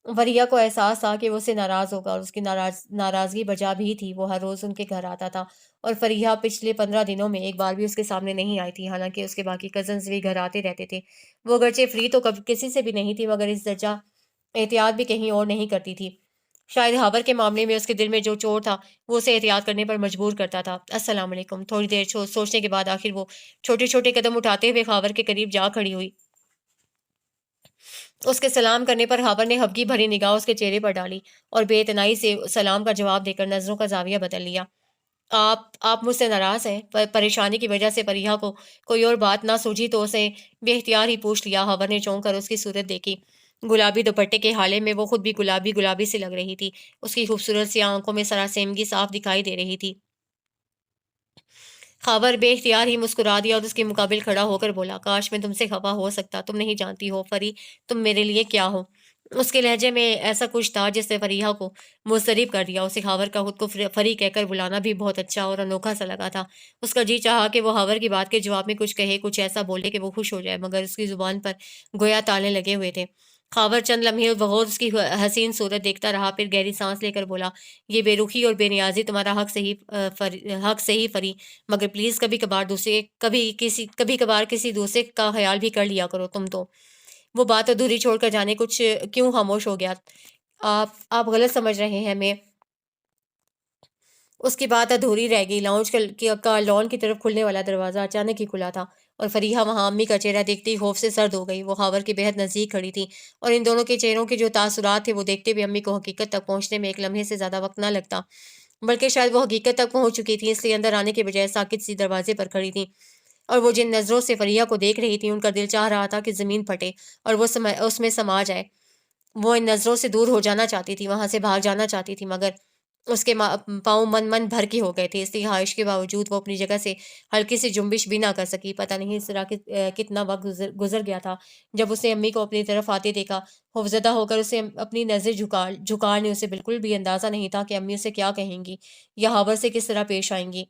फरिया को एहसास था कि वो उससे नाराज़ होगा और उसकी नाराज़गी वजह भी थी। वो हर रोज़ उनके घर आता था और फरिया पिछले 15 दिनों में एक बार भी उसके सामने नहीं आई थी। हालाँकि उसके बाकी कज़िन्स भी घर आते रहते थे। वो अगरचे फ्री तो कभी किसी से भी नहीं थी, मगर इस दर्जा एहतियात भी कहीं और नहीं करती थी। शायद हावर के मामले में उसके दिल में जो चोट था, वो उसे एहतियात करने पर मजबूर करता था। अस्सलाम वालेकुम। थोड़ी देर सोचने के बाद आखिर वो छोटे-छोटे कदम उठाते हुए हावर के करीब जा खड़ी हुई। उसके सलाम करने पर हावर ने हबकी भरी निगाह उसके चेहरे पर डाली और बेइतनाई से सलाम का जवाब देकर नज़रों का ज़ाविया बदल लिया। आप मुझसे नाराज़ हैं? परेशानी की वजह से फरीहा को कोई और बात ना सूझी तो उसे बेइख्तियार ही पूछ लिया। हावर ने चौंक कर उसकी सूरत देखी। गुलाबी दुपट्टे के हाले में वो खुद भी गुलाबी-गुलाबी सी लग रही थी। उसकी खूबसूरत सी आँखों में सरासीमगी साफ दिखाई दे रही थी। ख़ावर बेइख्तियार ही मुस्कुरा दिया और उसके मुकाबिल खड़ा होकर बोला, "काश मैं तुमसे ख़फ़ा हो सकता। तुम नहीं जानती हो फ़री, तुम मेरे लिए क्या हो।" उसके लहजे में ऐसा कुछ था जिसने फ़रीहा को मुज़तरिब कर दिया। उसे ख़ावर का खुद को फ़री कहकर बुलाना भी बहुत अच्छा और अनोखा सा लगा था। उसका जी चाहा कि वो ख़ावर की बात के जवाब में कुछ कहे, कुछ ऐसा बोले कि वो खुश हो जाए, मगर उसकी ज़ुबान पर गोया ताले लगे हुए थे। ख़ावर चंद लम्हे बग़ौर उसकी हसीन सूरत देखता रहा, फिर गहरी साँस लेकर बोला, "ये बेरुखी और बेनियाज़ी तुम्हारा हक़ सही फ़री, मगर प्लीज़ कभी-कभार किसी दूसरे का ख़्याल भी कर लिया करो तुम तो।" वो बात अधूरी छोड़कर जाने कुछ क्यों ख़ामोश हो गया। आप गलत समझ रहे हैं, मैं उसकी बात अधूरी रह गई। लाउंज का लॉन की तरफ खुलने वाला दरवाज़ा अचानक ही खुला था और फ़रीहा वहाँ अम्मी का चेहरा देखते ही खौफ से सर्द हो गई। वो ख़ावर के बेहद नज़दीक खड़ी थी और इन दोनों के चेहरों के जो तासुरात थे, वो देखते हुए अम्मी को हकीकत तक पहुँचने में एक लम्हे से ज़्यादा वक़्त ना लगता। बल्कि शायद वो हकीकत तक पहुँच चुकी थी, इसलिए अंदर आने के बजाय साकित सी दरवाज़े पर खड़ी थी। और वो जिन नज़रों से फ़रिया को देख रही थी, उनका दिल चाह रहा था कि ज़मीन फटे और वो उसमें समा जाए। वो इन नज़रों से दूर हो जाना चाहती थी, वहाँ से भाग जाना चाहती थी, मगर उसके पाँव मन-मन भर के हो गए थे। इतनी ख़्वाहिश के बावजूद वो अपनी जगह से हल्की सी जुम्बिश भी ना कर सकी। पता नहीं इस तरह कितना वक़्त गुज़र गया था, जब उसने अम्मी को अपनी तरफ आते देखा। खौफ़ज़दा होकर उसे अपनी नज़र झुकाने उसे बिल्कुल भी अंदाज़ा नहीं था कि अम्मी उसे क्या कहेंगी या हावर से किस तरह पेश आएँगी।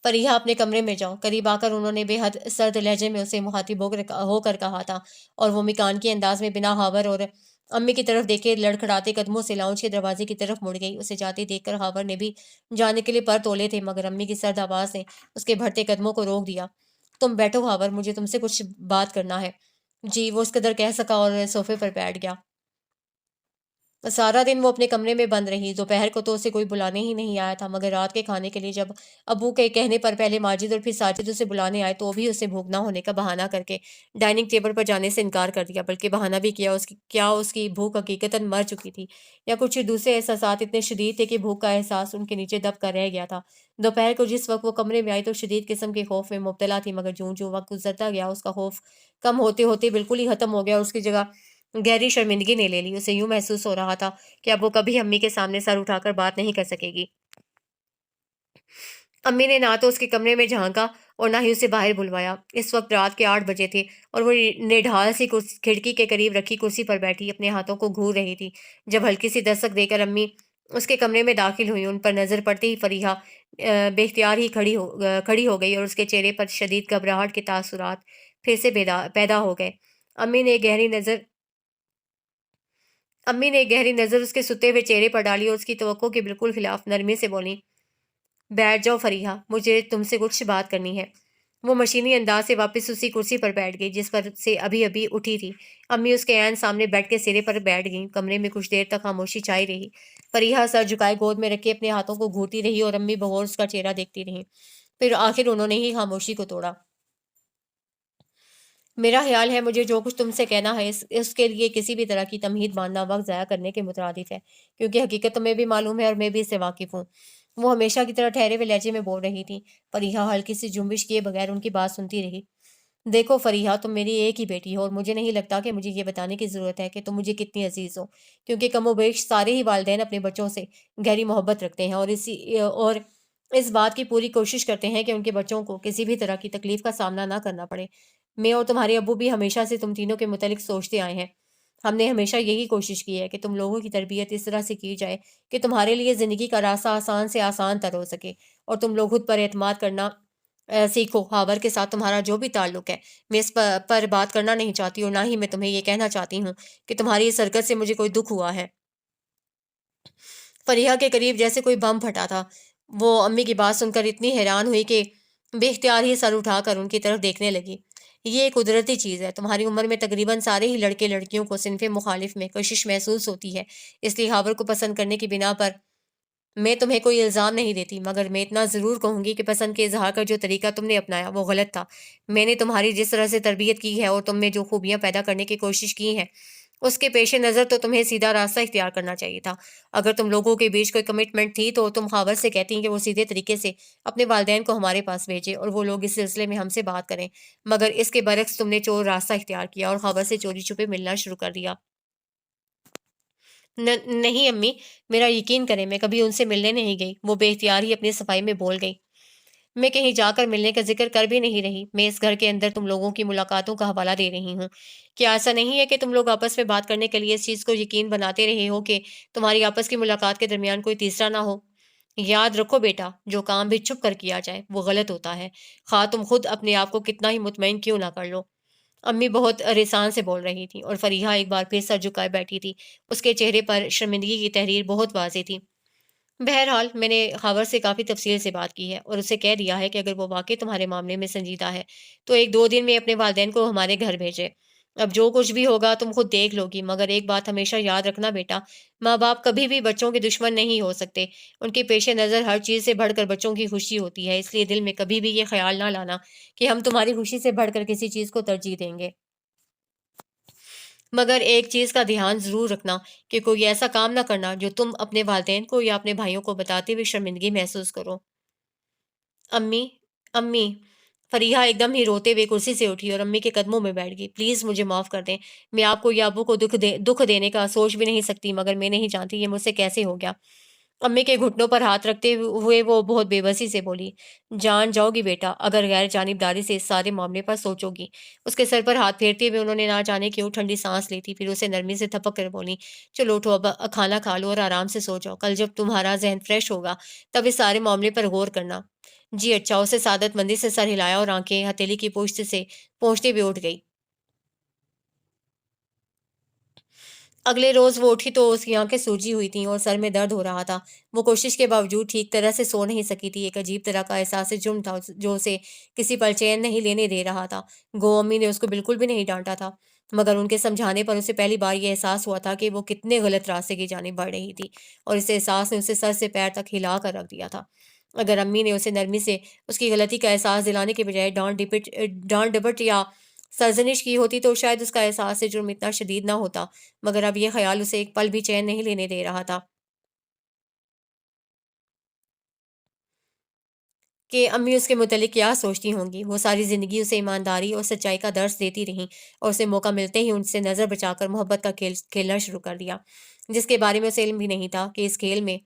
फरीहा अपने कमरे में जाओ। करीब आकर उन्होंने बेहद सर्द लहजे में उसे मुखातिब होकर कहा था और वो मिकान के अंदाज में बिना हावर और अम्मी की तरफ देखे लड़खड़ाते कदमों से लाउंज के दरवाजे की तरफ मुड़ गई। उसे जाते देखकर हावर ने भी जाने के लिए पर तोले थे, मगर अम्मी की सर्द आवाज़ ने उसके बढ़ते कदमों को रोक दिया। तुम बैठो हावर, मुझे तुमसे कुछ बात करना है। जी, वो उस कदर कह सका और सोफे पर बैठ गया। सारा दिन वो अपने कमरे में बंद रही। दोपहर को तो उसे कोई बुलाने ही नहीं आया था, मगर रात के खाने के लिए जब अब्बू के कहने पर पहले माजिद और फिर साजिद उसे बुलाने आए, तो भी उसे भूख ना होने का बहाना करके डाइनिंग टेबल पर जाने से इनकार कर दिया। बल्कि बहाना भी किया, उसकी भूख हकीकतन मर चुकी थी या कुछ दूसरे एहसासात इतने शदीद थे कि भूख का एहसास उनके नीचे दब कर रह गया था। दोपहर को जिस वक्त वो कमरे में आई तो शदीद किस्म के खौफ में मुब्तला थी, मगर ज्यों-ज्यों वक्त गुजरता गया उसका खौफ कम होते-होते बिल्कुल ही खत्म हो गया और उसकी जगह गहरी शर्मिंदगी ने ले ली। उसे यूँ महसूस हो रहा था कि अब वो कभी अम्मी के सामने सर उठाकर बात नहीं कर सकेगी। अम्मी ने ना तो उसके कमरे में झाँका और ना ही उसे बाहर बुलवाया। इस वक़्त रात के 8 बजे थे और वो निढाल सी खिड़की के करीब रखी कुर्सी पर बैठी अपने हाथों को घूर रही थी। जब हल्की सी दस्तक देकर अम्मी उसके कमरे में दाखिल हुईं, उन पर नज़र पड़ते ही फ़रीहा बेख्तियार ही खड़ी हो गई और उसके चेहरे पर शदीद घबराहट के तासुरात फिर से पैदा हो गए। अम्मी ने एक गहरी नज़र अम्मी ने एक गहरी नज़र उसके सुते हुए चेहरे पर डाली और उसकी तवक्को के बिल्कुल खिलाफ नरमी से बोली, बैठ जाओ फरीहा, मुझे तुमसे कुछ बात करनी है। वो मशीनी अंदाज से वापस उसी कुर्सी पर बैठ गई जिस पर से अभी-अभी उठी थी। अम्मी उसके ऐन सामने बेड के सिरे पर बैठ गईं। कमरे में कुछ देर तक खामोशी छाई रही। फरीहा सर झुकाए गोद में रखे अपने हाथों को घूरती रही और अम्मी बगौर उसका चेहरा देखती रहीं। फिर आखिर उन्होंने ही खामोशी को तोड़ा। मेरा ख़्याल है मुझे जो कुछ तुमसे कहना है इसके लिए किसी भी तरह की तमहीद मानना वक़्त ज़ाया करने के मुतरादिफ़ है, क्योंकि हकीकत तुम्हें भी मालूम है और मैं भी इससे वाकिफ़ हूँ। वो हमेशा की तरह ठहरे हुए लहजे में बोल रही थी। फ़रीहा हल्की सी जुम्बिश किए बगैर उनकी बात सुनती रही। देखो फ़रीहा, तुम मेरी एक ही बेटी हो और मुझे नहीं लगता कि मुझे ये बताने की ज़रूरत है कि तुम मुझे कितनी अज़ीज़ हो, क्योंकि कमोबेश सारे ही वालिदैन अपने बच्चों से गहरी मोहब्बत रखते हैं और इस बात की पूरी कोशिश करते हैं कि उनके बच्चों को किसी भी तरह की तकलीफ़ का सामना ना करना पड़े। मैं और तुम्हारे अब्बू भी हमेशा से तुम तीनों के मुतालिक सोचते आए हैं। हमने हमेशा यही कोशिश की है कि तुम लोगों की तरबियत इस तरह से की जाए कि तुम्हारे लिए ज़िंदगी का रास्ता आसान से आसान तर हो सके और तुम लोग खुद पर एतमाद करना सीखो। हावर के साथ तुम्हारा जो भी ताल्लुक है, मैं इस पर बात करना नहीं चाहती और ना ही मैं तुम्हें ये कहना चाहती हूँ कि तुम्हारी इस हरकत से मुझे कोई दुख हुआ है। फरीहा के करीब जैसे कोई बम फटा था। वो अम्मी की बात सुनकर इतनी हैरान हुई कि बेख्तियार ही सर उठाकर उनकी तरफ देखने लगी। ये एक कुदरती चीज़ है। तुम्हारी उम्र में तकरीबन सारे ही लड़के लड़कियों को सिनफ़े मुखालिफ में कशिश महसूस होती है। इसलिए हावर को पसंद करने की बिना पर मैं तुम्हें कोई इल्ज़ाम नहीं देती, मगर मैं इतना ज़रूर कहूँगी कि पसंद के इज़हार का जो तरीका तुमने अपनाया, वो गलत था। मैंने तुम्हारी जिस तरह से तरबियत की है और तुम में जो खूबियाँ पैदा करने की कोशिश की हैं, उसके पेश नज़र तो तुम्हें सीधा रास्ता इख्तियार करना चाहिए था। अगर तुम लोगों के बीच कोई कमिटमेंट थी, तो तुम ख़ावर से कहती कि वो सीधे तरीके से अपने वालिदैन को हमारे पास भेजें और वो लोग इस सिलसिले में हमसे बात करें। मगर इसके बरक्स तुमने चोर रास्ता इख्तियार किया और ख़ावर से चोरी-छुपे मिलना शुरू कर दिया। नहीं अम्मी, मेरा यकीन करें, मैं कभी उनसे मिलने नहीं गई। वो बेइख्तियार ही अपनी सफाई में बोल गई। मैं कहीं जाकर मिलने का ज़िक्र कर भी नहीं रही। मैं इस घर के अंदर तुम लोगों की मुलाकातों का हवाला दे रही हूँ। क्या ऐसा नहीं है कि तुम लोग आपस में बात करने के लिए इस चीज़ को यकीन बनाते रहे हो कि तुम्हारी आपस की मुलाकात के दरमियान कोई तीसरा ना हो? याद रखो बेटा, जो काम भी छुप कर किया जाए, वो गलत होता है। ख़्वाह तुम खुद अपने आप को कितना ही मुतमईन क्यों ना कर लो। अम्मी बहुत रेसान से बोल रही थी और फरीहा एक बार फिर सर झुकाए बैठी थी। उसके चेहरे पर शर्मिंदगी की तहरीर बहुत वाज़ेह थी। बहरहाल मैंने ख़ावर से काफ़ी तफ़सील से बात की है और उसे कह दिया है कि अगर वो वाक़ई तुम्हारे मामले में संजीदा है, तो 1-2 दिन में अपने वालिदैन को हमारे घर भेजे। अब जो कुछ भी होगा तुम खुद देख लोगी, मगर एक बात हमेशा याद रखना बेटा, माँ-बाप कभी भी बच्चों के दुश्मन नहीं हो सकते। उनके पेश नज़र हर चीज़ से बढ़कर बच्चों की खुशी होती है, इसलिए दिल में कभी भी ये ख़्याल ना लाना कि हम तुम्हारी खुशी से बढ़कर किसी चीज़ को तरजीह देंगे। मगर एक चीज़ का ध्यान ज़रूर रखना कि कोई ऐसा काम ना करना जो तुम अपने वालिदैन को या अपने भाइयों को बताते हुए शर्मिंदगी महसूस करो। अम्मी, अम्मी, फरीहा एकदम ही रोते हुए कुर्सी से उठी और अम्मी के कदमों में बैठ गई। प्लीज़ मुझे माफ़ कर दें। मैं आपको या अब्बू को दुःख देने का सोच भी नहीं सकती, मगर मैं नहीं जानती ये मुझसे कैसे हो गया। अम्मी के घुटनों पर हाथ रखते हुए वो बहुत बेबसी से बोली, जान जाओगी बेटा, अगर गैर जानिबदारी से इस सारे मामले पर सोचोगी। उसके सर पर हाथ फेरते हुए उन्होंने ना जाने क्यों ठंडी सांस ली थी, फिर उसे नरमी से थपक कर बोली, चलो उठो, अब खाना खा लो और आराम से सो जाओ। कल जब तुम्हारा जहन फ्रेश होगा, तब इस सारे मामले पर गौर करना। जी अच्छा। उसे सादतमंदी से सर हिलाया और आंखें हथेली की पुश्त से पोंछते हुए उठ गई। अगले रोज़ वो उठी तो उसकी आँखें सूजी हुई थीं और सर में दर्द हो रहा था। वो कोशिश के बावजूद ठीक तरह से सो नहीं सकी थी। एक अजीब तरह का एहसास जुर्म था जो उसे किसी पल चैन नहीं लेने दे रहा था। गो अम्मी ने उसको बिल्कुल भी नहीं डाँटा था, मगर उनके समझाने पर उसे पहली बार ये एहसास हुआ था कि वो कितने गलत रास्ते की जानिब बढ़ रही थी और इस एहसास ने उसे सर से पैर तक हिला कर रख दिया था। अगर अम्मी ने उसे नरमी से उसकी गलती का एहसास दिलाने के बजाय डाँट-डपट या सरज़निश की होती, तो शायद उसका एहसास जुर्म इतना शदीद ना होता। मगर अब ये ख़्याल उसे एक पल भी चैन नहीं लेने दे रहा था कि अम्मी उसके मुतल्लिक़ क्या सोचती होंगी। वो सारी ज़िंदगी उसे ईमानदारी और सच्चाई का दर्स देती रहीं और उसे मौका मिलते ही उनसे नज़र बचाकर मोहब्बत का खेल खेलना शुरू कर दिया, जिसके बारे में उसे इल्म भी नहीं था कि इस खेल में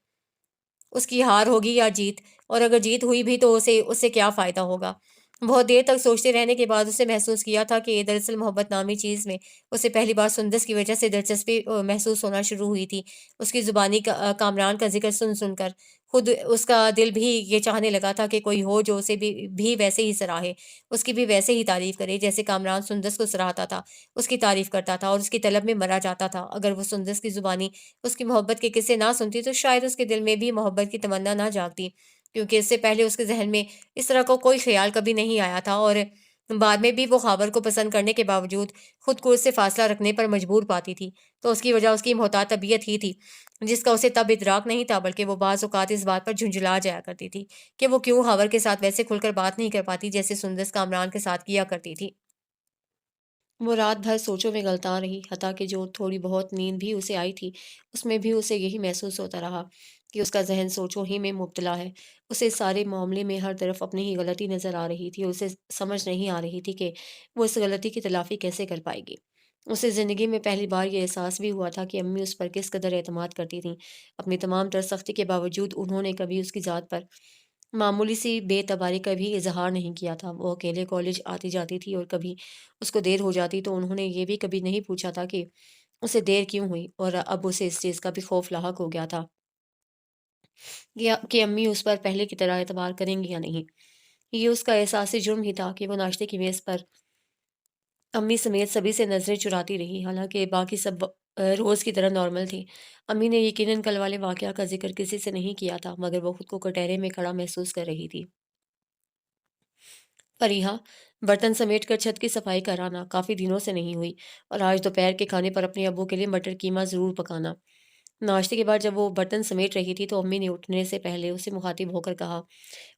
उसकी हार होगी या जीत, और अगर जीत हुई भी तो उसे उससे क्या फ़ायदा होगा। बहुत देर तक सोचते रहने के बाद उसे महसूस किया था कि दरअसल मोहब्बत नामी चीज़ में उसे पहली बार सुंदस की वजह से दिलचस्पी महसूस होना शुरू हुई थी। उसकी ज़ुबानी कामरान का ज़िक्र सुन-सुन कर खुद उसका दिल भी ये चाहने लगा था कि कोई हो जो उसे भी वैसे ही सराहे, उसकी भी वैसे ही तारीफ़ करे जैसे कामरान सुंदस को सराहता था, उसकी तारीफ़ करता था और उसकी तलब में मरा जाता था। अगर वो सुंदस की ज़ुबानी उसकी मोहब्बत के किस्से ना सुनती, तो शायद उसके दिल में भी मोहब्बत की तमन्ना ना जागती, क्योंकि इससे पहले उसके ज़हन में इस तरह का कोई ख़्याल कभी नहीं आया था। और बाद में भी वो ख़ावर को पसंद करने के बावजूद खुद को उससे फ़ासला रखने पर मजबूर पाती थी। तो उसकी वजह उसकी मोहतात तबीयत ही थी, जिसका उसे तब इदराक नहीं था, बल्कि वो बाज़ औक़ात इस बात पर झुंझला जाया करती थी कि वो क्यों ख़ावर के साथ वैसे खुलकर बात नहीं कर पाती, जैसे सुंदस कामरान के साथ किया करती थी। वो रात भर सोचों में गलता रही, हत्ता कि जो थोड़ी बहुत नींद भी उसे आई थी, उसमें भी उसे यही महसूस होता रहा कि उसका ज़हन सोचों ही में मुब्तला है। उसे इस सारे मामले में हर तरफ अपनी ही गलती नज़र आ रही थी और उसे समझ नहीं आ रही थी कि वो इस गलती की तलाफ़ी कैसे कर पाएगी। उसे ज़िंदगी में पहली बार ये एहसास भी हुआ था कि अम्मी उस पर किस कदर एतमाद करती थीं। अपनी तमाम तर सख्ती के बावजूद उन्होंने कभी उसकी ज़ात पर मामूली सी बेतबारी का भी इज़हार नहीं किया था। वो अकेले कॉलेज आती-जाती थी और कभी उसको देर हो जाती तो उन्होंने ये भी कभी नहीं पूछा था कि उसे देर क्यों हुई, और अब उसे इस चीज़ का भी खौफ लाहक हो गया था कि अम्मी उस पर पहले की तरह एतबार करेंगी या नहीं। ये उसका एहसास जुर्म ही था कि वो नाश्ते की मेज़ पर अम्मी समेत सभी से नज़रें चुराती रही, हालाँकि बाकी सब रोज़ की तरह नॉर्मल थी। अम्मी ने यकीनन कल वाले वाक़या का ज़िक्र किसी से नहीं किया था, मगर वो खुद को कटहरे में खड़ा महसूस कर रही थी। फरीहा, बर्तन समेटकर छत की सफाई कराना काफ़ी दिनों से नहीं हुई और आज दोपहर के खाने पर अपने अब्बू के लिए मटर कीमा ज़रूर पकाना। नाश्ते के बाद जब वो बर्तन समेट रही थी, तो अम्मी ने उठने से पहले उसे मुखातिब होकर कहा।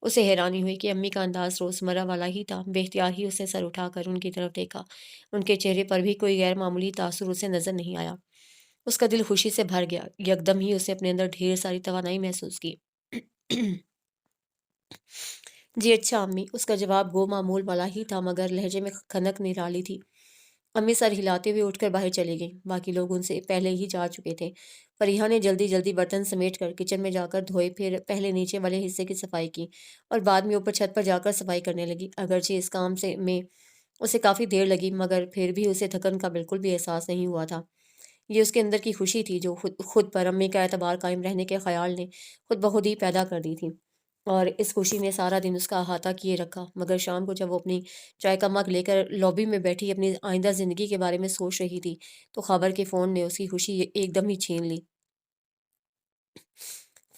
उसे हैरानी हुई कि अम्मी का अंदाज़ रोज़मर्रा वाला ही था। बेख्तियार ही उसने सर उठाकर उनकी तरफ देखा। उनके चेहरे पर भी कोई गैर मामूली तासुर उसे नज़र नहीं आया। उसका दिल खुशी से भर गया। यकदम ही उसे अपने अंदर ढेर सारी तवानाई महसूस की। जी अच्छा अम्मी, उसका जवाब गो मामूल वाला ही था, मगर लहजे में खनक निराली थी। अम्मी सर हिलाते हुए उठकर बाहर चली गईं। बाकी लोग उनसे पहले ही जा चुके थे। फरीहा ने जल्दी-जल्दी बर्तन समेटकर किचन में जाकर धोए, फिर पहले नीचे वाले हिस्से की सफाई की और बाद में ऊपर छत पर जाकर सफाई करने लगी। अगरचे इस काम से में उसे काफ़ी देर लगी, मगर फिर भी उसे थकन का बिल्कुल भी एहसास नहीं हुआ था। ये उसके अंदर की खुशी थी जो खुद खुद पर अम्मी का एतबार कायम रहने के ख़याल ने खुद ब खुद ही पैदा कर दी थी। और इस खुशी ने सारा दिन उसका अहाता किए रखा। मगर शाम को जब वो अपनी चाय का मग लेकर लॉबी में बैठी अपनी आइंदा ज़िंदगी के बारे में सोच रही थी, तो ख़बर के फ़ोन ने उसकी खुशी एकदम ही छीन ली।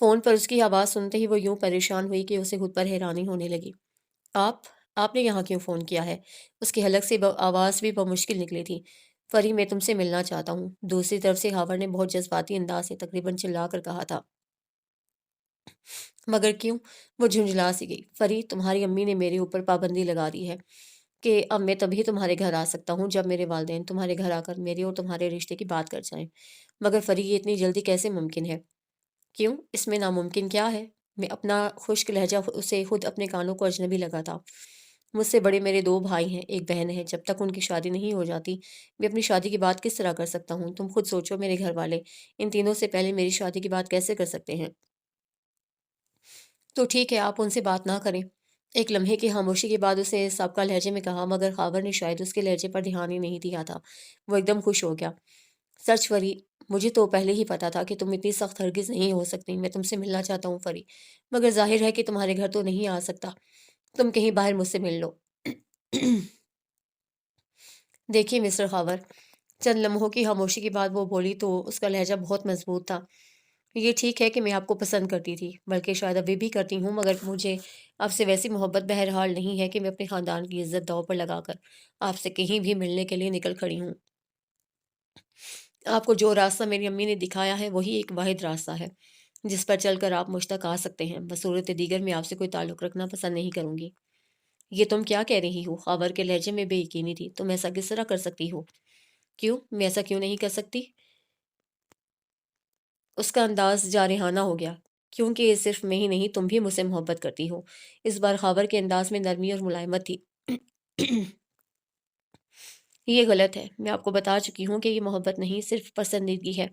फ़ोन पर उसकी आवाज़ सुनते ही वो यूँ परेशान हुई कि उसे खुद पर हैरानी होने लगी। आप? आपने यहाँ क्यों फ़ोन किया है? उसकी हलक से ब आवाज़ भी बमुश्किल निकली थी। फ़री, मैं तुमसे मिलना चाहता हूँ। दूसरी तरफ से हावर ने बहुत जज़्बाती अंदाज़ से तकरीबन चिल्लाकर कहा था। मगर क्यों? वो झुंझला सी गई। फ़री, तुम्हारी अम्मी ने मेरे ऊपर पाबंदी लगा दी है कि अब मैं तभी तुम्हारे घर आ सकता हूँ जब मेरे वालिदैन तुम्हारे घर आकर मेरे और तुम्हारे रिश्ते की बात कर जाएँ। मगर फ़री, ये इतनी जल्दी कैसे मुमकिन है? क्यों? इसमें नामुमकिन क्या है? मैं अपना खुश्क लहज़ा उसे खुद अपने कानों को अजनबी लगा था। मुझसे बड़े मेरे 2 भाई हैं, 1 बहन है। जब तक उनकी शादी नहीं हो जाती, मैं अपनी शादी की बात किस तरह कर सकता हूँ? तुम खुद सोचो, मेरे घरवाले इन तीनों से पहले मेरी शादी की बात कैसे कर सकते हैं? तो ठीक है, आप उनसे बात ना करें। एक लम्हे की खामोशी के बाद उसे सबका लहजे में कहा, मगर ख़ावर ने शायद उसके लहजे पर ध्यान ही नहीं दिया था। वो एकदम खुश हो गया। सच फ़री, मुझे तो पहले ही पता था कि तुम इतनी सख्त हरगिज़ नहीं हो सकती। मैं तुमसे मिलना चाहता हूँ फ़री, मगर ज़ाहिर है कि तुम्हारे घर तो नहीं आ सकता। तुम कहीं बाहर मुझसे मिल लो। देखिए मिस्टर ख़ावर, चंद लम्हों की खामोशी के बाद वो बोली, तो उसका लहजा बहुत मज़बूत था। ये ठीक है कि मैं आपको पसंद करती थी, बल्कि शायद अभी भी करती हूँ, मगर मुझे आपसे वैसी मोहब्बत बहरहाल नहीं है कि मैं अपने ख़ानदान की इज़्ज़त दाँव पर लगाकर आपसे कहीं भी मिलने के लिए निकल खड़ी हूँ। आपको जो रास्ता मेरी अम्मी ने दिखाया है, वही एक वाहिद रास्ता है, जिस पर चलकर आप मुझ तक आ सकते हैं। बसूरत दीगर मैं आपसे कोई ताल्लुक़ रखना पसंद नहीं करूँगी। ये तुम क्या कह रही हो? ख़ावर के लहजे में बेयकीनी थी। तुम ऐसा किस तरह कर सकती हो? क्यों? मैं ऐसा क्यों नहीं कर सकती? उसका अंदाज़ जारहाना हो गया। क्योंकि सिर्फ़ मैं ही नहीं, तुम भी मुझसे मोहब्बत करती हो। इस बार ख़ावर के अंदाज़ में नरमी और मुलायमत थी। ये गलत है। मैं आपको बता चुकी हूँ कि ये मोहब्बत नहीं, सिर्फ़ पसंदीदगी है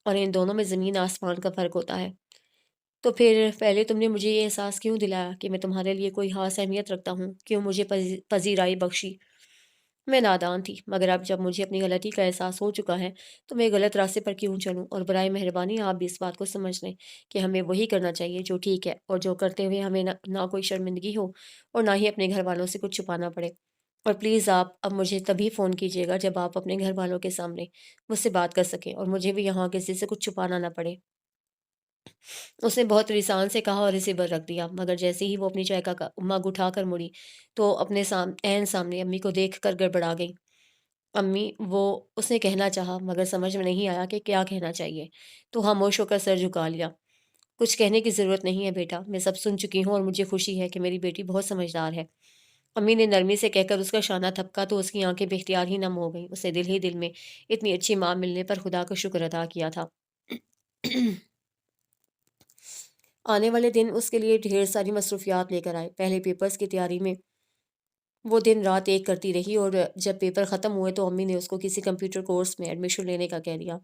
और इन दोनों में ज़मीन आसमान का फ़र्क होता है। तो फिर पहले तुमने मुझे ये एहसास क्यों दिलाया कि मैं तुम्हारे लिए कोई ख़ास अहमियत रखता हूँ? क्यों मुझे पज़ीराई बख़्शी? मैं नादान थी, मगर अब जब मुझे अपनी गलती का एहसास हो चुका है, तो मैं गलत रास्ते पर क्यों चलूँ? और बराए मेहरबानी आप भी इस बात को समझ लें कि हमें वही करना चाहिए जो ठीक है और जो करते हुए हमें ना कोई शर्मिंदगी हो और ना ही अपने घरवालों से कुछ छुपाना पड़े। और प्लीज़ आप अब मुझे तभी फ़ोन कीजिएगा जब आप अपने घरवालों के सामने मुझसे बात कर सकें और मुझे भी यहाँ किसी से कुछ छुपाना ना पड़े। उसने बहुत लिसान से कहा और रिसीवर रख दिया, मगर जैसे ही वो अपनी चाय का मग उठाकर मुड़ी, तो अपने ऐन सामने अम्मी को देखकर गड़बड़ा गई। अम्मी, वो उसने कहना चाहा, मगर समझ में नहीं आया कि क्या कहना चाहिए, तो खामोश होकर सर झुका लिया। कुछ कहने की ज़रूरत नहीं है बेटा, मैं सब सुन चुकी हूँ और मुझे खुशी है कि मेरी बेटी बहुत समझदार है। अम्मी ने नरमी से कहकर उसका शाना थपका, तो उसकी आंखें बेख्तियार ही नम हो गईं। उसे दिल ही दिल में इतनी अच्छी माँ मिलने पर खुदा का शुक्र अदा किया था। आने वाले दिन उसके लिए ढेर सारी मसरूफियात लेकर आए। पहले पेपर्स की तैयारी में वो दिन रात एक करती रही और जब पेपर ख़त्म हुए, तो अम्मी ने उसको किसी कंप्यूटर कोर्स में एडमिशन लेने का कह दिया।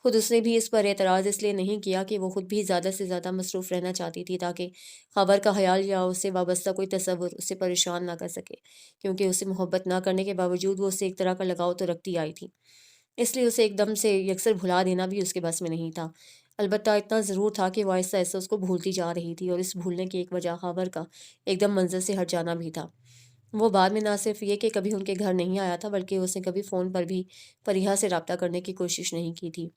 खुद उसने भी इस पर एतराज़ इसलिए नहीं किया कि वो खुद भी ज़्यादा से ज़्यादा मसरूफ़ रहना चाहती थी, ताकि ख़बर का ख़याल या उससे वाबस्ता कोई तसव्वुर उसे परेशान ना कर सके, क्योंकि उसे मोहब्बत ना करने के बावजूद वो उससे एक तरह का लगाव तो रखती आई थी। इसलिए उसे एकदम से यकसर भुला देना भी उसके बस में नहीं था। البتہ اتنا ضرور تھا کہ وہ آہستہ آہستہ اس کو بھولتی جا رہی تھی، اور اس بھولنے کی ایک وجہ خاور کا ایک دم منزل سے ہٹ جانا بھی تھا۔ وہ بعد میں نہ صرف یہ کہ کبھی ان کے گھر نہیں آیا تھا، بلکہ اس نے کبھی فون پر بھی فریحہ سے رابطہ کرنے کی کوشش نہیں کی تھی۔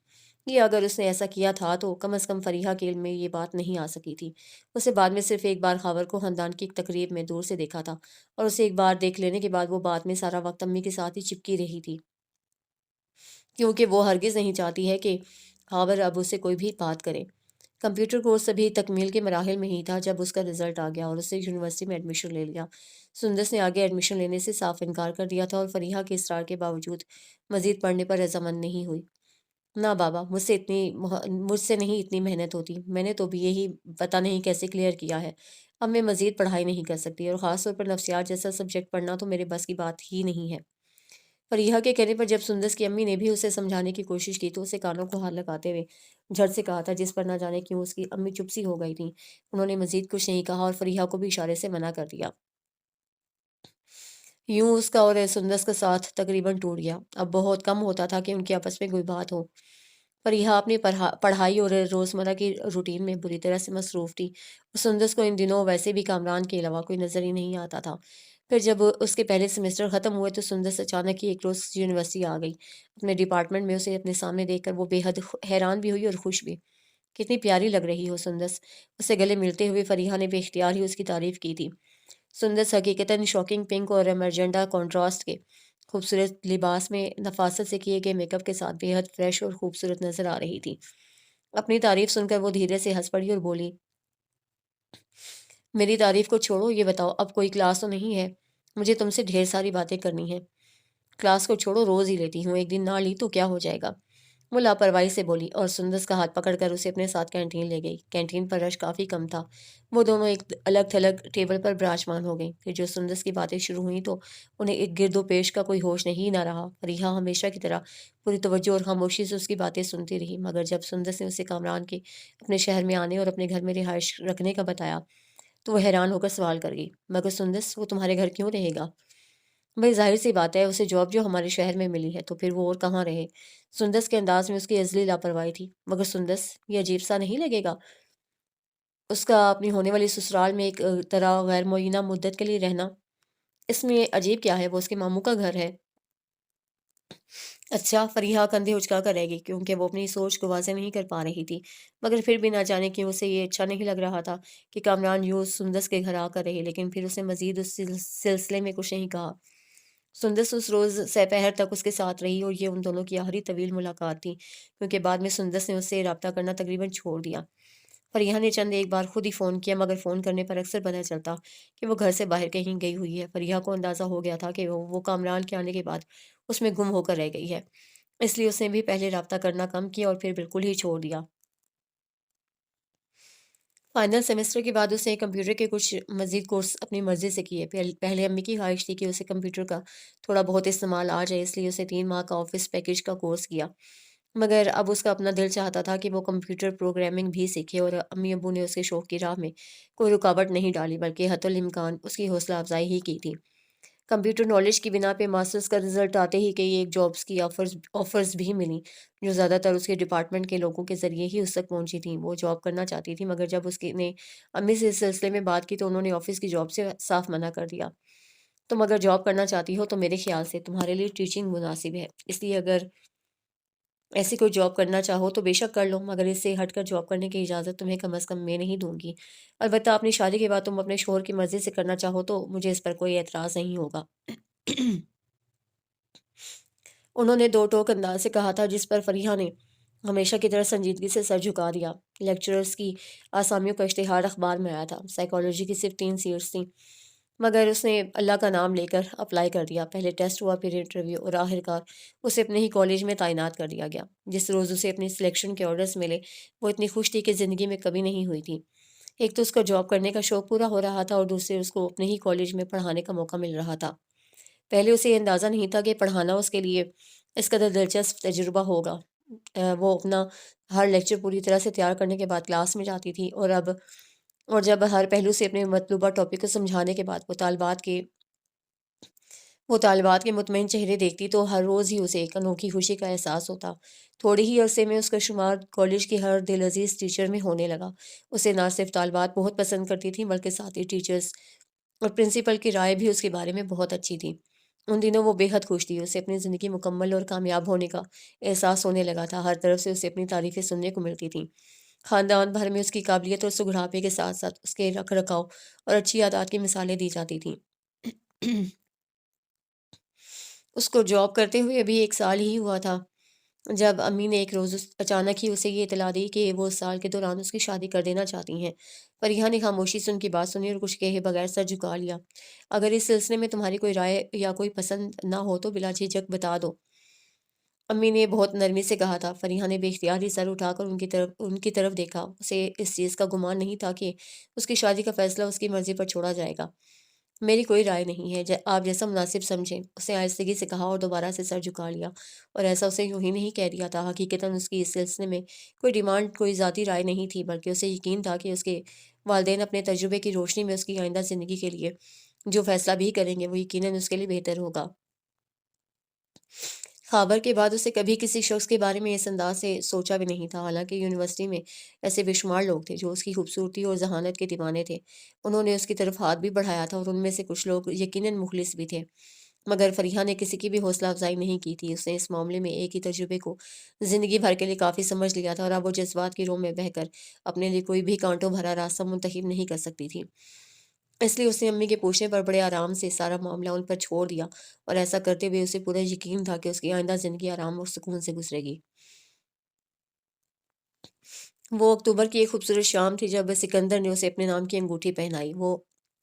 یہ اگر اس نے ایسا کیا تھا تو کم از کم فریحہ کے علم میں یہ بات نہیں آ سکی تھی۔ اسے بعد میں صرف ایک بار خاور کو خاندان کی ایک تقریب میں دور سے دیکھا تھا، اور اسے ایک بار دیکھ لینے کے بعد وہ بعد میں سارا وقت امی کے ساتھ ہی چپکی رہی تھی، کیونکہ وہ ہرگز نہیں چاہتی ہے کہ خاور اب اسے کوئی بھی بات کرے۔ کمپیوٹر کورس ابھی تکمیل کے مراحل میں ہی تھا جب اس کا رزلٹ آ گیا اور اسے یونیورسٹی میں ایڈمیشن لے لیا۔ سندس نے آگے ایڈمیشن لینے سے صاف انکار کر دیا تھا، اور فریحہ کے اصرار کے باوجود مزید پڑھنے پر رضامند نہیں ہوئی۔ نہ بابا، مجھ سے نہیں اتنی محنت ہوتی، میں نے تو بھی یہی پتہ نہیں کیسے کلیئر کیا ہے۔ اب میں مزید پڑھائی نہیں کر سکتی، اور خاص طور پر نفسیات جیسا سبجیکٹ پڑھنا تو میرے بس کی بات ہی نہیں ہے۔ فریحہ کے کہنے پر جب سندس کی امی نے بھی اسے سمجھانے کی کوشش کی تو اسے کانوں کو ہاتھ لگاتے ہوئے جھٹ سے کہا تھا، جس پر نہ جانے کیوں اس کی امی چپ سی ہو گئی تھیں۔ انہوں نے مزید کچھ نہیں کہا اور فریحہ کو بھی اشارے سے منع کر دیا۔ یوں اس کا اور سندس کا ساتھ تقریباً ٹوٹ گیا۔ اب بہت کم ہوتا تھا کہ ان کی آپس میں کوئی بات ہو۔ فریحہ اپنی پڑھائی اور روزمرہ کی روٹین میں بری طرح سے مصروف تھی، اور سندس کو ان دنوں ویسے بھی کامران کے علاوہ کوئی نظر ہی نہیں آتا تھا۔ پھر جب اس کے پہلے سیمسٹر ختم ہوئے تو سندس اچانک ہی ایک روز یونیورسٹی آ گئی۔ اپنے ڈپارٹمنٹ میں اسے اپنے سامنے دیکھ کر وہ بے حد حیران بھی ہوئی اور خوش بھی۔ کتنی پیاری لگ رہی ہو سندس، اسے گلے ملتے ہوئے فریحہ نے بے اختیار ہی اس کی تعریف کی تھی۔ سندس حقیقتاً شاکنگ پنک اور میجنٹا کنٹراسٹ کے خوبصورت لباس میں نفاست سے کیے گئے میک اپ کے ساتھ بے حد فریش اور خوبصورت نظر آ رہی تھی۔ اپنی تعریف سن کر وہ دھیرے سے ہنس پڑی اور بولی، میری تعریف کو چھوڑو، یہ بتاؤ اب کوئی کلاس تو نہیں ہے؟ مجھے تم سے ڈھیر ساری باتیں کرنی ہیں۔ کلاس کو چھوڑو، روز ہی لیتی ہوں، ایک دن نہ لی تو کیا ہو جائے گا؟ وہ لاپرواہی سے بولی، اور سندس کا ہاتھ پکڑ کر اسے اپنے ساتھ کینٹین لے گئی۔ کینٹین پر رش کافی کم تھا۔ وہ دونوں ایک الگ تھلگ ٹیبل پر براجمان ہو گئیں۔ پھر جو سندس کی باتیں شروع ہوئیں تو انہیں ایک گرد و پیش کا کوئی ہوش نہیں نہ رہا۔ فریحہ ہمیشہ کی طرح پوری توجہ اور خاموشی سے اس کی باتیں سنتی رہی، مگر جب سندس نے اسے کامران کے اپنے شہر میں آنے اور اپنے گھر میں رہائش رکھنے کا بتایا تو وہ حیران ہو کر سوال کر گئی، مگر سندس، وہ تمہارے گھر کیوں رہے گا؟ بھئی ظاہر سی بات ہے، اسے جاب جو ہمارے شہر میں ملی ہے تو پھر وہ اور کہاں رہے؟ سندس کے انداز میں اس کی ازلی لاپرواہی تھی۔ مگر سندس، یہ عجیب سا نہیں لگے گا اس کا اپنی ہونے والی سسرال میں ایک طرح غیر معینہ مدت کے لیے رہنا؟ اس میں عجیب کیا ہے؟ وہ اس کے ماموں کا گھر ہے۔ اچھا، فریحہ کندھے اچکا کر رہ گئی، کیونکہ وہ اپنی سوچ کو واضح نہیں کر پا رہی تھی، مگر پھر بھی نہ جانے کیوں اسے یہ اچھا نہیں لگ رہا تھا کہ کامران یوں سندس کے گھر آ کر رہے، لیکن پھر اسے مزید اس سلسلے میں کچھ نہیں کہا۔ سندس اس روز سہ پہر تک اس کے ساتھ رہی، اور یہ ان دونوں کی آخری طویل ملاقات تھی، کیونکہ بعد میں سندس نے اس سے رابطہ کرنا تقریباً چھوڑ دیا۔ فریحہ نے چند ایک بار خود ہی فون کیا، مگر فون کرنے پر اکثر پتہ چلتا کہ وہ گھر سے باہر کہیں گئی ہوئی ہے۔ فریحہ کو اندازہ ہو گیا تھا کہ وہ کامران کے آنے کے بعد اس میں گم ہو کر رہ گئی ہے، اس لیے اس نے بھی پہلے رابطہ کرنا کم کیا اور پھر بالکل ہی چھوڑ دیا۔ فائنل سیمسٹر کے بعد اس نے کمپیوٹر کے کچھ مزید کورس اپنی مرضی سے کیے۔ پہلے امی کی خواہش تھی کہ اسے کمپیوٹر کا تھوڑا بہت استعمال آ جائے، اس لیے اسے 3 ماہ کا آفس پیکج کا کورس کیا، مگر اب اس کا اپنا دل چاہتا تھا کہ وہ کمپیوٹر پروگرامنگ بھی سیکھے، اور امی ابو نے اس کے شوق کی راہ میں کوئی رکاوٹ نہیں ڈالی، بلکہ حتی الامکان اس کی حوصلہ افزائی ہی کی تھی۔ کمپیوٹر نالج کی بنا پہ ماسٹرز کا رزلٹ آتے ہی کئی ایک جابز کی آفرز بھی ملیں، جو زیادہ تر اس کے ڈپارٹمنٹ کے لوگوں کے ذریعے ہی اس تک پہنچی تھیں۔ وہ جاب کرنا چاہتی تھی، مگر جب نے امی سے اس سلسلے میں بات کی تو انہوں نے آفس کی جاب سے صاف منع کر دیا۔ تم اگر جاب کرنا چاہتی ہو تو میرے خیال سے تمہارے لیے ٹیچنگ مناسب ہے، اس لیے اگر ایسی کوئی جاب کرنا چاہو تو بے شک کر لو، مگر اس سے ہٹ کر جاب کرنے کی اجازت تمہیں کم از کم میں نہیں دوں گی۔ البتہ اپنی شادی کے بعد تم اپنے شوہر کی مرضی سے کرنا چاہو تو مجھے اس پر کوئی اعتراض نہیں ہوگا۔ انہوں نے دو ٹوک انداز سے کہا تھا، جس پر فریحہ نے ہمیشہ کی طرح سنجیدگی سے سر جھکا دیا۔ لیکچررز کی آسامیوں کا اشتہار اخبار میں آیا تھا۔ سائیکالوجی کی صرف 3 سیٹس تھیں، مگر اس نے اللہ کا نام لے کر اپلائی کر دیا۔ پہلے ٹیسٹ ہوا، پھر انٹرویو، اور آخرکار اسے اپنے ہی کالج میں تعینات کر دیا گیا۔ جس روز اسے اپنی سلیکشن کے آرڈرز ملے وہ اتنی خوش تھی کہ زندگی میں کبھی نہیں ہوئی تھی۔ ایک تو اس کا جاب کرنے کا شوق پورا ہو رہا تھا، اور دوسرے اس کو اپنے ہی کالج میں پڑھانے کا موقع مل رہا تھا۔ پہلے اسے یہ اندازہ نہیں تھا کہ پڑھانا اس کے لیے اس قدر دلچسپ تجربہ ہوگا۔ وہ اپنا ہر لیکچر پوری طرح سے تیار کرنے کے بعد کلاس میں جاتی تھی، اور جب ہر پہلو سے اپنے مطلوبہ ٹاپک کو سمجھانے کے بعد وہ طالبات کے وہ طالبات کے مطمئن چہرے دیکھتی تو ہر روز ہی اسے ایک انوکھی خوشی کا احساس ہوتا۔ تھوڑے ہی عرصے میں اس کا شمار کالج کی ہر دل عزیز ٹیچر میں ہونے لگا۔ اسے نہ صرف طالبات بہت پسند کرتی تھیں بلکہ ساتھی ٹیچرز اور پرنسپل کی رائے بھی اس کے بارے میں بہت اچھی تھی۔ ان دنوں وہ بے حد خوش تھی، اسے اپنی زندگی مکمل اور کامیاب ہونے کا احساس ہونے لگا تھا۔ ہر طرف سے اسے اپنی تعریفیں سننے کو ملتی تھیں۔ خاندان بھر میں اس کی قابلیت اور سگڑاپے کے ساتھ ساتھ اس کے رکھ رکھاؤ اور اچھی عادات کی مثالیں دی جاتی تھیں۔ اس کو جاب کرتے ہوئے ابھی 1 سال ہی ہوا تھا جب امی نے ایک روز اچانک ہی اسے یہ اطلاع دی کہ وہ اس سال کے دوران اس کی شادی کر دینا چاہتی ہیں۔ فریحہ نے خاموشی سے ان کی بات سنی اور کچھ کہے بغیر سر جھکا لیا۔ اگر اس سلسلے میں تمہاری کوئی رائے یا کوئی پسند نہ ہو تو بلا جھجک بتا دو، امی نے بہت نرمی سے کہا تھا۔ فریحہ نے بے اختیار ہی سر اٹھا کر ان کی طرف دیکھا۔ اسے اس چیز کا گمان نہیں تھا کہ اس کی شادی کا فیصلہ اس کی مرضی پر چھوڑا جائے گا۔ میری کوئی رائے نہیں ہے، آپ جیسا مناسب سمجھیں، اسے آہستگی سے کہا اور دوبارہ سے سر جھکا لیا۔ اور ایسا اسے یوں ہی نہیں کہہ دیا تھا، حقیقتاً اس کی اس سلسلے میں کوئی ڈیمانڈ، کوئی ذاتی رائے نہیں تھی، بلکہ اسے یقین تھا کہ اس کے والدین اپنے تجربے کی روشنی میں اس کی آئندہ زندگی کے لیے جو فیصلہ بھی کریں گے وہ یقیناً اس کے لیے بہتر ہوگا۔ خابر کے بعد اسے کبھی کسی شخص کے بارے میں اس انداز سے سوچا بھی نہیں تھا، حالانکہ یونیورسٹی میں ایسے بے شمار لوگ تھے جو اس کی خوبصورتی اور ذہانت کے دیوانے تھے۔ انہوں نے اس کی طرف ہاتھ بھی بڑھایا تھا اور ان میں سے کچھ لوگ یقیناً مخلص بھی تھے، مگر فریحہ نے کسی کی بھی حوصلہ افزائی نہیں کی تھی۔ اس نے اس معاملے میں ایک ہی تجربے کو زندگی بھر کے لیے کافی سمجھ لیا تھا اور اب وہ جذبات کی رو میں بہہ کر اپنے لیے کوئی بھی کانٹوں بھرا راستہ منتخب نہیں کر سکتی تھی۔ اس لیے اس نے امی کے پوچھنے پر بڑے آرام سے سارا معاملہ ان پر چھوڑ دیا، اور ایسا کرتے ہوئے اسے پورا یقین تھا کہ اس کی آئندہ زندگی آرام اور سکون سے گزرے گی۔ وہ اکتوبر کی ایک خوبصورت شام تھی جب سکندر نے اسے اپنے نام کی انگوٹھی پہنائی۔ وہ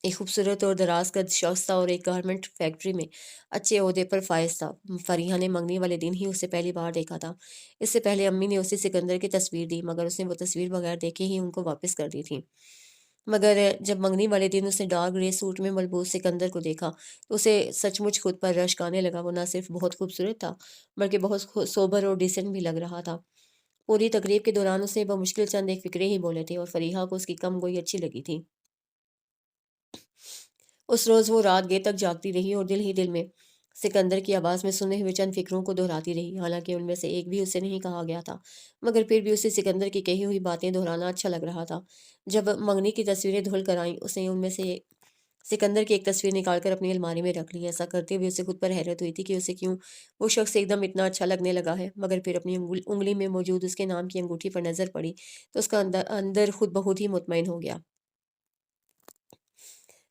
ایک خوبصورت اور دراز قد شخص تھا اور ایک گارمنٹ فیکٹری میں اچھے عہدے پر فائز تھا۔ فریحہ نے منگنی والے دن ہی اسے پہلی بار دیکھا تھا۔ اس سے پہلے امی نے اسے سکندر کی تصویر دی، مگر اس نے وہ تصویر بغیر دیکھے ہی ان کو واپس کر دی تھی۔ مگر جب منگنی والے دن اس نے ڈارک گرے سوٹ میں ملبوس سکندر کو دیکھا تو اسے سچ مچ خود پر رشک آنے لگا۔ وہ نہ صرف بہت خوبصورت تھا بلکہ بہت سوبر اور ڈیسنٹ بھی لگ رہا تھا۔ پوری تقریب کے دوران اس نے بمشکل چند ایک فکرے ہی بولے تھے اور فریحہ کو اس کی کم گوئی اچھی لگی تھی۔ اس روز وہ رات گئے تک جاگتی رہی اور دل ہی دل میں سکندر کی آواز میں سنے ہوئے چند فکروں کو دہراتی رہی، حالانکہ ان میں سے ایک بھی اسے نہیں کہا گیا تھا، مگر پھر بھی اسے سکندر کی کہی ہوئی باتیں دہرانا اچھا لگ رہا تھا۔ جب منگنی کی تصویریں دھل کر آئیں، اس نے ان میں سے سکندر کی ایک تصویر نکال کر اپنی الماری میں رکھ لی۔ ایسا کرتے ہوئے اسے خود پر حیرت ہوئی تھی کہ اسے کیوں وہ شخص ایک دم اتنا اچھا لگنے لگا ہے، مگر پھر اپنی انگلی میں موجود اس کے نام کی انگوٹھی پر نظر پڑی تو اس کا اندر خود بخود ہی مطمئن ہو گیا۔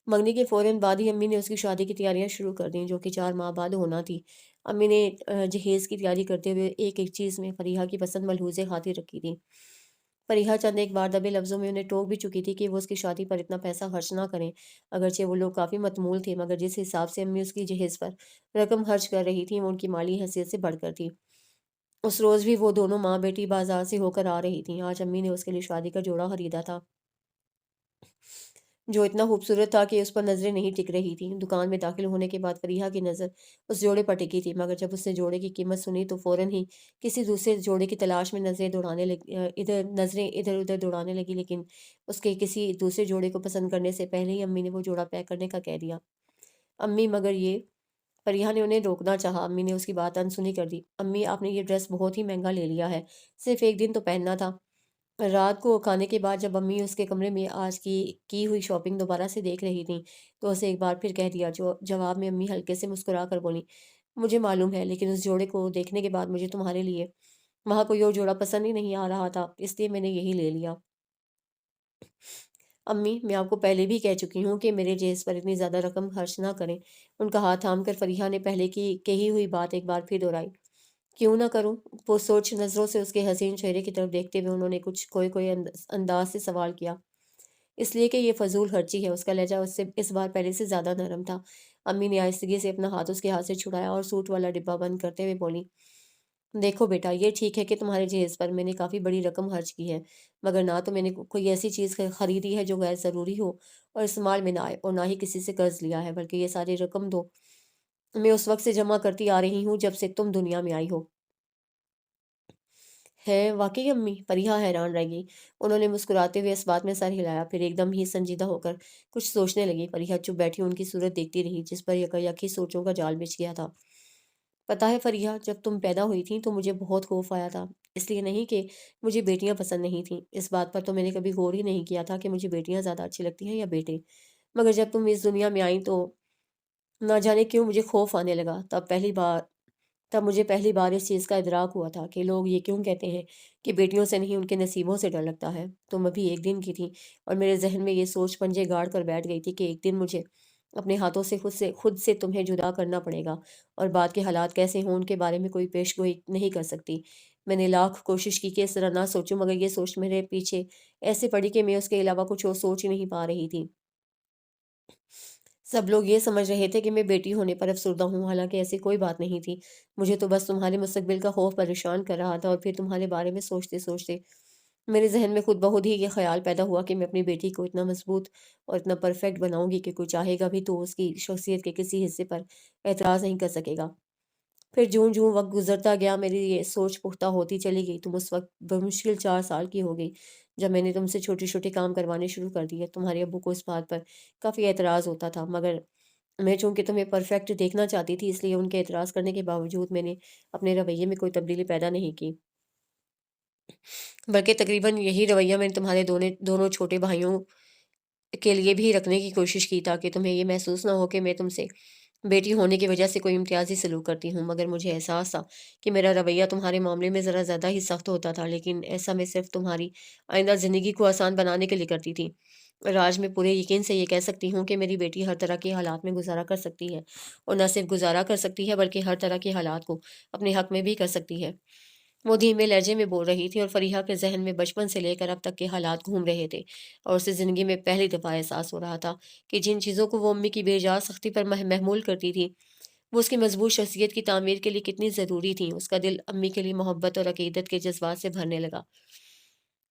منگنی کے فوراً بعد ہی امی نے اس کی شادی کی تیاریاں شروع کر دیں، جو کہ 4 ماہ بعد ہونا تھی۔ امی نے جہیز کی تیاری کرتے ہوئے ایک ایک چیز میں فریحہ کی پسند ملحوظے خاطر رکھی تھی۔ فریحہ چند ایک بار دبے لفظوں میں انہیں ٹوک بھی چکی تھی کہ وہ اس کی شادی پر اتنا پیسہ خرچ نہ کریں۔ اگرچہ وہ لوگ کافی متمول تھے، مگر جس حساب سے امی اس کی جہیز پر رقم خرچ کر رہی تھیں وہ ان کی مالی حیثیت سے بڑھ کر تھی۔ اس روز بھی وہ دونوں ماں بیٹی بازار سے ہو کر آ رہی تھیں۔ آج امی نے اس کے لیے شادی کا جوڑا خریدا تھا جو اتنا خوبصورت تھا کہ اس پر نظریں نہیں ٹک رہی تھیں۔ دکان میں داخل ہونے کے بعد فریحہ کی نظر اس جوڑے پر ٹکی تھی، مگر جب اس نے جوڑے کی قیمت سنی تو فوراً ہی کسی دوسرے جوڑے کی تلاش میں نظریں ادھر ادھر دوڑانے لگی، لیکن اس کے کسی دوسرے جوڑے کو پسند کرنے سے پہلے ہی امی نے وہ جوڑا پیک کرنے کا کہہ دیا۔ امی، مگر یہ فریحہ نے انہیں روکنا چاہا۔ امی نے اس کی بات انسنی کر دی۔ امی، آپ نے یہ ڈریس بہت ہی مہنگا لے لیا ہے، صرف ایک دن تو پہننا تھا۔ رات کو کھانے کے بعد جب امی اس کے کمرے میں آج کی ہوئی شاپنگ دوبارہ سے دیکھ رہی تھیں تو اسے ایک بار پھر کہہ دیا۔ جو جواب میں امی ہلکے سے مسکرا کر بولی، مجھے معلوم ہے، لیکن اس جوڑے کو دیکھنے کے بعد مجھے تمہارے لیے وہاں کوئی اور جوڑا پسند ہی نہیں آ رہا تھا، اس لیے میں نے یہی لے لیا۔ امی، میں آپ کو پہلے بھی کہہ چکی ہوں کہ میرے جہیز پر اتنی زیادہ رقم خرچ نہ کریں۔ ان کا ہاتھ تھام کر فریحہ نے پہلے کی کہی ہوئی بات ایک بار پھر دہرائی۔ کیوں نہ کروں؟ وہ سوچ نظروں سے اس کے حسین چہرے کی طرف دیکھتے ہوئے انہوں نے کچھ کوئی انداز سے سوال کیا۔ اس لیے کہ یہ فضول خرچی ہے۔ اس کا لہجہ اس سے اس بار پہلے سے زیادہ نرم تھا۔ امی نے آہستگی سے اپنا ہاتھ اس کے ہاتھ سے چھڑایا اور سوٹ والا ڈبہ بند کرتے ہوئے بولی، دیکھو بیٹا، یہ ٹھیک ہے کہ تمہارے جہیز پر میں نے کافی بڑی رقم خرچ کی ہے، مگر نہ تو میں نے کوئی ایسی چیز خریدی ہے جو غیر ضروری ہو اور استعمال میں نہ آئے، اور نہ ہی کسی سے قرض لیا ہے، بلکہ یہ ساری رقم تو میں اس وقت سے جمع کرتی آ رہی ہوں جب سے تم دنیا میں آئی ہو۔ ہے واقعی अम्मी? फरीहा हैरान रह गई। उन्होंने मुस्कुराते हुए इस बात में सर हिलाया, फिर एकदम ही संजीदा होकर कुछ सोचने लगी। फरीहा चुप बैठी उनकी सूरत देखती रही, जिस पर यकायकी सोचों का जाल बिछ गया था। पता है फरीहा, जब तुम पैदा हुई थीं तो मुझे बहुत खौफ आया था। इसलिए नहीं कि मुझे बेटियां पसंद नहीं थीं, इस बात पर तो मैंने कभी गौर ही नहीं किया था कि मुझे बेटियां ज़्यादा अच्छी लगती हैं या बेटे। मगर जब तुम इस दुनिया में आईं तो ना जाने क्यों मुझे खौफ आने लगा। तब मुझे पहली बार इस चीज़ का इदराक हुआ था कि लोग ये क्यों कहते हैं कि बेटियों से नहीं उनके नसीबों से डर लगता है। तुम अभी एक दिन की थी और मेरे जहन में ये सोच पंजे गाड़ कर बैठ गई थी कि एक दिन मुझे अपने हाथों से खुद से तुम्हें जुदा करना पड़ेगा, और बाद के हालात कैसे हों उनके बारे में कोई पेशगोई नहीं कर सकती। मैंने लाख कोशिश की कि इस तरह ना सोचूं, मगर ये सोच मेरे पीछे ऐसे पड़ी कि मैं उसके अलावा कुछ और सोच ही नहीं पा रही थी। सब लोग ये समझ रहे थे कि मैं बेटी होने पर अफ़सरदा हूँ, हालाँकि ऐसी कोई बात नहीं थी। मुझे तो बस तुम्हारे मुस्तक़बिल का ख़ौफ़ परेशान कर रहा था, और फिर तुम्हारे बारे में सोचते-सोचते मेरे ज़हन में खुद ब खुद ही ये ख़्याल पैदा हुआ कि मैं अपनी बेटी को इतना मज़बूत और इतना परफ़ेक्ट बनाऊँगी कि कोई चाहेगा भी तो उसकी शख़्सियत के किसी हिस्से पर एतराज़ नहीं कर सकेगा। फिर ज्यों-ज्यों वक़्त गुज़रता गया, मेरी ये सोच पुख्ता होती चली गई। तुम उस वक़्त बमुश्किल 4 साल की हो गई, जब मैंने तुमसे छोटे-छोटे काम करवाने शुरू कर दिए। तुम्हारे अब्बू को इस बात पर काफ़ी एतराज़ होता था, मगर मैं चूँकि तुम्हें परफ़ेक्ट देखना चाहती थी, इसलिए उनके एतराज़ करने के बावजूद मैंने अपने रवैये में कोई तब्दीली पैदा नहीं की। बल्कि तकरीबन यही रवैया मैंने तुम्हारे दोनों छोटे भाइयों के लिए भी रखने की कोशिश की, ताकि तुम्हें ये महसूस ना हो कि मैं तुमसे बेटी होने की वजह से कोई इम्तियाज़ी सलूक करती हूँ। मगर मुझे एहसास था कि मेरा रवैया तुम्हारे मामले में ज़रा ज़्यादा ही सख्त होता था, लेकिन ऐसा मैं सिर्फ़ तुम्हारी आइंदा ज़िंदगी को आसान बनाने के लिए करती थी। और आज मैं पूरे यकीन से ये कह सकती हूँ कि मेरी बेटी हर तरह के हालात में गुज़ारा कर सकती है, और न सिर्फ़ गुज़ारा कर सकती है, बल्कि हर तरह के हालात को अपने हक़ में भी कर सकती है। वो धीमे लहजे में बोल रही थी, और फरीहा के ज़हन में बचपन से लेकर अब तक के हालात घूम रहे थे, और उसे ज़िंदगी में पहली दफ़ा एहसास हो रहा था कि जिन चीज़ों को वो अम्मी की बेजा सख्ती पर महमूल करती थी, वो उसकी मजबूत शख्सियत की तामीर के लिए कितनी ज़रूरी थी। उसका दिल अम्मी के लिए मोहब्बत और अकीदत के जज्बात से भरने लगा।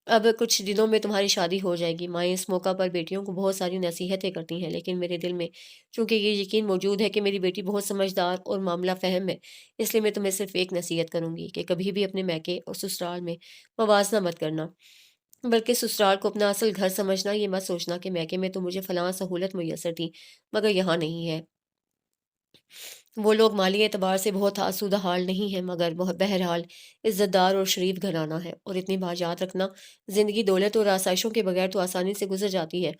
अब कुछ दिनों में तुम्हारी शादी हो जाएगी। माएँ इस मौका पर बेटियों को बहुत सारी नसीहतें करती हैं, लेकिन मेरे दिल में चूँकि ये यकीन मौजूद है कि मेरी बेटी बहुत समझदार और मामला फ़हम है, इसलिए मैं तुम्हें सिर्फ़ एक नसीहत करूँगी कि कभी भी अपने मायके और ससुराल में मवाज़ना मत करना। बल्कि ससुराल को अपना असल घर समझना, ये मत सोचना कि मायके में तो मुझे फ़लाँ सहूलत मुयस्सर थी, मगर यहाँ नहीं है। वो लोग माली एतबार से बहुत आसूदा हाल नहीं है, मगर वह बहरहाल इज़्ज़तदार और शरीफ घराना है। और इतनी बात याद रखना, ज़िंदगी दौलत और आसाइशों के बगैर तो आसानी से गुज़र जाती है,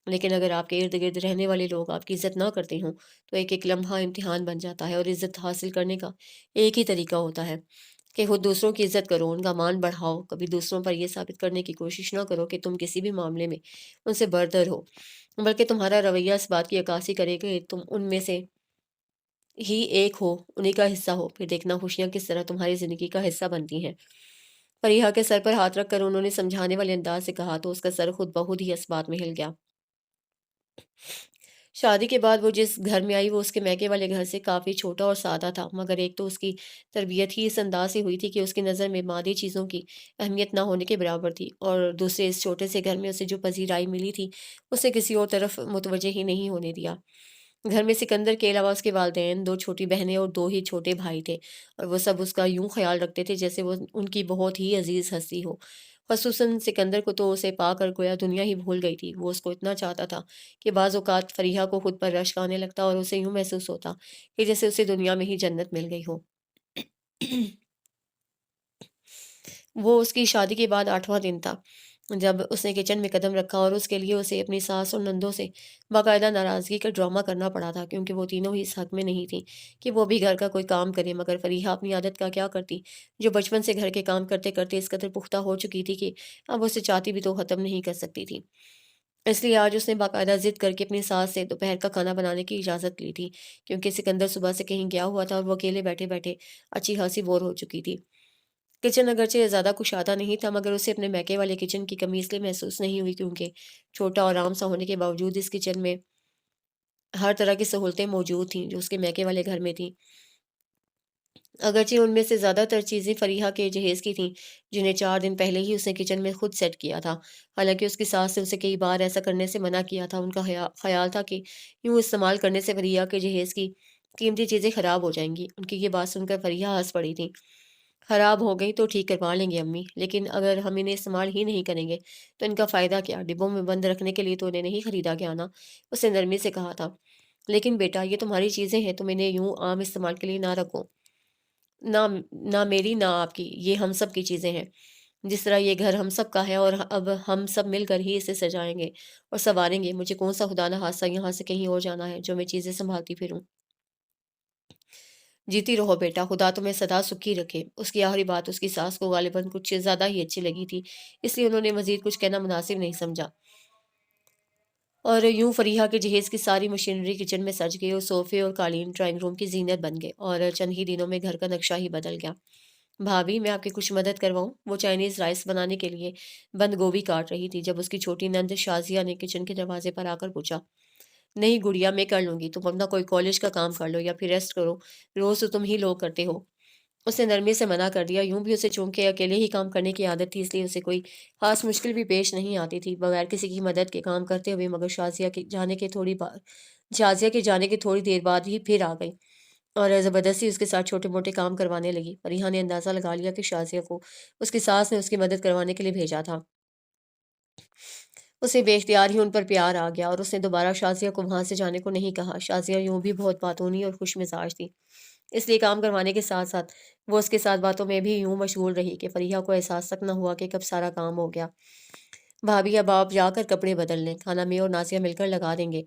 लेकिन अगर आपके इर्द-गिर्द रहने वाले लोग आपकी इज़्ज़त ना करते हों, तो एक-एक लम्हा इम्तिहान बन जाता है, और इज़्ज़त हासिल करने का एक ही तरीका होता है कि खुद दूसरों की इज़्ज़त करो, उनका मान बढ़ाओ। कभी दूसरों पर ये साबित करने की कोशिश ना करो कि तुम किसी भी मामले में उनसे बरतर हो, बल्कि तुम्हारा रवैया इस बात की अक्कासी करे कि तुम उनमें से ही एक हो, उन्हीं का हिस्सा हो। फिर देखना खुशियाँ किस तरह तुम्हारी ज़िंदगी का हिस्सा बनती हैं। फरीहा के सर पर हाथ रखकर उन्होंने समझाने वाले अंदाज़ से कहा, तो उसका सर खुद ब खुद ही इस बात में हिल गया। शादी के बाद वो जिस घर में आई, वो उसके मायके वाले घर से काफ़ी छोटा और सादा था, मगर एक तो उसकी तरबियत ही इस अंदाज़ से हुई थी कि उसकी नज़र में मादी चीज़ों की अहमियत ना होने के बराबर थी, और दूसरे इस छोटे से घर में उसे जो पज़ीराई मिली थी, उसे किसी और तरफ मुतवज्जे ही नहीं होने दिया। घर में सिकंदर के अलावा उसके वालिदैन, 2 छोटी बहनें और 2 ही छोटे भाई थे, और वो सब उसका यूँ ख़्याल रखते थे जैसे वो उनकी बहुत ही अज़ीज़ हस्ती हो। ख़ुसूसन सिकंदर को तो उसे पाकर गोया दुनिया ही भूल गई थी। वो उसको इतना चाहता था कि बाज़ औक़ात फ़रीहा को खुद पर रश्क आने लगता, और उसे यूँ महसूस होता कि जैसे उसे दुनिया में ही जन्नत मिल गई हो। वो उसकी शादी के बाद 8वाँ दिन था, जब उसने किचन में कदम रखा, और उसके लिए उसे अपनी सास और नंदों से बाकायदा नाराज़गी का ड्रामा करना पड़ा था, क्योंकि वो तीनों ही इस हक़ में नहीं थीं कि वो भी घर का कोई काम करे। मगर फ़रीहा अपनी आदत का क्या करती, जो बचपन से घर के काम करते-करते इस कदर पुख्ता हो चुकी थी कि अब उसे चाहती भी तो ख़त्म नहीं कर सकती थी। इसलिए आज उसने बाकायदा ज़िद करके अपनी सास से दोपहर का खाना बनाने की इजाज़त ली थी, क्योंकि सिकंदर सुबह से कहीं गया हुआ था, और वो अकेले बैठे-बैठे अच्छी-ख़ासी बोर हो चुकी थी। किचन अगरचे ज़्यादा कुशादा नहीं था, मगर उसे अपने मैके वाले किचन की कमी इसलिए महसूस नहीं हुई, क्योंकि छोटा और आराम सा होने के बावजूद इस किचन में हर तरह की सहूलतें मौजूद थीं, जो उसके मैके वाले घर में थीं। अगरचे उनमें से ज़्यादातर चीज़ें फ़रीहा के जहेज़ की थीं, जिन्हें 4 दिन पहले ही उसने किचन में खुद सेट किया था। हालाँकि उसकी सास ने उसे कई बार ऐसा करने से मना किया था। उनका ख़्याल था कि यूँ इस्तेमाल करने से फ़रीहा के जहेज़ की कीमती चीज़ें ख़राब हो जाएँगी। उनकी ये बात सुनकर फ़रीहा हँस पड़ी थी। خراب ہو گئی تو ٹھیک کروا لیں گے امی، لیکن اگر ہم انہیں استعمال ہی نہیں کریں گے تو ان کا فائدہ کیا؟ ڈبوں میں بند رکھنے کے لیے تو انہیں نہیں خریدا گیا نا، اس نے نرمی سے کہا تھا۔ لیکن بیٹا یہ تمہاری چیزیں ہیں، تم انہیں یوں عام استعمال کے لیے نہ رکھو، نہ نہ میری نہ آپ کی، یہ ہم سب کی چیزیں ہیں۔ جس طرح یہ گھر ہم سب کا ہے اور اب ہم سب مل کر ہی اسے سجائیں گے اور سنواریں گے۔ مجھے کون سا خدا نہ خواستہ یہاں سے کہیں اور جانا ہے جو میں چیزیں سنبھالتی پھروں۔ جیتی رہو بیٹا، خدا تمہیں سدا سکھی رکھے۔ اس کی آخری بات اس کی ساس کو غالباً کچھ زیادہ ہی اچھی لگی تھی، اس لیے انہوں نے مزید کچھ کہنا مناسب نہیں سمجھا، اور یوں فریحہ کے جہیز کی ساری مشینری کچن میں سج گئی اور صوفے اور قالین ڈرائنگ روم کی زینت بن گئے، اور چند ہی دنوں میں گھر کا نقشہ ہی بدل گیا۔ بھابھی میں آپ کی کچھ مدد کرواؤں؟ وہ چائنیز رائس بنانے کے لیے بند گوبھی کاٹ رہی تھی جب اس کی چھوٹی نند شازیہ نے کچن کے دروازے پر آ کر پوچھا۔ نہیں گڑیا، میں کر لوں گی، تم اپنا کوئی کالج کا کام کر لو یا پھر ریسٹ کرو، روز تو تم ہی لوگ کرتے ہو۔ اس نے نرمی سے منع کر دیا، یوں بھی اسے چونکہ اکیلے ہی کام کرنے کی عادت تھی اس لیے اسے کوئی خاص مشکل بھی پیش نہیں آتی تھی بغیر کسی کی مدد کے کام کرتے ہوئے، مگر شازیہ کے جانے کے تھوڑی دیر بعد ہی پھر آ گئی اور زبردستی اس کے ساتھ چھوٹے موٹے کام کروانے لگی۔ فریحہ نے اندازہ لگا لیا کہ شازیہ کو اس کی ساس نے اس کی مدد کروانے کے لیے بھیجا تھا۔ اسے بے اختیار ہی ان پر پیار آ گیا اور اس نے دوبارہ شازیہ کو وہاں سے جانے کو نہیں کہا۔ شازیہ یوں بھی بہت باتونی اور خوش مزاج تھی، اس لیے کام کروانے کے ساتھ ساتھ وہ اس کے ساتھ باتوں میں بھی یوں مشغول رہی کہ فریحہ کو احساس تک نہ ہوا کہ کب سارا کام ہو گیا۔ بھابھی اب آپ جا کر کپڑے بدل لیں، کھانا میں اور نازیہ مل کر لگا دیں گے۔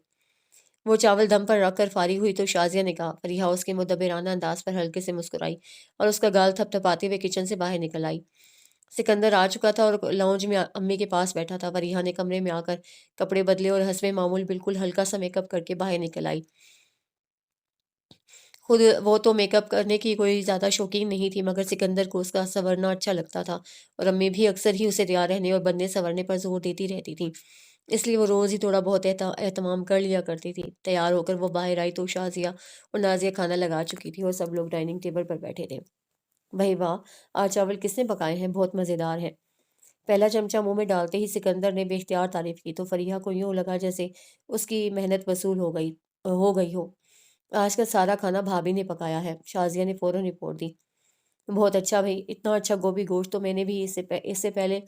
وہ چاول دم پر رکھ کر فارغ ہوئی تو شازیہ نے کہا۔ فریحہ اس کے مدبرانہ انداز پر ہلکے سے مسکرائی اور اس کا گال تھپ تھپاتے ہوئے کچن سے باہر نکل آئی۔ سکندر آ چکا تھا اور لاؤنج میں امی کے پاس بیٹھا تھا۔ فریحہ نے کمرے میں آ کر کپڑے بدلے اور حسب معمول بالکل ہلکا سا میک اپ کر کے باہر نکل آئی۔ خود وہ تو میک اپ کرنے کی کوئی زیادہ شوقین نہیں تھی، مگر سکندر کو اس کا سنورنا اچھا لگتا تھا اور امی بھی اکثر ہی اسے تیار رہنے اور بننے سنورنے پر زور دیتی رہتی تھی، اس لیے وہ روز ہی تھوڑا بہت اہتمام کر لیا کرتی تھی۔ تیار ہو کر وہ باہر آئی تو شازیہ اور نازیہ کھانا لگا چکی تھی اور سب لوگ ڈائننگ ٹیبل پر بیٹھے تھے۔ بھائی واہ، آج چاول کس نے پکائے ہیں؟ بہت مزیدار ہے۔ پہلا چمچہ منہ میں ڈالتے ہی سکندر نے بے اختیار تعریف کی تو فریحہ کو یوں لگا جیسے اس کی محنت وصول ہو گئی ہو۔ آج کا سارا کھانا بھابھی نے پکایا ہے، شازیہ نے فوراً رپورٹ دی۔ بہت اچھا بھائی، اتنا اچھا گوبھی گوشت تو میں نے بھی اس سے پہلے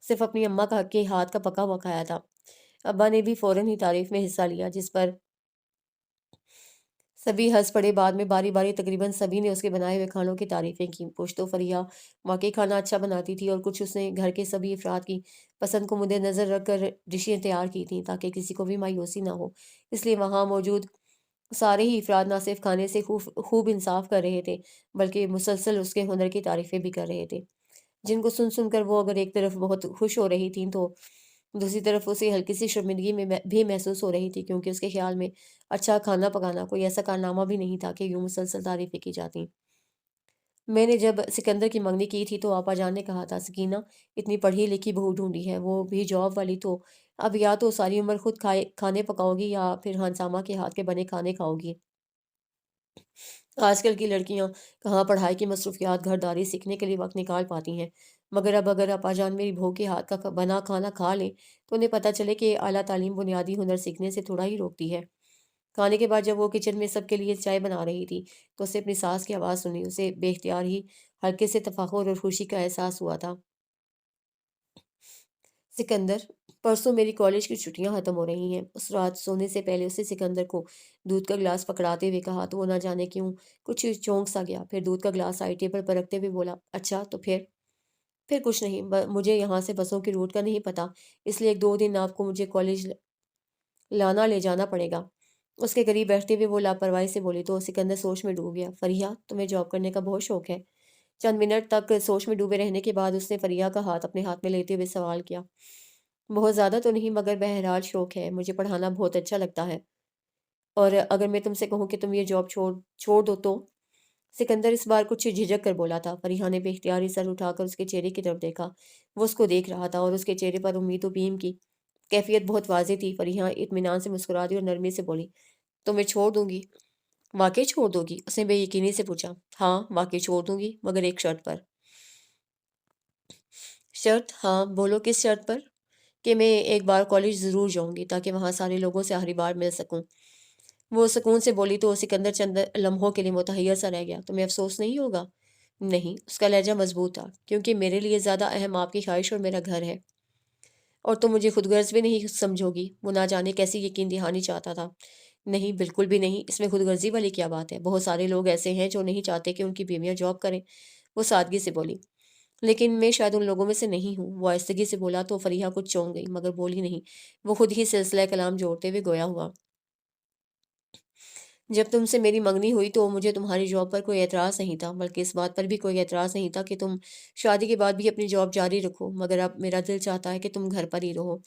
صرف اپنی اماں کے ہاتھ کا پکا ہوا کھایا تھا۔ ابا نے بھی فوراً ہی تعریف میں حصہ لیا، جس پر سبھی ہنس پڑے۔ بعد میں باری باری تقریباً سبھی نے اس کے بنائے ہوئے کھانوں کی تعریفیں کی۔ کچھ تو فریحہ واقعی کھانا اچھا بناتی تھی اور کچھ اس نے گھر کے سبھی افراد کی پسند کو مد نظر رکھ کر ڈشیں تیار کی تھیں تاکہ کسی کو بھی مایوسی نہ ہو، اس لیے وہاں موجود سارے ہی افراد نہ صرف کھانے سے خوب انصاف کر رہے تھے بلکہ مسلسل اس کے ہنر کی تعریفیں بھی کر رہے تھے، جن کو سن سن کر وہ اگر ایک طرف بہت خوش ہو رہی تھیں تو دوسری طرف اسے ہلکی سی شرمندگی میں بھی محسوس ہو رہی تھی، کیونکہ اس کے خیال میں اچھا کھانا پکانا کوئی ایسا کارنامہ بھی نہیں تھا کہ یوں مسلسل تعریفیں کی جاتی۔ میں نے جب سکندر کی منگنی کی تھی تو آپا جان نے کہا تھا سکینہ اتنی پڑھی لکھی بہو ڈھونڈی ہے، وہ بھی جاب والی، تو اب یا تو ساری عمر خود کھانے پکاؤ گی یا پھر ہنسامہ کے ہاتھ کے بنے کھانے کھاؤ گی۔ آج کل کی لڑکیاں کہاں پڑھائی کی مصروفیات گھرداری سیکھنے کے لیے وقت نکال پاتی ہیں، مگر اب اگر اپا جان میری بہو کے ہاتھ کا بنا کھانا کھا لیں تو انہیں پتہ چلے کہ اعلیٰ تعلیم بنیادی ہنر سیکھنے سے تھوڑا ہی روکتی ہے۔ کھانے کے بعد جب وہ کچن میں سب کے لیے چائے بنا رہی تھی تو اسے اپنی ساس کی آواز سنی، اسے بے اختیار ہی ہلکے سے تفاخر اور خوشی کا احساس ہوا تھا۔ سکندر، پرسوں میری کالج کی چھٹیاں ختم ہو رہی ہیں۔ اس رات سونے سے پہلے اسے سکندر کو دودھ کا گلاس پکڑاتے ہوئے کہا تو وہ نہ جانے کیوں کچھ چونک سا گیا، پھر دودھ کا گلاس سائڈ ٹیبل پر رکھتے ہوئے بولا، اچھا تو پھر کچھ نہیں، مجھے یہاں سے بسوں کی روٹ کا نہیں پتا، اس لیے 1-2 دن آپ کو مجھے کالج لانا لے جانا پڑے گا۔ اس کے قریب بیٹھتے ہوئے وہ لاپرواہی سے بولی تو سکندر سوچ میں ڈوب گیا۔ فریحہ، تمہیں جاب کرنے کا بہت شوق ہے؟ چند منٹ تک سوچ میں ڈوبے رہنے کے بعد اس نے فریحہ کا ہاتھ اپنے ہاتھ میں لیتے ہوئے سوال کیا، بہت زیادہ تو نہیں مگر بہرحال شوق ہے، مجھے پڑھانا بہت اچھا لگتا ہے، اور اگر میں تم سے کہوں کہ تم یہ جاب چھوڑ دو تو؟ سکندر اس بار کچھ جھجک کر بولا تھا۔ فریحہ نے بے اختیاری سر اٹھا کر اس کے چہرے کی طرف دیکھا، وہ اس کو دیکھ رہا تھا اور اس کے چہرے پر امید و بیم کی کیفیت بہت واضح تھی۔ فریحہ اطمینان سے مسکرا دی اور نرمی سے بولی، تو میں چھوڑ دوں گی؟ واقعی چھوڑ دو گی؟ اس نے بے یقینی سے پوچھا۔ ہاں واقعی چھوڑ دوں گی، مگر ایک شرط پر۔ شرط؟ ہاں بولو، کس شرط پر؟ کہ میں ایک بار کالج ضرور جاؤں گی تاکہ وہاں سارے لوگوں سے آخری بار مل سکوں۔ وہ سکون سے بولی تو سکندر چند لمحوں کے لیے متحیر سا رہ گیا۔ تمہیں افسوس نہیں ہوگا؟ نہیں، اس کا لہجہ مضبوط تھا، کیونکہ میرے لیے زیادہ اہم آپ کی خواہش اور میرا گھر ہے، اور تم مجھے خود غرض بھی نہیں سمجھو گی۔ وہ نہ جانے کیسی یقین دہانی چاہتا تھا۔ نہیں، بالکل بھی نہیں، اس میں خود غرضی والی کیا بات ہے؟ بہت سارے لوگ ایسے ہیں جو نہیں چاہتے کہ ان کی بیویاں جاب کریں، وہ سادگی سے بولی۔ لیکن میں شاید ان لوگوں میں سے نہیں ہوں، وہ آہستگی سے بولا تو فریحہ کچھ چونک گئی، مگر بولی نہیں۔ وہ خود ہی سلسلہ کلام جوڑتے ہوئے گویا ہوا۔ جب تم سے میری منگنی ہوئی تو مجھے تمہاری جاب پر کوئی اعتراض نہیں تھا، بلکہ اس بات پر بھی کوئی اعتراض نہیں تھا کہ تم شادی کے بعد بھی اپنی جاب جاری رکھو، مگر اب میرا دل چاہتا ہے کہ تم گھر پر ہی رہو،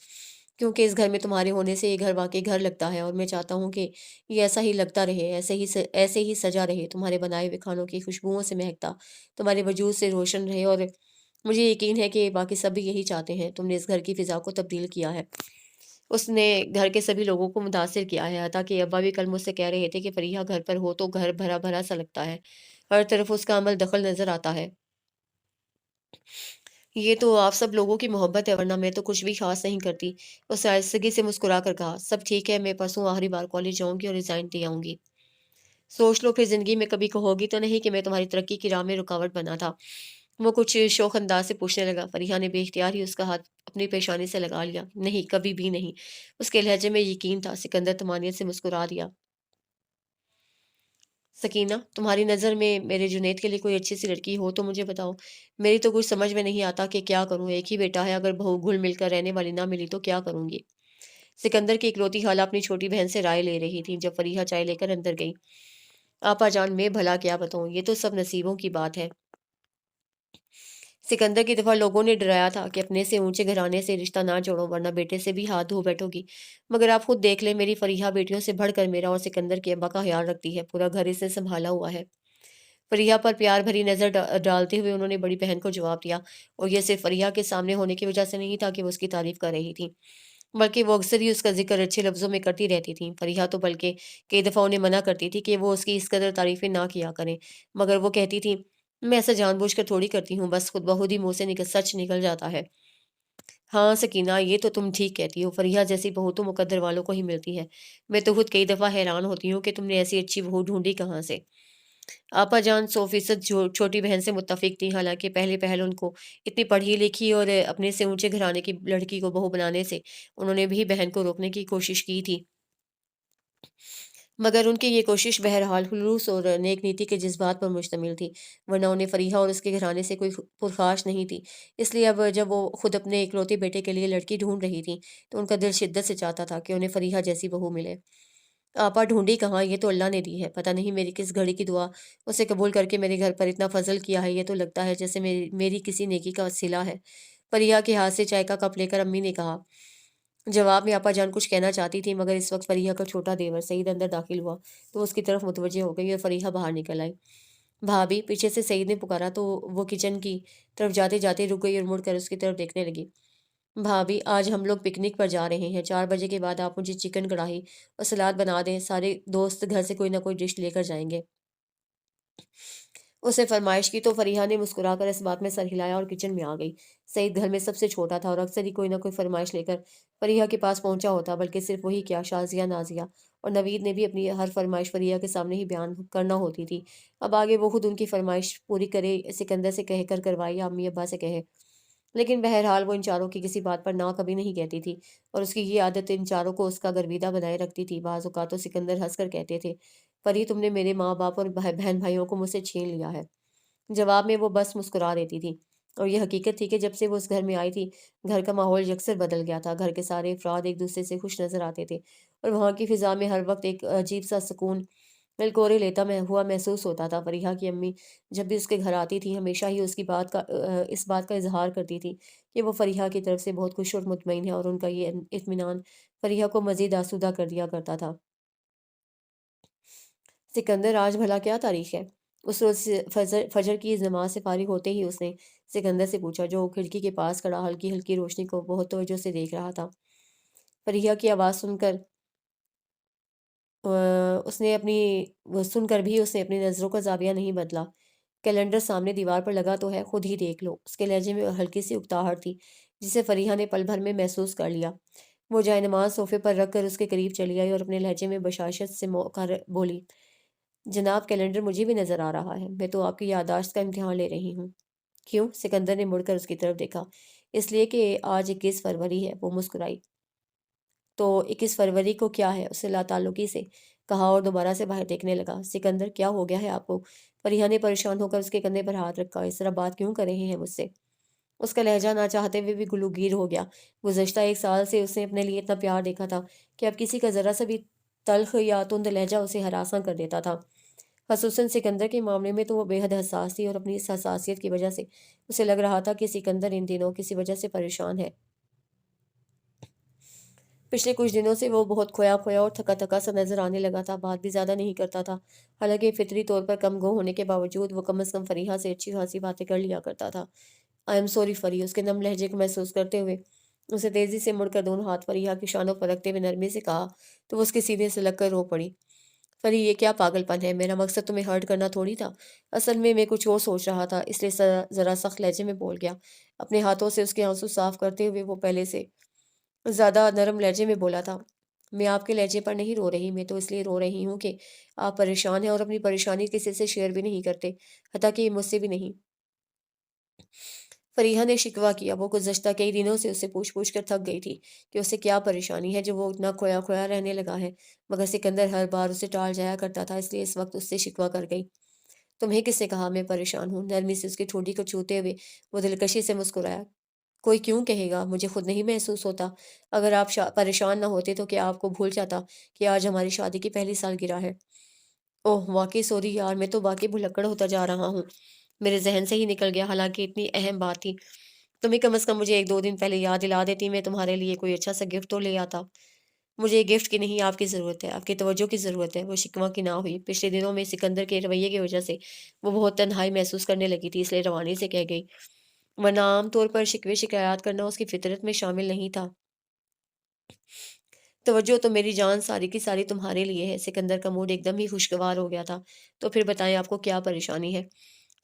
کیونکہ اس گھر میں تمہارے ہونے سے یہ گھر واقعی گھر لگتا ہے، اور میں چاہتا ہوں کہ یہ ایسا ہی لگتا رہے، ایسے ہی سجا رہے، تمہارے بنائے ہوئے کھانوں کی خوشبوؤں سے مہکتا، تمہارے وجود سے روشن رہے، اور مجھے یقین ہے کہ باقی سب بھی یہی چاہتے ہیں۔ تم نے اس گھر کی فضا کو تبدیل کیا ہے، اس نے گھر کے سبھی لوگوں کو متاثر کیا ہے، حتیٰ کہ ابا بھی کل مجھ سے کہہ رہے تھے کہ فریحہ گھر پر ہو تو گھر بھرا بھرا سا لگتا ہے، ہر طرف اس کا عمل دخل نظر آتا ہے۔ یہ تو آپ سب لوگوں کی محبت ہے، ورنہ میں تو کچھ بھی خاص نہیں کرتی۔ اس نے آہستگی سے مسکرا کر کہا، سب ٹھیک ہے، میں پرسوں آخری بار کالج جاؤں گی اور ریزائن دے آؤں گی۔ سوچ لو، پھر زندگی میں کبھی کہو گی تو نہیں کہ میں تمہاری ترقی کی راہ میں رکاوٹ بنا تھا؟ وہ کچھ شوخ انداز سے پوچھنے لگا۔ فریحہ نے بے اختیار ہی اس کا ہاتھ اپنی پیشانی سے لگا لیا۔ نہیں، کبھی بھی نہیں۔ اس کے لہجے میں یقین تھا۔ سکندر طمانیت سے مسکرا دیا۔ سکینہ، تمہاری نظر میں میرے جنید کے لیے کوئی اچھی سی لڑکی ہو تو مجھے بتاؤ۔ میری تو کچھ سمجھ میں نہیں آتا کہ کیا کروں، ایک ہی بیٹا ہے، اگر بہو گھل مل کر رہنے والی نہ ملی تو کیا کروں گی؟ سکندر کی اکلوتی خالہ اپنی چھوٹی بہن سے رائے لے رہی تھی جب فریحہ چائے لے کر اندر گئی۔ آپا جان، میں بھلا کیا بتاؤں، یہ تو سب نصیبوں کی بات ہے۔ سکندر کی دفعہ لوگوں نے ڈرایا تھا کہ اپنے سے اونچے گھرانے سے رشتہ نہ جوڑو، ورنہ بیٹے سے بھی ہاتھ دھو بیٹھو گی، مگر آپ خود دیکھ لیں، میری فریحہ بیٹیوں سے بڑھ کر میرا اور سکندر کے ابا کا خیال رکھتی ہے، پورا گھر اس نے سنبھالا ہوا ہے۔ فریحہ پر پیار بھری نظر ڈالتے ہوئے انہوں نے بڑی بہن کو جواب دیا، اور یہ صرف فریحہ کے سامنے ہونے کی وجہ سے نہیں تھا کہ وہ اس کی تعریف کر رہی تھی، بلکہ وہ اکثر ہی اس کا ذکر اچھے لفظوں میں کرتی رہتی تھیں۔ فریحہ تو بلکہ کئی دفعہ انہیں منع کرتی تھی کہ وہ اس کی اس قدر تعریفیں نہ کیا کریں، مگر وہ کہتی تھی، میں ایسا جان بوجھ کر تھوڑی کرتی ہوں، بس خود بخود ہی منہ سے سچ نکل جاتا ہے۔ ہاں سکینہ، یہ تو تم ٹھیک کہتی ہو، فریحہ جیسی بہو تو مقدر والوں کو ہی ملتی ہے۔ میں تو خود کئی دفعہ حیران ہوتی ہوں کہ تم نے ایسی اچھی بہو ڈھونڈی کہاں سے۔ آپا جان 100% چھوٹی بہن سے متفق تھی، حالانکہ پہلے پہل ان کو اتنی پڑھی لکھی اور اپنے سے اونچے گھرانے کی لڑکی کو بہو بنانے سے انہوں نے بھی بہن کو روکنے کی کوشش کی تھی، مگر ان کی یہ کوشش بہرحال خلوص اور نیک نیتی کے جذبات پر مشتمل تھی، ورنہ انہیں فریحہ اور اس کے گھرانے سے کوئی پرخاش نہیں تھی۔ اس لیے اب جب وہ خود اپنے اکلوتے بیٹے کے لیے لڑکی ڈھونڈ رہی تھی تو ان کا دل شدت سے چاہتا تھا کہ انہیں فریحہ جیسی بہو ملے۔ آپا ڈھونڈی کہاں، یہ تو اللہ نے دی ہے، پتہ نہیں میری کس گھڑی کی دعا اسے قبول کر کے میرے گھر پر اتنا فضل کیا ہے، یہ تو لگتا ہے جیسے میری کسی نیکی کا وسیلہ ہے۔ فریحہ کے ہاتھ سے چائے کا کپ لے کر امی نے کہا۔ جواب میں آپا جان کچھ کہنا چاہتی تھی، مگر اس وقت فریحہ کا چھوٹا دیور سعید اندر داخل ہوا تو اس کی طرف متوجہ ہو گئی اور فریحہ باہر نکل آئی۔ بھابھی، پیچھے سے سعید نے پکارا تو وہ کچن کی طرف جاتے جاتے رک گئی اور مڑ کر اس کی طرف دیکھنے لگی۔ بھابھی، آج ہم لوگ پکنک پر جا رہے ہیں، 4 بجے کے بعد آپ مجھے چکن کڑھائی اور سلاد بنا دیں، سارے دوست گھر سے کوئی نہ کوئی ڈش لے کر جائیں گے۔ اس نے فرمائش کی تو فریحہ نے مسکرا کر اس بات میں سر ہلایا اور کچن میں آ گئی۔ سعید گھر میں سب سے چھوٹا تھا اور اکثر ہی کوئی نہ کوئی فرمائش لے کر فریحہ کے پاس پہنچا ہوتا، بلکہ صرف وہی کیا، شازیہ، نازیہ اور نوید نے بھی اپنی ہر فرمائش فریحہ کے سامنے ہی بیان کرنا ہوتی تھی۔ اب آگے وہ خود ان کی فرمائش پوری کرے، سکندر سے کہہ کر کروائے یا امی ابا سے کہے، لیکن بہرحال وہ ان چاروں کی کسی بات پر نہ کبھی نہیں کہتی تھی، اور اس کی یہ عادت ان چاروں کو اس کا گرویدہ بنائے رکھتی تھی۔ بعض اوقات تو سکندر ہنس کر کہتے تھے، پری، تم نے میرے ماں باپ اور بہن بھائیوں کو مجھ سے چھین لیا ہے۔ جواب میں وہ بس مسکرا دیتی تھی، اور یہ حقیقت تھی کہ جب سے وہ اس گھر میں آئی تھی، گھر کا ماحول یکسر بدل گیا تھا۔ گھر کے سارے افراد ایک دوسرے سے خوش نظر آتے تھے، اور وہاں کی فضا میں ہر وقت ایک عجیب سا سکون ملکورے لیتا ہوا محسوس ہوتا تھا۔ فریحہ کی امی جب بھی اس کے گھر آتی تھی، ہمیشہ ہی اس بات کا اظہار کرتی تھی کہ وہ فریحہ کی طرف سے بہت خوش اور مطمئن ہے، اور ان کا یہ اطمینان فریحہ کو مزید آسودہ کر دیا کرتا تھا۔ سکندر، آج بھلا کیا تاریخ ہے؟ اس روز فجر کی نماز سے فارغ ہوتے ہی اس نے سکندر سے پوچھا، جو کھڑکی کے پاس کھڑا ہلکی ہلکی روشنی کو بہت توجہ سے دیکھ رہا تھا۔ فریحہ کی آواز سن کر سن کر بھی اس نے اپنی نظروں کا زاویہ نہیں بدلا۔ کیلنڈر سامنے دیوار پر لگا تو ہے، خود ہی دیکھ لو۔ اس کے لہجے میں ہلکی سی اکتاہٹ تھی جسے فریحہ نے پل بھر میں محسوس کر لیا۔ وہ جائے نماز صوفے پر رکھ کر اس کے قریب چلی آئی اور اپنے لہجے میں بشاشت سے بولی، जनाब कैलेंडर मुझे भी नज़र आ रहा है। मैं तो आपकी याददाश्त का इम्तिहान ले रही हूँ। क्यों? सिकंदर ने मुड़कर उसकी तरफ देखा। इसलिए कि आज 21 फरवरी है, वो मुस्कुराई। तो 21 फरवरी को क्या है? उसने लाताल्लुकी से कहा और दोबारा से बाहर देखने लगा। सिकंदर क्या हो गया है आपको? फरीहा ने परेशान होकर उसके कंधे पर हाथ रखा। इस तरह बात क्यों कर रहे हैं मुझसे? उसका लहजा ना चाहते हुए भी गुलूगीर हो गया। गुज़श्ता 1 साल से उसने अपने लिए इतना प्यार देखा था कि अब किसी का ज़रा सा भी तल्ख़ या तुंद लहजा उसे हरासा कर देता था। ख़ुसूसन सिकंदर के मामले में तो वो बेहद हसास थी और अपनी इस हसासियत की वजह से उसे लग रहा था कि सिकंदर इन दिनों किसी वजह से परेशान है। पिछले कुछ दिनों से वो बहुत खोया-खोया और थका-थका सा नज़र आने लगा था, बात भी ज़्यादा नहीं करता था। हालाँकि फ़ितरी तौर पर कम-गो होने के बावजूद वो कम से कम फ़रीहा से अच्छी-ख़ासी बातें कर लिया करता था। आई एम सॉरी फ़री, उसके नम लहजे को महसूस करते हुए उसे तेज़ी से मुड़कर दोनों हाथ फ़रीहा की शानों पर रखते हुए नरमी से कहा, तो वो उसके सीने से लगकर रो पड़ी। फ़री ये क्या पागलपन है? मेरा मकसद तुम्हें हर्ट करना थोड़ी था। असल में मैं कुछ और सोच रहा था, इसलिए ज़रा सख्त लहजे में बोल गया। अपने हाथों से उसके आँसू साफ़ करते हुए वो पहले से ज़्यादा नरम लहजे में बोला था, मैं आपके लहजे पर नहीं रो रही, मैं तो इसलिए रो रही हूँ कि आप परेशान हैं और अपनी परेशानी किसी से शेयर भी नहीं करते, हत्ता कि मुझसे भी नहीं। फ़रीहा ने शिकवा किया, वो गुज़श्ता कई दिनों से उससे पूछ-पूछ कर थक गई थी कि उसे क्या परेशानी है जो वो इतना खोया-खोया रहने लगा है, मगर सिकंदर हर बार उसे टाल जाया करता था, इसलिए इस वक़्त उससे शिकवा कर गई। तुम्हें किसने कहा मैं परेशान हूँ? नरमी से उसकी ठोड़ी को छूते हुए वो दिलकशी से मुस्कुराया। कोई क्यों कहेगा? मुझे खुद नहीं महसूस होता। अगर आप परेशान ना होते तो क्या आपको भूल जाता कि आज हमारी शादी की पहली सालगिरह है? ओह! वाक़ई सॉरी यार, मैं तो वाक़ई भुलक्कड़ होता जा रहा हूँ। मेरे ज़हन से ही निकल गया, हालाँकि इतनी अहम बात थी। तुम ही कम से कम मुझे 1-2 दिन पहले याद दिला देती, मैं तुम्हारे लिए कोई अच्छा-सा गिफ्ट तो ले आता। मुझे गिफ्ट की नहीं, आपकी ज़रूरत है, आपकी तवज्जो की ज़रूरत है। वो शिकवा की ना हुई। पिछले दिनों में सिकंदर के रवैये की वजह से वो बहुत तन्हाई महसूस करने लगी थी, इसलिए रवानी से कह गई। वरना आम तौर पर शिकवे-शिकायत करना उसकी फ़ितरत में शामिल नहीं था। तवज्जो तो मेरी जान सारी की सारी तुम्हारे लिए है। सिकंदर का मूड एकदम ही खुशगवार हो गया था। तो फिर बताएँ आपको क्या परेशानी है?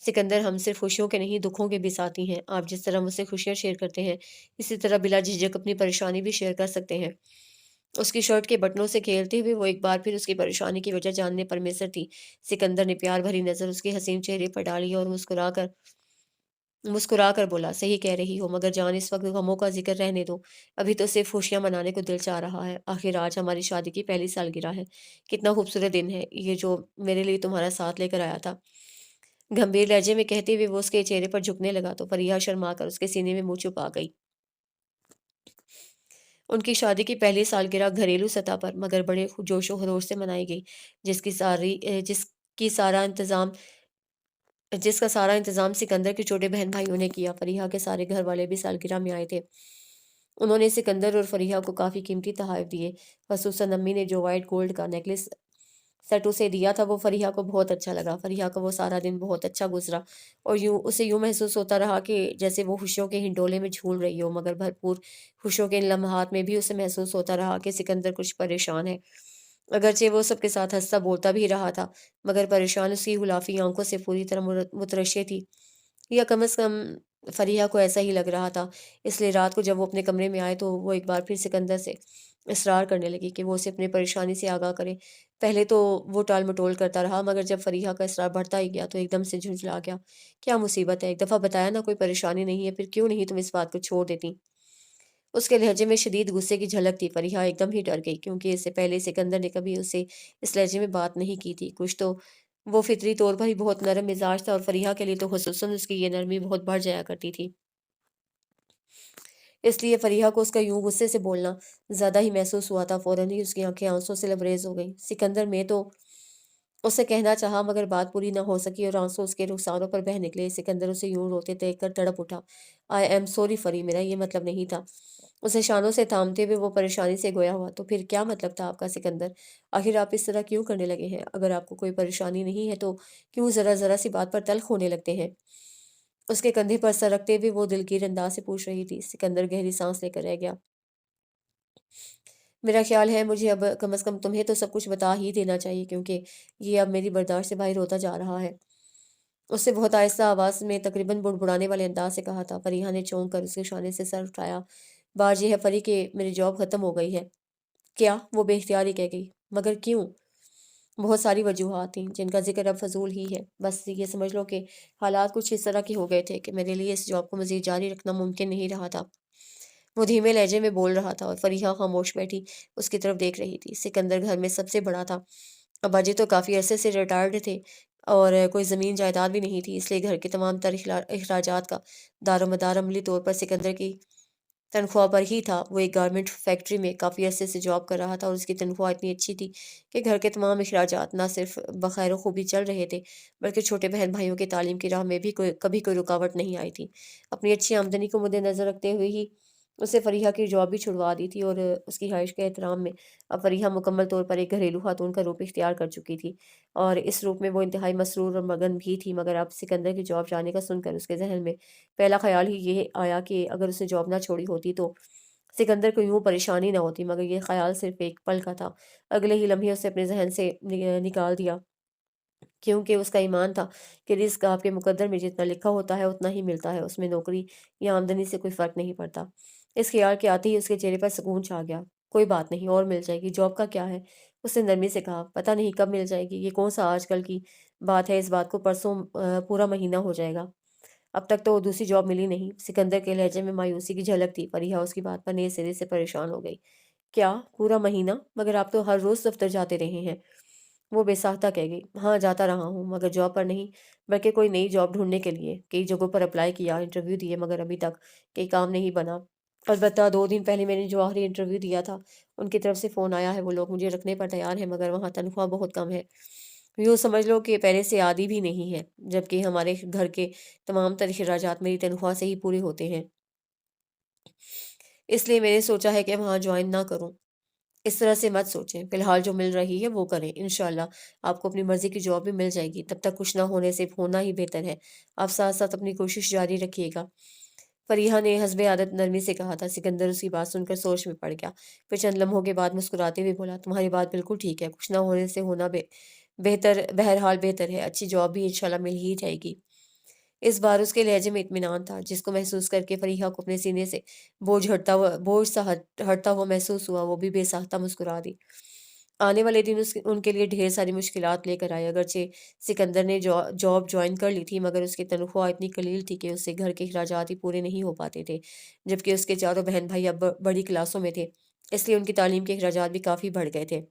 सिकंदर हम सिर्फ़ खुशियों के नहीं दुखों के भी साथी हैं। आप जिस तरह मुझसे खुशियाँ शेयर करते हैं, इसी तरह बिला झिझक अपनी परेशानी भी शेयर कर सकते हैं। उसकी शर्ट के बटनों से खेलते हुए वो एक बार फिर उसकी परेशानी की वजह जानने पर मिसर थी। सिकंदर ने प्यार भरी नज़र उसके हसीन चेहरे पर डाली और मुस्कुरा कर बोला, सही कह रही हो, मगर जान इस वक्त गमों का जिक्र रहने दो। अभी तो सिर्फ खुशियां मनाने को दिल चाह रहा है। आखिर आज हमारी शादी की पहली सालगिरह है। कितना खूबसूरत दिन है ये जो मेरे लिए तुम्हारा साथ लेकर आया था। गंभीर लहजे में कहते हुए वो उसके चेहरे पर झुकने लगा तो फरीहा शर्मा कर उसके सीने में मुंह छुपा गई। उनकी शादी की पहली सालगिरह घरेलू सतह पर मगर बड़े जोशो खरोश से मनाई गई, जिसकी सारा इंतजाम जिसका सारा इंतज़ाम सिकंदर के छोटे बहन-भाइयों ने किया। फ़रीहा के सारे घरवाले भी सालगिरह में आए थे। उन्होंने सिकंदर और फ़रीहा को काफ़ी कीमती तोहफ़े दिए। ख़ुसूसन अम्मी ने जो व्हाइट गोल्ड का नेकलेस सेट उसे दिया था, वो फ़रीहा को बहुत अच्छा लगा। फ़रीहा का वो सारा दिन बहुत अच्छा गुज़रा और यूँ महसूस होता रहा कि जैसे वो खुशियों के हिंडोले में झूल रही हो, मगर भरपूर खुशियों के इन लम्हात में भी उसे महसूस होता रहा कि सिकंदर कुछ परेशान है। अगरचे वो सबके साथ हँसता-बोलता भी रहा था, मगर परेशान उसकी गुलाफ़ी आँखों से पूरी तरह मुतरश्शिह थी। या कम से कम फ़रीहा को ऐसा ही लग रहा था। इसलिए रात को जब वो अपने कमरे में आए तो वो एक बार फिर सिकंदर से इसरार करने लगी कि वो उसे अपनी परेशानी से आगाह करे। पहले तो वो टाल-मटोल करता रहा, मगर जब फ़रीहा का इसरार बढ़ता ही गया तो एकदम से झुँझला गया। क्या मुसीबत है? एक दफ़ा बताया ना कोई परेशानी नहीं है, फिर क्यों नहीं तुम इस बात को छोड़ देती? उसके लहजे में शदीद गुस्से की झलक थी। फ़रीहा एकदम ही डर गई क्योंकि इससे पहले सिकंदर ने कभी उससे इस लहजे में बात नहीं की थी। कुछ तो वो फ़ितरी तौर पर ही बहुत नरम मिज़ाज था और फ़रीहा के लिए तो ख़ुसूसन उसकी ये नरमी बहुत बढ़ जाया करती थी। इसलिए फ़रीहा को उसका यूँ गुस्से से बोलना ज़्यादा ही महसूस हुआ था। फ़ौरन ही उसकी आँखें आँसुओं से लबरेज़ हो गईं। सिकंदर में तो उसे कहना चाहा मगर बात पूरी ना हो सकी और आँसू उसके रुखसारों पर बह निकले। सिकंदर उसे यूँ रोते देखकर तड़प उठा। आई एम सॉरी फ़री, मेरा ये मतलब नहीं था। उसे शानों से थामते हुए वो परेशानी से गोया हुआ। तो फिर क्या मतलब था आपका सिकंदर? आखिर आप इस तरह क्यों करने लगे हैं? अगर आपको कोई परेशानी नहीं है तो क्यों ज़रा-ज़रा सी बात पर तल्ख़ होने लगते हैं? उसके कंधे पर सर रखते हुए वो दिलगीर अंदाज़ से पूछ रही थी। सिकंदर गहरी साँस लेकर रह गया। मेरा ख़्याल है मुझे अब कम से कम तुम्हें तो सब कुछ बता ही देना चाहिए क्योंकि ये अब मेरी बर्दाश्त से बाहर होता जा रहा है। उससे बहुत आहिस्ता आवाज़ में तकरीबन बुड़बुड़ाने वाले अंदाज़ से कहा था। फ़रीहा ने चौंक कर उसके शाने से सर उठाया। बाज़ ये है फ़री कि मेरी जॉब ख़त्म हो गई है। क्या? वो बेइख्तियार ही कह गई। मगर क्यों? बहुत सारी वजूहात थीं, जिनका ज़िक्र अब फ़ज़ूल ही है। बस ये समझ लो कि हालात कुछ इस तरह के हो गए थे कि मेरे लिए इस जॉब को मज़ीद जारी रखना मुमकिन नहीं रहा था। वो धीमे लहजे में बोल रहा था और फ़रीहा खामोश बैठी उसकी तरफ देख रही थी। सिकंदर घर में सबसे बड़ा था। अब्बाजी तो काफ़ी अरसे से रिटायर्ड थे और कोई ज़मीन जायदाद भी नहीं थी, इसलिए घर के तमाम तर अखराजात का दारोमदार अमली तौर पर सिकंदर की तनख्वाह पर ही था। वो एक गारमेंट फैक्ट्री में काफ़ी अरसे से जॉब कर रहा था और उसकी तनख्वाह इतनी अच्छी थी कि घर के तमाम अखराजात ना सिर्फ़ बख़ैर खूबी चल रहे थे, बल्कि छोटे बहन-भाइयों की तालीम की राह में भी कभी कोई रुकावट नहीं आई थी। अपनी अच्छी आमदनी को मद्देनज़र रखते हुए ही उसे फ़रीहा की जॉब भी छुड़वा दी थी और उसकी ख़्वाहिश के एहतराम में अब फ़रीहा मुकम्मल तौर पर एक घरेलू ख़ातून का रूप इख्तियार कर चुकी थी और इस रूप में वो इंतहाई मसरूर और मगन भी थी। मगर अब सिकंदर की जॉब जाने का सुनकर उसके ज़हन में पहला ख़्याल ही ये आया कि अगर उसने जॉब ना छोड़ी होती तो सिकंदर को यूँ परेशानी ना होती, मगर ये ख़्याल सिर्फ़ एक पल का था। अगले ही लम्हे उसे अपने ज़हन से निकाल दिया, क्योंकि उसका ईमान था कि रिज़्क आपके मुक़द्दर में जितना लिखा होता है, उतना ही मिलता है। उसमें नौकरी या आमदनी से कोई फ़र्क नहीं पड़ता। इस ख़्याल के आते ही उसके चेहरे पर सुकून छा गया। कोई बात नहीं, और मिल जाएगी, जॉब का क्या है? उसने नरमी से कहा, पता नहीं कब मिल जाएगी, ये कौन-सा आजकल की बात है, इस बात को परसों पूरा महीना हो जाएगा। अब तक तो दूसरी जॉब मिली नहीं। सिकंदर के लहजे में मायूसी की झलक थी। फरीहा उसकी बात पर नए सिरे से परेशान हो गई। क्या? पूरा महीना? मगर आप तो हर रोज़ दफ़्तर जाते रहे हैं। वो बेसाख्ता कह गई। हाँ, जाता रहा हूँ, मगर जॉब पर नहीं, बल्कि कोई नई जॉब ढूँढने के लिए। कई जगहों पर अप्लाई किया, इंटरव्यू दिए, मगर अभी तक कहीं काम नहीं बना। अलबत्ता 2 दिन पहले मैंने जो आखिरी इंटरव्यू दिया था, उनकी तरफ से फ़ोन आया है, वो लोग मुझे रखने पर तैयार हैं, मगर वहाँ तनख्वाह बहुत कम है। यूँ समझ लो कि पहले से आदी भी नहीं है, जबकि हमारे घर के तमाम तर अखराजात मेरी तनख्वाह से ही पूरे होते हैं। इसलिए मैंने सोचा है कि वहाँ जॉइन ना करूँ। इस तरह से मत सोचें, फ़िलहाल जो मिल रही है वो करें। इंशाअल्लाह आपको अपनी मर्ज़ी की जॉब भी मिल जाएगी, तब तक कुछ ना होने से होना ही बेहतर है। आप साथ-साथ अपनी कोशिश जारी रखिएगा। फ़रीहा ने हस्बे आदत नरमी से कहा था। सिकंदर उसकी बात सुनकर सोच में पड़ गया। फिर चंद लम्हों के बाद मुस्कुराते हुए बोला, तुम्हारी बात बिल्कुल ठीक है, कुछ ना होने से होना बेहतर, बहरहाल बेहतर है। अच्छी जॉब भी इंशाअल्लाह मिल ही जाएगी। इस बार उसके लहजे में इत्मीनान था, जिसको महसूस करके फ़रीहा को अपने सीने से बोझ सा हटता हुआ महसूस हुआ। वो भी बेसाख्ता मुस्कुरा दी। आने वाले दिन उनके लिए ढेर सारी मुश्किलात लेकर आए। अगरचे सिकंदर ने जॉब जॉइन कर ली थी, मगर उसकी तनख्वाह इतनी कलील थी कि उससे घर के अखराजात ही पूरे नहीं हो पाते थे। जबकि उसके चारों बहन-भाई अब बड़ी क्लासों में थे, इसलिए उनकी तालीम के अखराजात भी काफ़ी बढ़ गए थे।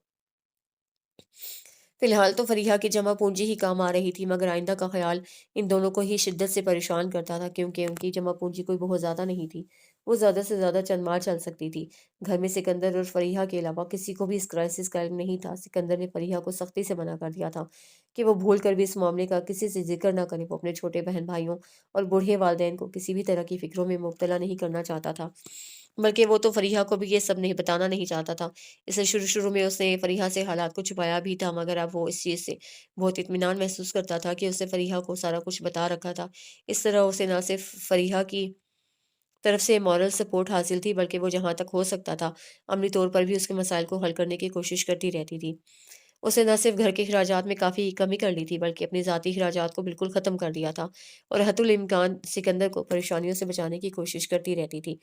फिलहाल तो फरीहा की जमा पूंजी ही काम आ रही थी, मगर आइंदा का ख्याल इन दोनों को ही शिद्दत से परेशान करता था, क्योंकि उनकी जमा पूंजी कोई बहुत ज़्यादा नहीं थी। वो ज़्यादा से ज़्यादा चंद माह चल सकती थी। घर में सिकंदर और फरीहा के अलावा किसी को भी इस क्राइसिस का इल्म नहीं था। सिकंदर ने फरीहा को सख्ती से मना कर दिया था कि वो भूल कर भी इस मामले का किसी से जिक्र ना करे। वो अपने छोटे बहन भाइयों और बूढ़े वालदेन को किसी भी तरह की फ़िक्रों में मुब्तला नहीं करना चाहता था। बल्कि वो तो फरीहा को भी ये सब नहीं बताना नहीं चाहता था। इसलिए शुरू-शुरू में उसने फ़रीहा से हालात को छुपाया भी था, मगर अब वो इस चीज़ से बहुत इत्मीनान महसूस करता था कि उसने फ़रीहा को सारा कुछ बता रखा था। इस तरह उसे ना सिर्फ़ फ़रीहा की तरफ से मॉरल सपोर्ट हासिल थी, बल्कि वो जहाँ तक हो सकता था, अमली तौर पर भी उसके मसाइल को हल करने की कोशिश करती रहती थी। उसने न सिर्फ़ घर के अखराजात में काफ़ी कमी कर ली थी, बल्कि अपने ज़ाती अखराजात को बिल्कुल ख़त्म कर दिया था और हद्दुल इम्कान सिकंदर को परेशानियों से बचाने की कोशिश करती रहती थी।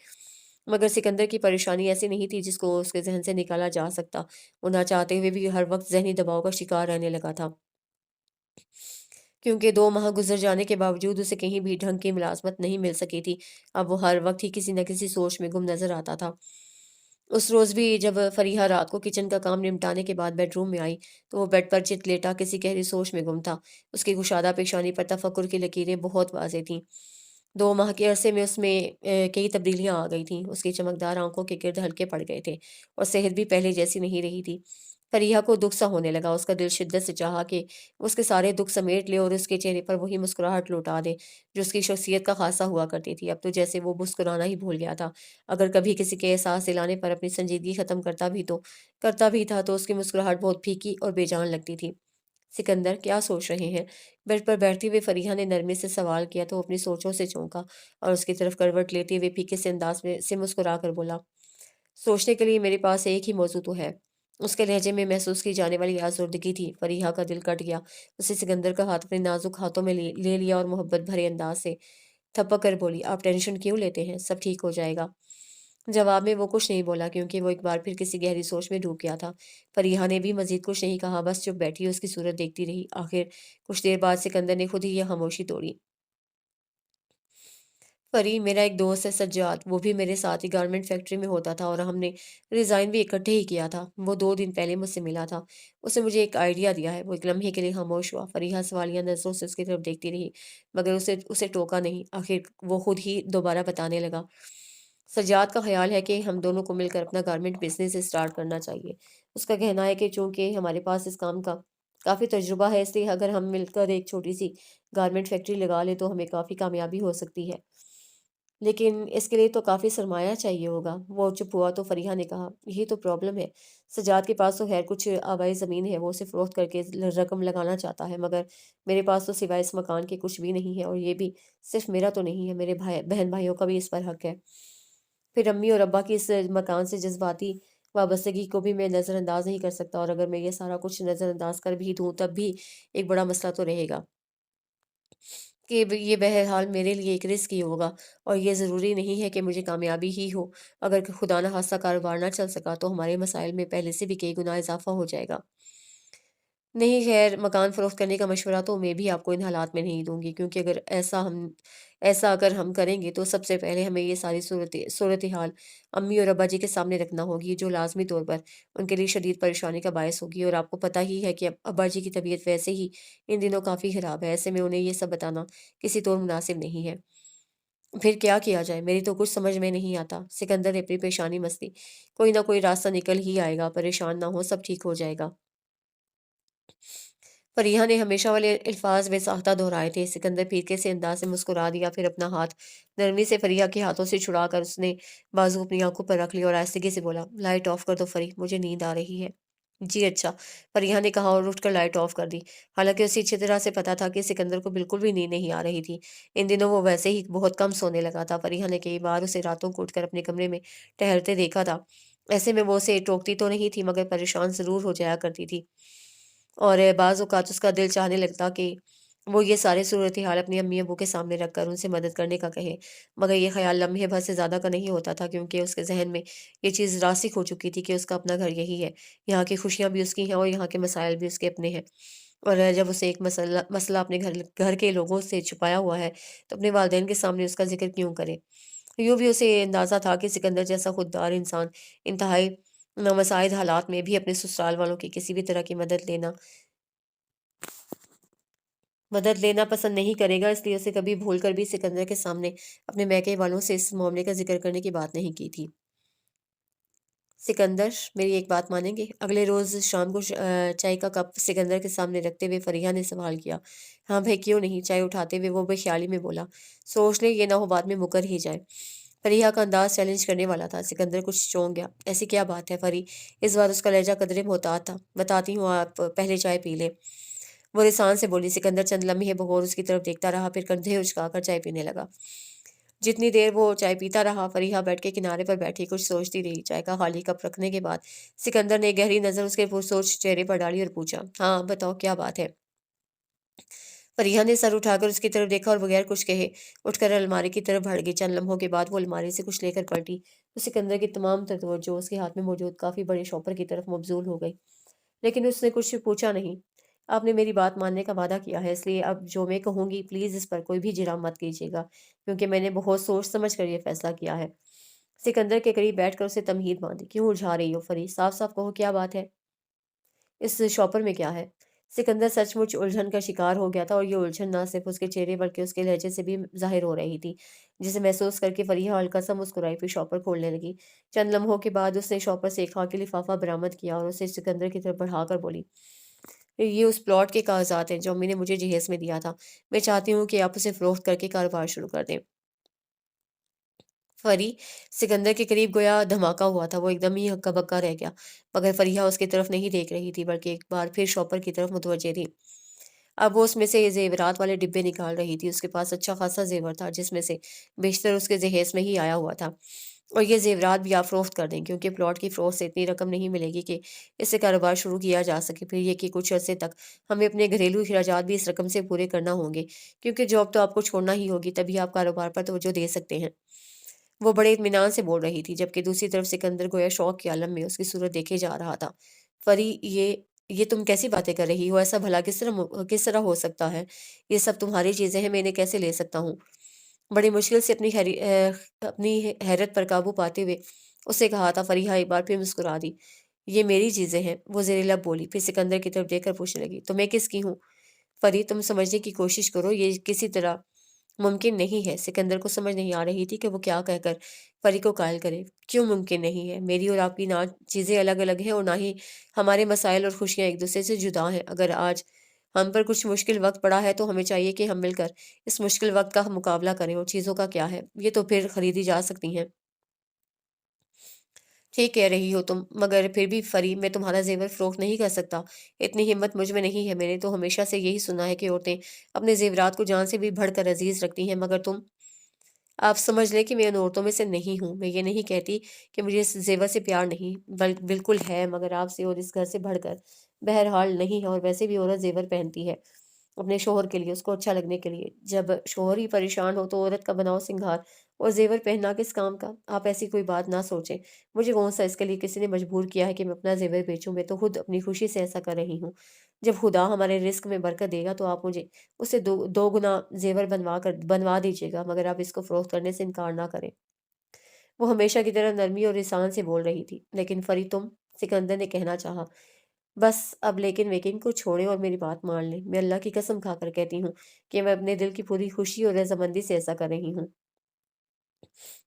मगर सिकंदर की परेशानी ऐसी नहीं थी जिसको उसके ज़हन से निकाला जा सकता। वो ना चाहते हुए भी हर वक़्त ज़हनी दबाव का शिकार रहने लगा था। क्योंकि 2 माह गुज़र जाने के बावजूद उसे कहीं भी ढंग की मुलाज़मत नहीं मिल सकी थी। अब वो हर वक़्त ही किसी न किसी सोच में गुम नज़र आता था। उस रोज़ भी जब फ़रीहा रात को किचन का काम निपटाने के बाद बेडरूम में आई, तो वो बेड पर चित लेटा किसी गहरी सोच में गुम था। उसकी कुशादा पेशानी पर तफ़क्कुर की लकीरें बहुत वाज़ेह थीं। 2 माह के अरसे में उसमें कई तब्दीलियाँ आ गई थीं। उसकी चमकदार आँखों के गिर्द हल्के पड़ गए थे और सेहत भी पहले जैसी नहीं रही थी। फ़रीहा को दुःख सा होने लगा। उसका दिल शिद्दत से चाहा कि वो उसके सारे दुःख समेट ले और उसके चेहरे पर वही मुस्कुराहट लौटा दे, जो उसकी शख्सियत का ख़ासा हुआ करती थी। अब तो जैसे वो मुस्कुराना ही भूल गया था। अगर कभी किसी के एहसास दिलाने पर अपनी संजीदगी ख़त्म करता भी था, तो उसकी मुस्कुराहट बहुत फीकी और बेजान लगती थी। सिकंदर, क्या सोच रहे हैं? बेड पर बैठते हुए फरीहा ने नरमी से सवाल किया, तो वो अपनी सोचों से चौंका और उसकी तरफ करवट लेते हुए फीके से अंदाज में से मुस्कुरा कर बोला, सोचने के लिए मेरे पास एक ही मौजू तो है। उसके लहजे में महसूस की जाने वाली आज़र्दगी थी। फरीहा का दिल कट गया। उसे सिकंदर का हाथ अपने नाजुक हाथों में ले लिया और मोहब्बत भरे अंदाज से थपक कर बोली, आप टेंशन क्यों लेते हैं? सब ठीक हो जाएगा। जवाब में वो कुछ नहीं बोला क्योंकि वो एक बार फिर किसी गहरी सोच में डूब गया था। फरीहा ने भी मज़ीद कुछ नहीं कहा, बस चुप बैठी उसकी सूरत देखती रही। आखिर कुछ देर बाद सिकंदर ने खुद ही ये खामोशी तोड़ी। परी, मेरा एक दोस्त है सज्जाद, वो भी मेरे साथ ही गारमेंट फैक्ट्री में होता था और हमने रिज़ाइन भी इकट्ठे ही किया था। वो 2 दिन पहले मुझसे मिला था। उसने मुझे एक आइडिया दिया है। वो एक लम्हे के लिए खामोश हुआ। फरीहा सवालिया नज़रों से उसकी तरफ देखती रही, मगर उसे उसे टोका नहीं। आखिर वो खुद ही दोबारा बताने लगा। सज्जाद का ख़्याल है कि हम दोनों को मिलकर अपना गारमेंट बिज़नेस स्टार्ट करना चाहिए। उसका कहना है कि चूँकि हमारे पास इस काम का काफ़ी तजुर्बा है, इसलिए अगर हम मिलकर एक छोटी-सी गारमेंट फैक्ट्री लगा लें, तो हमें काफ़ी कामयाबी हो सकती है। लेकिन इसके लिए तो काफ़ी सरमाया चाहिए होगा। वो चुप हुआ तो फ़रीहा ने कहा, यही तो प्रॉब्लम है। सज्जाद के पास तो ख़ैर कुछ आबाई ज़मीन है, वो उसे फ़रोख्त करके रकम लगाना चाहता है, मगर मेरे पास तो सिवाय इस मकान के कुछ भी नहीं है और ये भी सिर्फ़ मेरा तो नहीं है, मेरे बहन-भाइयों का भी इस पर हक़ है। फिर अम्मी और अब्बा की इस मकान से जज़्बाती वाबस्तगी को भी मैं नज़रअंदाज़ नहीं कर सकता, और अगर मैं ये सारा कुछ नज़रअंदाज़ कर भी दूँ, तब भी एक बड़ा मसला तो रहेगा। कि ये बहरहाल मेरे लिए एक रिस्क ही होगा, और ये ज़रूरी नहीं है कि मुझे कामयाबी ही हो। अगर खुदा न ख़ास्ता कारोबार ना चल सका, तो हमारे मसाइल में पहले से भी कई गुना इज़ाफ़ा हो जाएगा। नहीं, ख़ैर मकान फ़रोख्त करने का मशवरा तो मैं भी आपको इन हालात में नहीं दूँगी, क्योंकि अगर ऐसा अगर हम करेंगे, तो सबसे पहले हमें ये सारी सूरत-ए-हाल अम्मी और अब्बा जी के सामने रखना होगी, जो लाज़मी तौर पर उनके लिए शदीद परेशानी का बायस होगी, और आपको पता ही है कि अब अब्बा जी की तबीयत वैसे ही इन दिनों काफ़ी ख़राब है। ऐसे में उन्हें ये सब बताना किसी तौर मुनासिब नहीं है। फिर क्या किया जाए? मेरी तो कुछ समझ में नहीं आता। सिकंदर ने अपनी पेशानी मसली। कोई ना कोई रास्ता निकल ही आएगा, परेशान ना हो, सब ठीक हो जाएगा। फरीहा ने हमेशा वाले अल्फाज बेसाख्ता दोहराए थे। सिकंदर फीके से अंदाज से मुस्कुरा दिया, फिर अपना हाथ नरमी से फरीहा के हाथों से छुड़ाकर उसने बाजू अपनी आंखों पर रख लिया और आहिस्तगी से बोला, लाइट ऑफ कर दो फरी, मुझे नींद आ रही है। जी अच्छा, फरीहा ने कहा और उठकर लाइट ऑफ कर दी। हालांकि उसे अच्छी तरह से पता था कि सिकंदर को बिल्कुल भी नींद नहीं आ रही थी। इन दिनों वो वैसे ही बहुत कम सोने लगा था। फरीहा ने कई बार उसे रातों को उठकर अपने कमरे में टहलते देखा था। ऐसे में वो उसे टोकती तो नहीं थी, मगर परेशान जरूर हो जाया करती थी। और बाज़ औक़ात उसका दिल चाहने लगता कि वो ये सारे सूरत-ए-हाल अपनी अम्मी-अब्बू के सामने रखकर उनसे मदद करने का कहे। मगर ये ख़्याल लम्हे भर से ज़्यादा का नहीं होता था, क्योंकि उसके ज़हन में ये चीज़ रासिख़ हो चुकी थी कि उसका अपना घर यही है। यहाँ की खुशियाँ भी उसकी हैं और यहाँ के मसाइल भी उसके अपने हैं। और जब उसे एक मसला मसला अपने घर के लोगों से छुपाया हुआ है, तो अपने वालिदैन के सामने उसका ज़िक्र क्यों करे? यूँ भी उसे अंदाज़ा था कि सिकंदर जैसा खुददार इंसान इंतहाई नामसाइद हालात में भी अपने ससुराल वालों की किसी भी तरह की मदद लेना पसंद नहीं करेगा, इसलिए उसे कभी भूल कर भी सिकंदर के सामने अपने मैके वालों से इस मामले का ज़िक्र करने की बात नहीं की थी। सिकंदर, मेरी एक बात मानेंगे? अगले रोज़ शाम को चाय का कप सिकंदर के सामने रखते हुए फ़रीहा ने सवाल किया। हाँ भाई, क्यों नहीं? चाय उठाते हुए वो बेख़्याली में बोला। सोच ले, ये ना हो बाद में मुकर ही जाए। फ़रीहा का अंदाज़ चैलेंज करने वाला था। सिकंदर कुछ चौंक गया। ऐसी क्या बात है फ़री? इस बार उसका लहज़ा कदरे मुहतात था। बताती हूँ, आप पहले चाय पी लें। वो रिसान से बोली। सिकंदर चंद लम्हे बगौर उसकी तरफ देखता रहा, फिर कंधे उचकाकर चाय पीने लगा। जितनी देर वो चाय पीता रहा, फरीहा बेड के किनारे पर बैठी कुछ सोचती रही। चाय का खाली कप रखने के बाद सिकंदर ने गहरी नज़र उसके पुरसोच चेहरे पर डाली और पूछा, हाँ बताओ, क्या बात है? फरीहा ने सर उठाकर उसकी तरफ देखा और बगैर कुछ कहे उठकर अलमारी की तरफ बढ़ गई। चंद लम्हों के बाद वो अलमारी से कुछ लेकर पलटी, तो सिकंदर की तमाम तवज्जो उसके हाथ में मौजूद काफ़ी बड़े शॉपर की तरफ मबजूल हो गई। लेकिन उसने कुछ पूछा नहीं। आपने मेरी बात मानने का वादा किया है, इसलिए अब जो मैं कहूँगी प्लीज़ इस पर कोई भी जिरह मत कीजिएगा, क्योंकि मैंने बहुत सोच समझ कर ये फ़ैसला किया है। सिकंदर के करीब बैठकर उसे तमहीद बाँधी। क्यों उलझा रही हो फरी? साफ-साफ कहो, क्या बात है? इस शॉपर में क्या है? सिकंदर सचमुच उलझन का शिकार हो गया था, और ये उलझन ना सिर्फ़ उसके चेहरे बल्कि उसके लहजे से भी ज़ाहिर हो रही थी, जिसे महसूस करके फरीहा हल्का-सा मुस्कुराई, फिर शॉपर खोलने लगी। चंद लम्हों के बाद उसने शॉपर से एक खाकी लिफ़ाफ़ा बरामद किया और उसे सिकंदर की तरफ बढ़ाकर बोली, ये उस प्लॉट के कागज़ात हैं जो अम्मी ने मुझे जहेज़ में दिया था। मैं चाहती हूँ कि आप उसे फ़रोख्त करके कारोबार शुरू कर दें। फरी सिकंदर के करीब गोया धमाका हुआ था। वो एकदम ही हक्का-बक्का रह गया, मगर फरीहा उसकी तरफ नहीं देख रही थी, बल्कि एक बार फिर शॉपर की तरफ मुतवज्जे थी। अब वो उसमें से ज़ेवरात वाले डिब्बे निकाल रही थी। उसके पास अच्छा खासा ज़ेवर था, जिसमें से बेशतर उसके जहेज़ में ही आया हुआ था। और ये ज़ेवरात भी आप फ़रोख्त कर दें, क्योंकि प्लॉट की फ़रोख्त से इतनी रकम नहीं मिलेगी कि इससे कारोबार शुरू किया जा सके। फिर ये कि कुछ अरसे तक हमें अपने घरेलू अखराजात भी इस रकम से पूरे करना होंगे, क्योंकि जॉब तो आपको छोड़ना ही होगी, तभी आप कारोबार पर तवज्जो दे सकते हैं। वो बड़े इत्मीनान से बोल रही थी, जबकि दूसरी तरफ सिकंदर गोया शौक के आलम में उसकी सूरत देखे जा रहा था। "परी, ये तुम कैसी बातें कर रही हो? ऐसा भला किस तरह हो सकता है? ये सब तुम्हारी चीज़ें हैं, मैं इन्हें कैसे ले सकता हूँ?" बड़ी मुश्किल से अपनी हैरत पर काबू पाते हुए उसने कहा था। फरीहा एक बार फिर मुस्कुरा दी। "ये मेरी चीज़ें हैं," वो ज़ेरे लब बोली, फिर सिकंदर की तरफ देखकर पूछने लगी, "तो मैं किसकी हूँ?" "परी, तुम समझने की कोशिश करो, ये किसी तरह मुमकिन नहीं है।" सिकंदर को समझ नहीं आ रही थी कि वो क्या कहकर परी को कायल करे। "क्यों मुमकिन नहीं है? मेरी और आपकी ना चीज़ें अलग-अलग हैं और ना ही हमारे मसाइल और खुशियाँ एक-दूसरे से जुदा हैं। अगर आज हम पर कुछ मुश्किल वक़्त पड़ा है, तो हमें चाहिए कि हम मिलकर इस मुश्किल वक़्त का मुकाबला करें और चीज़ों का क्या है, ये तो फिर खरीदी जा सकती हैं।" "ठीक कह रही हो तुम, मगर फिर भी फरी, मैं तुम्हारा ज़ेवर फ़रोख्त नहीं कर सकता। इतनी हिम्मत मुझ में नहीं है। मैंने तो हमेशा से यही सुना है कि औरतें अपने ज़ेवरात को जान से भी बढ़कर अज़ीज़ रखती हैं, मगर तुम। आप समझ लें कि मैं उन औरतों में से नहीं हूँ। मैं ये नहीं कहती कि मुझे इस ज़ेवर से प्यार नहीं, बिल्कुल है, मगर आपसे और इस घर से बढ़कर। बहरहाल नहीं है, और वैसे भी औरत ज़ेवर पहनती है अपने शोहर के लिए, उसको अच्छा लगने के लिए। जब शोहर ही परेशान हो, तो औरत का बनाव सिंगार और ज़ेवर पहनना किस काम का? आप ऐसी कोई बात ना सोचें। मुझे कौन-सा इसके लिए किसी ने मजबूर किया है कि मैं अपना ज़ेवर बेचूँ? मैं तो खुद अपनी खुशी से ऐसा कर रही हूँ। जब खुदा हमारे रिज़्क में बरकत देगा, तो आप मुझे उससे दो गुना ज़ेवर बनवा दीजिएगा, मगर आप इसको फ़रोख्त करने से इनकार ना करें।" वो हमेशा की तरह नरमी और एहसान से बोल रही थी। "लेकिन फरी तुम," सिकंदर ने कहना चाहा। "बस अब लेकिन-वेकिन को छोड़ें और मेरी बात मान लें। मैं अल्लाह की कसम खाकर कहती हूँ कि मैं अपने दिल की पूरी खुशी और रज़ामंदी से ऐसा कर रही हूँ।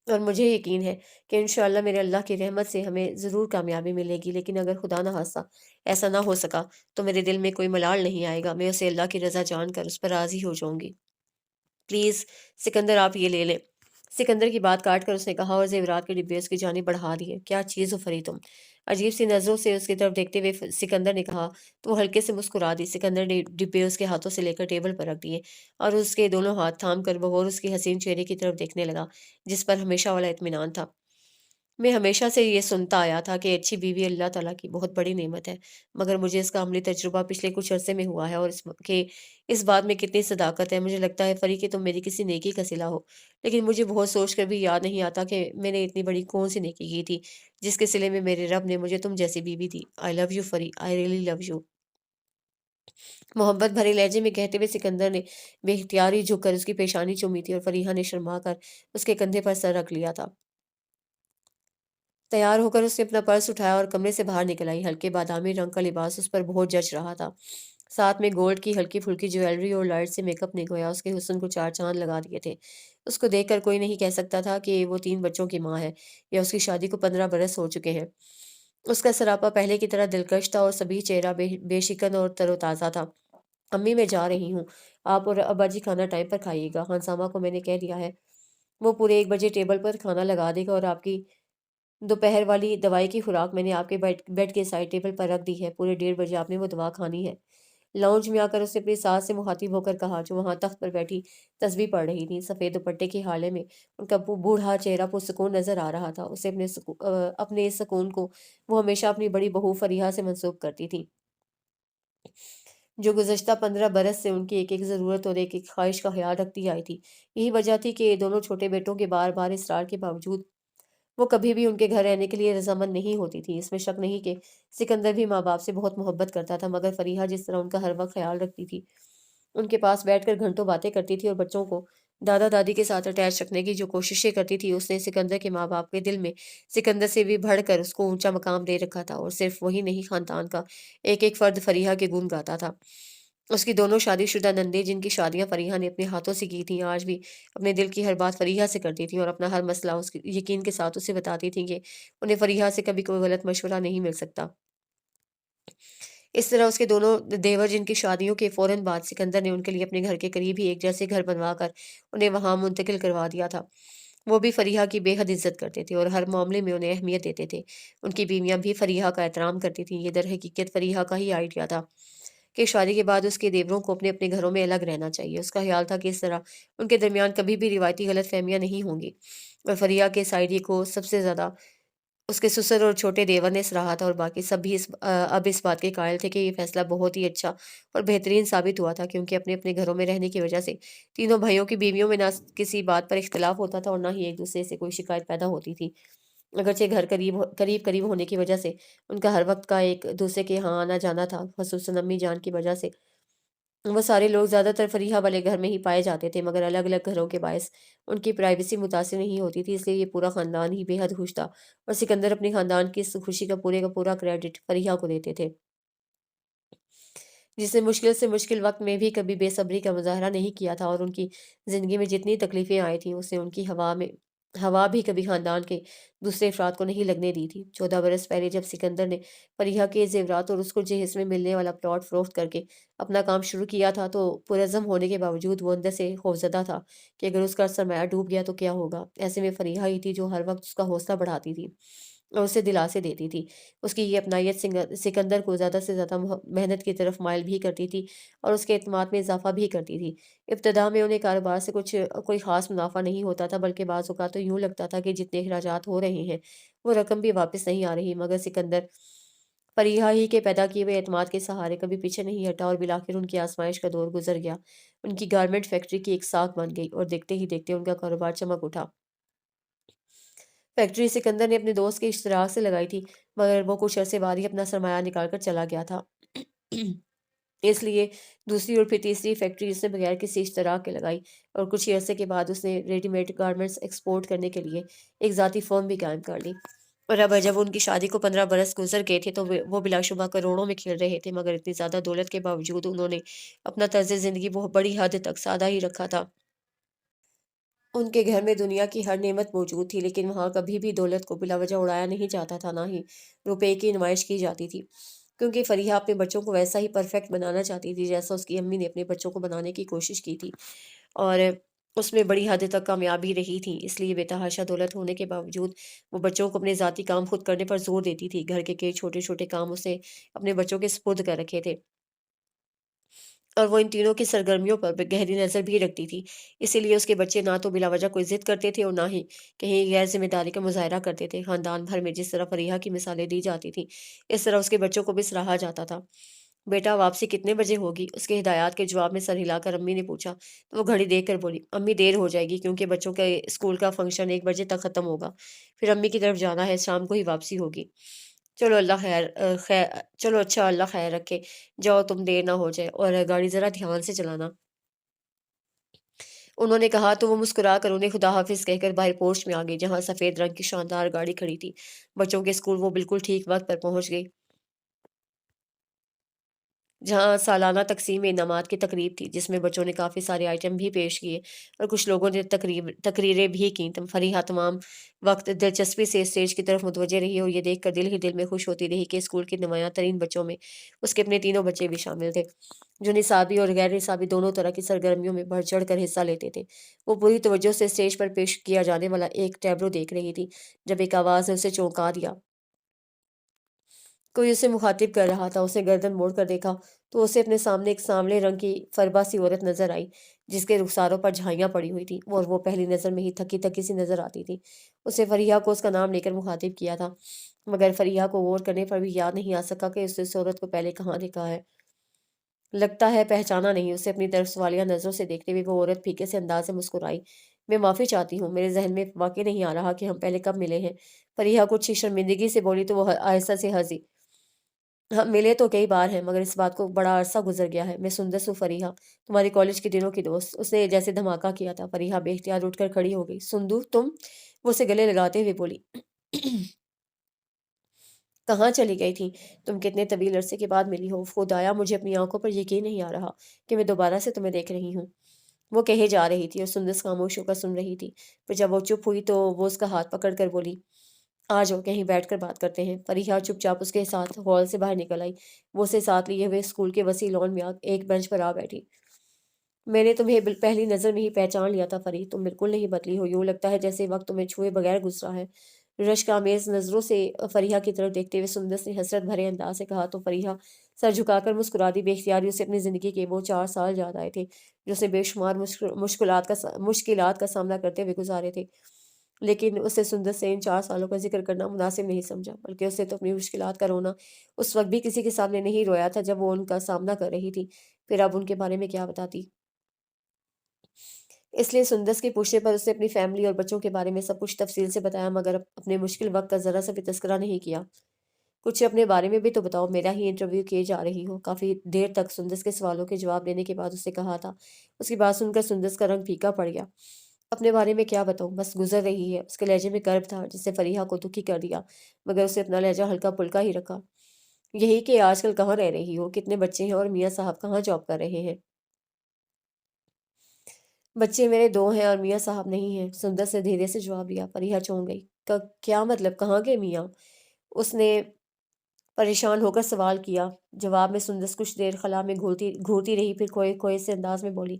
और मुझे यकीन है कि इंशाअल्लाह मेरे अल्लाह की रहमत से हमें ज़रूर कामयाबी मिलेगी। लेकिन अगर खुदा न ख़ास्ता ऐसा ना हो सका, तो मेरे दिल में कोई मलाल नहीं आएगा। मैं उसे अल्लाह की रज़ा जानकर उस पर राज़ी हो जाऊँगी। प्लीज़ सिकंदर, आप ये ले लें।" सिकंदर की बात काट कर उसने कहा, और ज़ेवरात के डिब्बे उसकी जानिब बढ़ा दिए। "क्या चीज़ हो फरी तुम?" अजीब-सी नज़रों से उसकी तरफ देखते हुए सिकंदर ने कहा, तो वो हल्के से मुस्कुरा दी। सिकंदर ने डिब्बे उसके हाथों से लेकर टेबल पर रख दिए, और उसके दोनों हाथ थाम कर बग़ौर उसके हसीन चेहरे की तरफ देखने लगा, जिस पर हमेशा वाला इत्मीनान था। "मैं हमेशा से ये सुनता आया था कि अच्छी बीवी अल्लाह ताला की बहुत बड़ी नेमत है, मगर मुझे इसका अमली तजुर्बा पिछले कुछ अरसे में हुआ है, और इस बात में कितनी सदाकत है। मुझे लगता है फरी कि तुम मेरी किसी नेकी का सिला हो, लेकिन मुझे बहुत सोच कर भी याद नहीं आता कि मैंने इतनी बड़ी कौन-सी नेकी की थी, जिसके सिले में मेरे रब ने मुझे तुम जैसी बीवी दी। आई लव यू फरी, आई रियली लव यू।" मोहब्बत भरे लहजे में कहते हुए सिकंदर ने बेइख्तियार ही झुककर उसकी पेशानी चूमी थी, और फरीहा ने शर्मा कर उसके कंधे पर सर रख लिया था। तैयार होकर उसने अपना पर्स उठाया और कमरे से बाहर निकल आई। हल्के बादामी रंग का लिबास उस पर बहुत जच रहा था। साथ में गोल्ड की हल्की-फुल्की ज्वेलरी और लाइट से मेकअप ने गोया उसके हुस्न को चार चाँद लगा दिए थे। उसको देखकर कोई नहीं कह सकता था कि वो 3 बच्चों की माँ है, या उसकी शादी को 15 बरस हो चुके हैं। उसका सरापा पहले की तरह दिलकश था, और सभी चेहरा बेशिकन और तरोताज़ा था। "अम्मी, मैं जा रही हूँ। आप और अब्बा जी खाना टाइम पर खाइएगा। खानसामा को मैंने कह दिया है। वो पूरे 1 बजे टेबल पर खाना लगा देगा, और आपकी दोपहर वाली दवाई की खुराक मैंने आपके बेड बेड के साइड टेबल पर रख दी है। पूरे 1:30 बजे आपने वो दवा खानी है।" लाउंज में आकर उसने अपनी सास से मुखातिब होकर कहा, जो वहाँ तख्त पर बैठी तस्बीह पढ़ रही थी। सफ़ेद दुपट्टे के हाले में उनका बूढ़ा चेहरा पुरसुकून नज़र आ रहा था। उसे अपने इस सुकून को वो हमेशा अपनी बड़ी बहू फरीहा से मंसूब करती थी, जो गुज़श्ता 15 बरस से उनकी एक-एक ज़रूरत और एक-एक ख़्वाहिश का ख़्याल रखती आई थी। यही वजह थी कि दोनों छोटे बेटों के बार-बार इसरार के बावजूद वो कभी भी उनके घर रहने के लिए रज़ामंद नहीं होती थी। इसमें शक नहीं कि सिकंदर भी माँ-बाप से बहुत मोहब्बत करता था, मगर फरीहा जिस तरह उनका हर वक़्त ख़्याल रखती थी, उनके पास बैठकर घंटों बातें करती थी और बच्चों को दादा-दादी के साथ अटैच रखने की जो कोशिशें करती थी, उसने सिकंदर के माँ-बाप के दिल में सिकंदर से भी बढ़कर उसको ऊँचा मकाम दे रखा था, और सिर्फ़ वही नहीं, ख़ानदान का एक-एक फ़र्द फरीहा के गुण गाता था। उसकी दोनों शादीशुदा नंदें, जिनकी शादियाँ फरीहा ने अपने हाथों से की थीं, आज भी अपने दिल की हर बात फरीहा से करती थीं, और अपना हर मसला उसके यकीन के साथ उसे बताती थीं कि उन्हें फरीहा से कभी कोई गलत मशवरा नहीं मिल सकता। इस तरह उसके दोनों देवर, जिनकी शादियों के फ़ौरन बाद सिकंदर ने उनके लिए अपने घर के करीब ही एक जैसे घर बनवाकर उन्हें वहाँ मुंतकिल करवा दिया था, वो भी फरीहा की बेहद इज़्ज़त करते थे और हर मामले में उन्हें अहमियत देते थे। उनकी बीवियाँ भी फरीहा का एहतराम करती थीं। ये दरहकीकत फरीहा का ही आइडिया था कि शादी के बाद उसके देवरों को अपने-अपने घरों में अलग रहना चाहिए। उसका ख़्याल था कि इस तरह उनके दरमियान कभी भी रिवायती गलतफ़हमियाँ नहीं होंगी, और फरीहा के साइडी को सबसे ज़्यादा उसके ससुर और छोटे देवर ने सराहा था और बाकी सब भी अब इस बात के कायल थे कि ये फैसला बहुत ही अच्छा और बेहतरीन साबित हुआ था, क्योंकि अपने-अपने घरों में रहने की वजह से तीनों भाइयों की बीवियों में ना किसी बात पर इख्तिलाफ होता था और ना ही एक-दूसरे से कोई शिकायत पैदा होती थी। अगरचे घर करीब-करीब होने की वजह से उनका हर वक़्त का एक-दूसरे के यहाँ आना-जाना था, ख़ुसूसन अम्मी जान की वजह से। वो सारे लोग ज़्यादातर फरीहा वाले घर में ही पाए जाते थे, मगर अलग-अलग घरों के बायस उनकी प्राइवेसी मुतासिर नहीं होती थी, इसलिए ये पूरा ख़ानदान ही बेहद खुश था और सिकंदर अपने ख़ानदान की इस खुशी का पूरा क्रेडिट फरीहा को देते थे। जिसने मुश्किल से मुश्किल वक़्त में भी कभी बेसब्री का मुज़ाहरा नहीं किया था और उनकी ज़िंदगी में जितनी तकलीफ़ें आई थीं, उसने उनकी हवा भी कभी ख़ानदान के दूसरे अफ़राद को नहीं लगने दी थी। 14 बरस पहले जब सिकंदर ने फरीहा के ज़ेवरात और उसको जहेज़ में मिलने वाला प्लॉट फ़रोख्त करके अपना काम शुरू किया था, तो पुरज़्ज़म होने के बावजूद वो अंदर से खौफ़ज़दा था कि अगर उसका सरमाया डूब गया तो क्या होगा? ऐसे में फरीहा ही थी जो हर वक़्त उसका हौसला बढ़ाती थी और उसे दिलासे देती थी। उसकी ये अपनायत सिकंदर को ज़्यादा से ज़्यादा मेहनत की तरफ माइल भी करती थी और उसके एतमाद में इज़ाफ़ा भी करती थी। इब्तिदा में उन्हें कारोबार से कोई ख़ास मुनाफ़ा नहीं होता था, बल्कि बाज़ औक़ात तो यूँ लगता था कि जितने अख़राजात हो रहे हैं, वो रकम भी वापस नहीं आ रही। मगर सिकंदर फ़रीहा ही के पैदा किए हुए एतमाद के सहारे कभी पीछे नहीं हटा और बिलाख़िर उनकी आज़माइश का दौर गुज़र गया। उनकी गारमेंट फैक्ट्री की एक साख़ बन गई और देखते ही देखते उनका कारोबार चमक उठा। फैक्ट्री सिकंदर ने अपने दोस्त के इश्तराक से लगाई थी, मगर वो कुछ अरसे बाद ही अपना सरमाया निकाल कर चला गया था। इसलिए दूसरी और फिर तीसरी फैक्ट्री उसने बगैर किसी इश्तराक के लगाई और कुछ ही अरसे के बाद उसने रेडीमेड गारमेंट्स एक्सपोर्ट करने के लिए एक ज़ाती फ़र्म भी कायम कर ली। और अब जब उनकी शादी को 15 बरस गुज़र गए थे, तो वो बिलाशुबा करोड़ों में खेल रहे थे, मगर इतनी ज़्यादा दौलत के बावजूद उन्होंने अपना तर्ज़ ज़िंदगी बहुत बड़ी हद तक सादा ही रखा था। उनके घर में दुनिया की हर नेमत मौजूद थी, लेकिन वहाँ कभी भी दौलत को बिलावजह उड़ाया नहीं जाता था, ना ही रुपए की नुमाइश की जाती थी। क्योंकि फ़रीहा अपने बच्चों को वैसा ही परफ़ेक्ट बनाना चाहती थी, जैसा उसकी अम्मी ने अपने बच्चों को बनाने की कोशिश की थी और उसमें बड़ी हद तक कामयाब भी रही थी। इसलिए बेतहाशा दौलत होने के बावजूद वो बच्चों को अपने ज़ाती काम खुद करने पर ज़ोर देती थी। घर के कई छोटे-छोटे काम उसे अपने बच्चों के सुपुर्द कर रखे थे। और वो इन तीनों की सरगर्मियों पर गहरी नज़र भी रखती थी। इसीलिए उसके बच्चे ना तो बिलावजह कोई ज़िद करते थे और ना ही कहीं गैर ज़िम्मेदारी का मुज़ाहरा करते थे। ख़ानदान भर में जिस तरह फ़रीहा की मिसालें दी जाती थीं, इस तरह उसके बच्चों को भी सराहा जाता था। "बेटा, वापसी कितने बजे होगी?" उसके हिदायत के जवाब में सर हिलाकर अम्मी ने पूछा, तो वो घड़ी देखकर बोली, "अम्मी, देर हो जाएगी, क्योंकि बच्चों के स्कूल का फ़ंक्शन 1 बजे तक ख़त्म होगा। फिर अम्मी की तरफ जाना है, शाम को ही वापसी होगी।" चलो अच्छा, अल्लाह खैर रखे। जाओ, तुम देर ना हो जाए और गाड़ी ज़रा ध्यान से चलाना। उन्होंने कहा तो वो मुस्कुरा कर उन्हें खुदा हाफ़िज़ कहकर बाहर पोर्च में आ गई, जहाँ सफ़ेद रंग की शानदार गाड़ी खड़ी थी। बच्चों के स्कूल वो बिल्कुल ठीक वक़्त पर पहुँच गई। जहाँ सालाना तक़सीम इनामात की तकरीब थी, जिसमें बच्चों ने काफ़ी सारे आइटम भी पेश किए और कुछ लोगों ने तकरीरें भी की। फरीहा तमाम वक़्त दिलचस्पी से स्टेज की तरफ मुतवज्जह रही और ये देखकर दिल ही दिल में खुश होती रही कि स्कूल के नुमायाँ तरीन बच्चों में उसके अपने तीनों बच्चे भी शामिल थे, जो निसाबी और गैर निसाबी दोनों तरह की सरगर्मियों में बढ़-चढ़ कर हिस्सा लेते थे। वो पूरी तवज्जो से स्टेज पर पेश किया जाने वाला एक टैब्लो देख रही थी, जब एक आवाज़ ने उसे चौंका दिया। कोई उसे मुखातिब कर रहा था। उसने गर्दन मोड़कर देखा, तो उसे अपने सामने एक सांवले रंग की फरबा-सी औरत नज़र आई, जिसके रुखसारों पर झाइयाँ पड़ी हुई थीं और वो पहली नज़र में ही थकी-थकी सी नज़र आती थी। उसे फ़रीहा को उसका नाम लेकर मुखातिब किया था, मगर फ़रीहा को गौर करने पर भी याद नहीं आ सका कि उसने इस औरत को पहले कहाँ देखा है। लगता है पहचाना नहीं। उसे अपनी तरफ सवालिया नज़रों से देखते हुए वो औरत फीके से अंदाज़ से मुस्कुराई। "मैं माफ़ी चाहती हूँ, मेरे ज़हन में वाक़ई नहीं आ रहा कि हम पहले कब मिले हैं।" फ़रीहा कुछ शर्मिंदगी से बोली तो वो आहिस्ता से हँसी। हम मिले तो कई बार हैं, मगर इस बात को बड़ा अरसा गुज़र गया है। मैं सुंदस हूँ फ़रीहा, तुम्हारे कॉलेज के दिनों की दोस्त। उसने जैसे धमाका किया था। फ़रीहा बेख्तियार उठकर खड़ी हो गई। सुंदू, तुम? वो उसे गले लगाते हुए बोली। कहाँ चली गई थी? तुम कितने तवील अरसे के बाद मिली हो। खुदाया, मुझे अपनी आँखों पर यकीन नहीं आ रहा कि मैं दोबारा से तुम्हें देख रही हूँ। वो कहे जा रही थी और सुंदस खामोश होकर सुन रही थी। फिर जब वो चुप हुई तो वो उसका हाथ पकड़ कर बोली, आ जाओ, कहीं बैठकर बात करते हैं। फरीहा चुपचाप उसके साथ हॉल से बाहर निकल आई। वो उसे साथ लिए हुए स्कूल के वसी लॉन में एक बेंच पर आ बैठी। मैंने तुम्हें पहली नज़र में ही पहचान लिया था फरी, तुम बिल्कुल नहीं बदली हो। यूँ लगता है जैसे वक़्त तुम्हें छुए बगैर गुज़रा है। रश्क-आमेज़ नज़रों से फरीहा की तरफ देखते हुए सुंदस ने हसरत भरे अंदाज़ से कहा तो फरीहा सर झुकाकर मुस्कुरा दी। बेख्तियारी उसे अपनी ज़िंदगी के वो 4 साल याद आए थे, जो उसने बेशुमार मुश्किलात का सामना करते हुए गुज़ारे थे। لیکن اسے سندر سے ان 4 سالوں کا ذکر کرنا مناسب نہیں سمجھا، بلکہ اسے تو اپنی مشکلات کا رونا اس وقت بھی کسی کے سامنے نہیں رویا تھا جب وہ ان کا سامنا کر رہی تھی، پھر اب ان کے بارے میں کیا بتاتی؟ اس لیے سندس کے پوچھنے پر اسے اپنی فیملی اور بچوں کے بارے میں سب کچھ تفصیل سے بتایا، مگر اپنے مشکل وقت کا ذرا سا بھی تذکرہ نہیں کیا۔ کچھ اپنے بارے میں بھی تو بتاؤ، میرا ہی انٹرویو کیے جا رہی ہو۔ کافی دیر تک سندس کے سوالوں کے جواب دینے کے بعد اسے کہا تھا۔ اس کی بات سن کر سندس کا رنگ پھیکا پڑ گیا۔ اپنے بارے میں کیا بتاؤں، بس گزر رہی ہے۔ اس کے لہجے میں کرب تھا جس سے فریحہ کو دکھی کر دیا، مگر اسے اپنا لہجہ ہلکا پھلکا ہی رکھا۔ یہی کہ آج کل کہاں رہ رہی ہو، کتنے بچے ہیں اور میاں صاحب کہاں جاب کر رہے ہیں؟ بچے میرے 2 ہیں اور میاں صاحب نہیں ہیں، سندس نے دھیرے سے جواب دیا۔ فریحہ چونک گئی۔ کیا مطلب، کہاں گئے میاں؟ اس نے پریشان ہو کر سوال کیا۔ جواب میں سندس کچھ دیر خلا میں گھورتی رہی، پھر کھوئے کھوئے سے انداز میں بولی،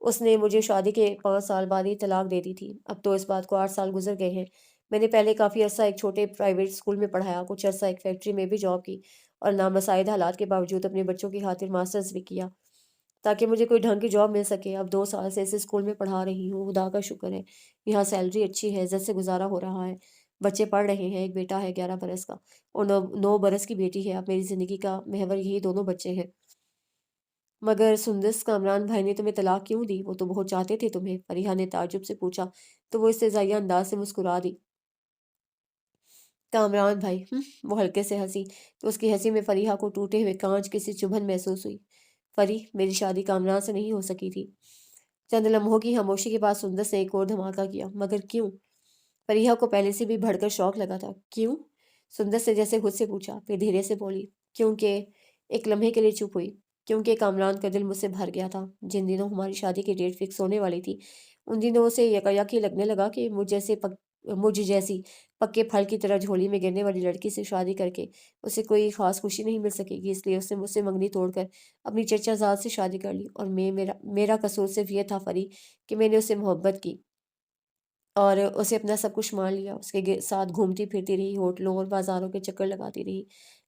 اس نے مجھے شادی کے 5 سال بعد ہی طلاق دے دی تھی۔ اب تو اس بات کو 8 سال گزر گئے ہیں۔ میں نے پہلے کافی عرصہ ایک چھوٹے پرائیویٹ اسکول میں پڑھایا، کچھ عرصہ ایک فیکٹری میں بھی جاب کی، اور نامساعد حالات کے باوجود اپنے بچوں کی خاطر ماسٹرز بھی کیا تاکہ مجھے کوئی ڈھنگ کی جاب مل سکے۔ اب 2 سال سے اسے اسکول میں پڑھا رہی ہوں، خدا کا شکر ہے۔ یہاں سیلری اچھی ہے، عزت سے گزارا ہو رہا ہے۔ بچے پڑھ رہے ہیں، ایک بیٹا ہے 11 برس کا اور 9 برس کی بیٹی ہے۔ اب میری زندگی کا محور یہی دونوں بچے ہیں۔ مگر سندس، کامران بھائی نے تمہیں طلاق کیوں دی؟ وہ تو بہت چاہتے تھے تمہیں، فریحہ نے تعجب سے پوچھا تو وہ استہزائیہ انداز سے مسکرا دی۔ کامران بھائی، وہ ہلکے سے ہنسی تو اس کی ہنسی میں فریحہ کو ٹوٹے ہوئے کانچ کی سی چبھن محسوس ہوئی۔ فری، میری شادی کامران سے نہیں ہو سکی تھی۔ چند لمحوں کی خاموشی کے بعد سندس نے ایک اور دھماکہ کیا۔ مگر کیوں؟ فریحہ کو پہلے سے بھی بڑھ کر شوق لگا تھا۔ کیوں؟ سندس نے جیسے خود سے پوچھا، پھر دھیرے سے بولی، کیونکہ… ایک لمحے کے لیے چپ ہوئی۔ کیونکہ کامران کا دل مجھ سے بھر گیا تھا۔ جن دنوں ہماری شادی کی ڈیٹ فکس ہونے والی تھی، ان دنوں اسے یکایک ہی لگنے لگا کہ مجھ جیسی پکے پھل کی طرح جھولی میں گرنے والی لڑکی سے شادی کر کے اسے کوئی خاص خوشی نہیں مل سکے گی، اس لیے اس نے مجھ سے منگنی توڑ کر اپنی چچا زاد سے شادی کر لی۔ اور میرا قصور صرف یہ تھا فری کہ میں نے اسے محبت کی اور اسے اپنا سب کچھ مان لیا۔ اس کے ساتھ گھومتی پھرتی رہی، ہوٹلوں اور بازاروں کے چکر لگاتی رہی،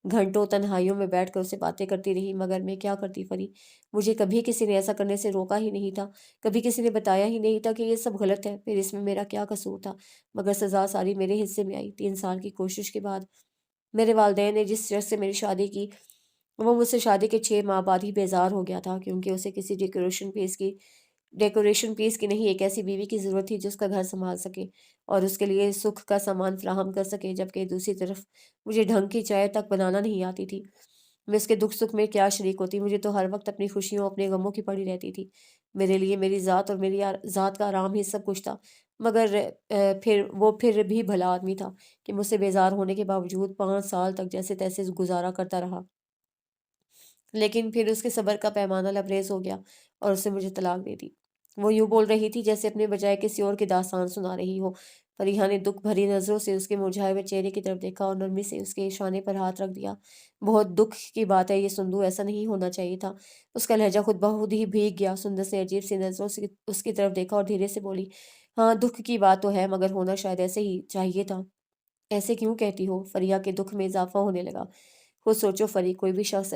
گھنٹوں تنہائیوں میں بیٹھ کر اسے باتیں کرتی رہی، مگر میں کیا کرتی فری؟ مجھے کبھی کسی نے ایسا کرنے سے روکا ہی نہیں تھا، کبھی کسی نے بتایا ہی نہیں تھا کہ یہ سب غلط ہے، پھر اس میں میرا کیا قصور تھا؟ مگر سزا ساری میرے حصے میں آئی۔ 3 سال کی کوشش کے بعد میرے والدین نے جس شخص سے میری شادی کی، وہ مجھ سے شادی کے 6 ماہ بعد ہی بیزار ہو گیا تھا، کیونکہ اسے کسی ڈیکوریشن پیس کی نہیں، ایک ایسی بیوی کی ضرورت تھی جو اس کا گھر سنبھال سکے اور اس کے لیے سکھ کا سامان فراہم کر سکے، جبکہ دوسری طرف مجھے ڈھنگ کی چائے تک بنانا نہیں آتی تھی۔ میں اس کے دکھ سکھ میں کیا شریک ہوتی؟ مجھے تو ہر وقت اپنی خوشیوں اپنے غموں کی پڑی رہتی تھی۔ میرے لیے میری ذات اور میری ذات کا آرام ہی سب کچھ تھا، مگر پھر بھی بھلا آدمی تھا کہ مجھ سے بیزار ہونے کے باوجود 5 سال تک جیسے تیسے گزارا کرتا رہا۔ لیکن پھر اس کے صبر کا پیمانہ لبریز ہو گیا اور اس نے مجھے طلاق دے دی۔ وہ یوں بول رہی تھی جیسے اپنے بجائے کسی اور کی داستان سنا رہی ہو۔ فریحہ نے دکھ بھری نظروں سے اس کے مرجھائے ہوئے چہرے کی طرف دیکھا اور نرمی سے اس کے شانے پر ہاتھ رکھ دیا۔ بہت دکھ کی بات ہے یہ سندو، ایسا نہیں ہونا چاہیے تھا۔ اس کا لہجہ خود بخود ہی بھیگ گیا۔ سندس نے عجیب سی نظروں سے اس کی طرف دیکھا اور دھیرے سے بولی، ہاں دکھ کی بات تو ہے، مگر ہونا شاید ایسے ہی چاہیے تھا۔ ایسے کیوں کہتی ہو؟ فریحہ کے دکھ میں اضافہ ہونے لگا۔ خود سوچو فری، کوئی بھی شخص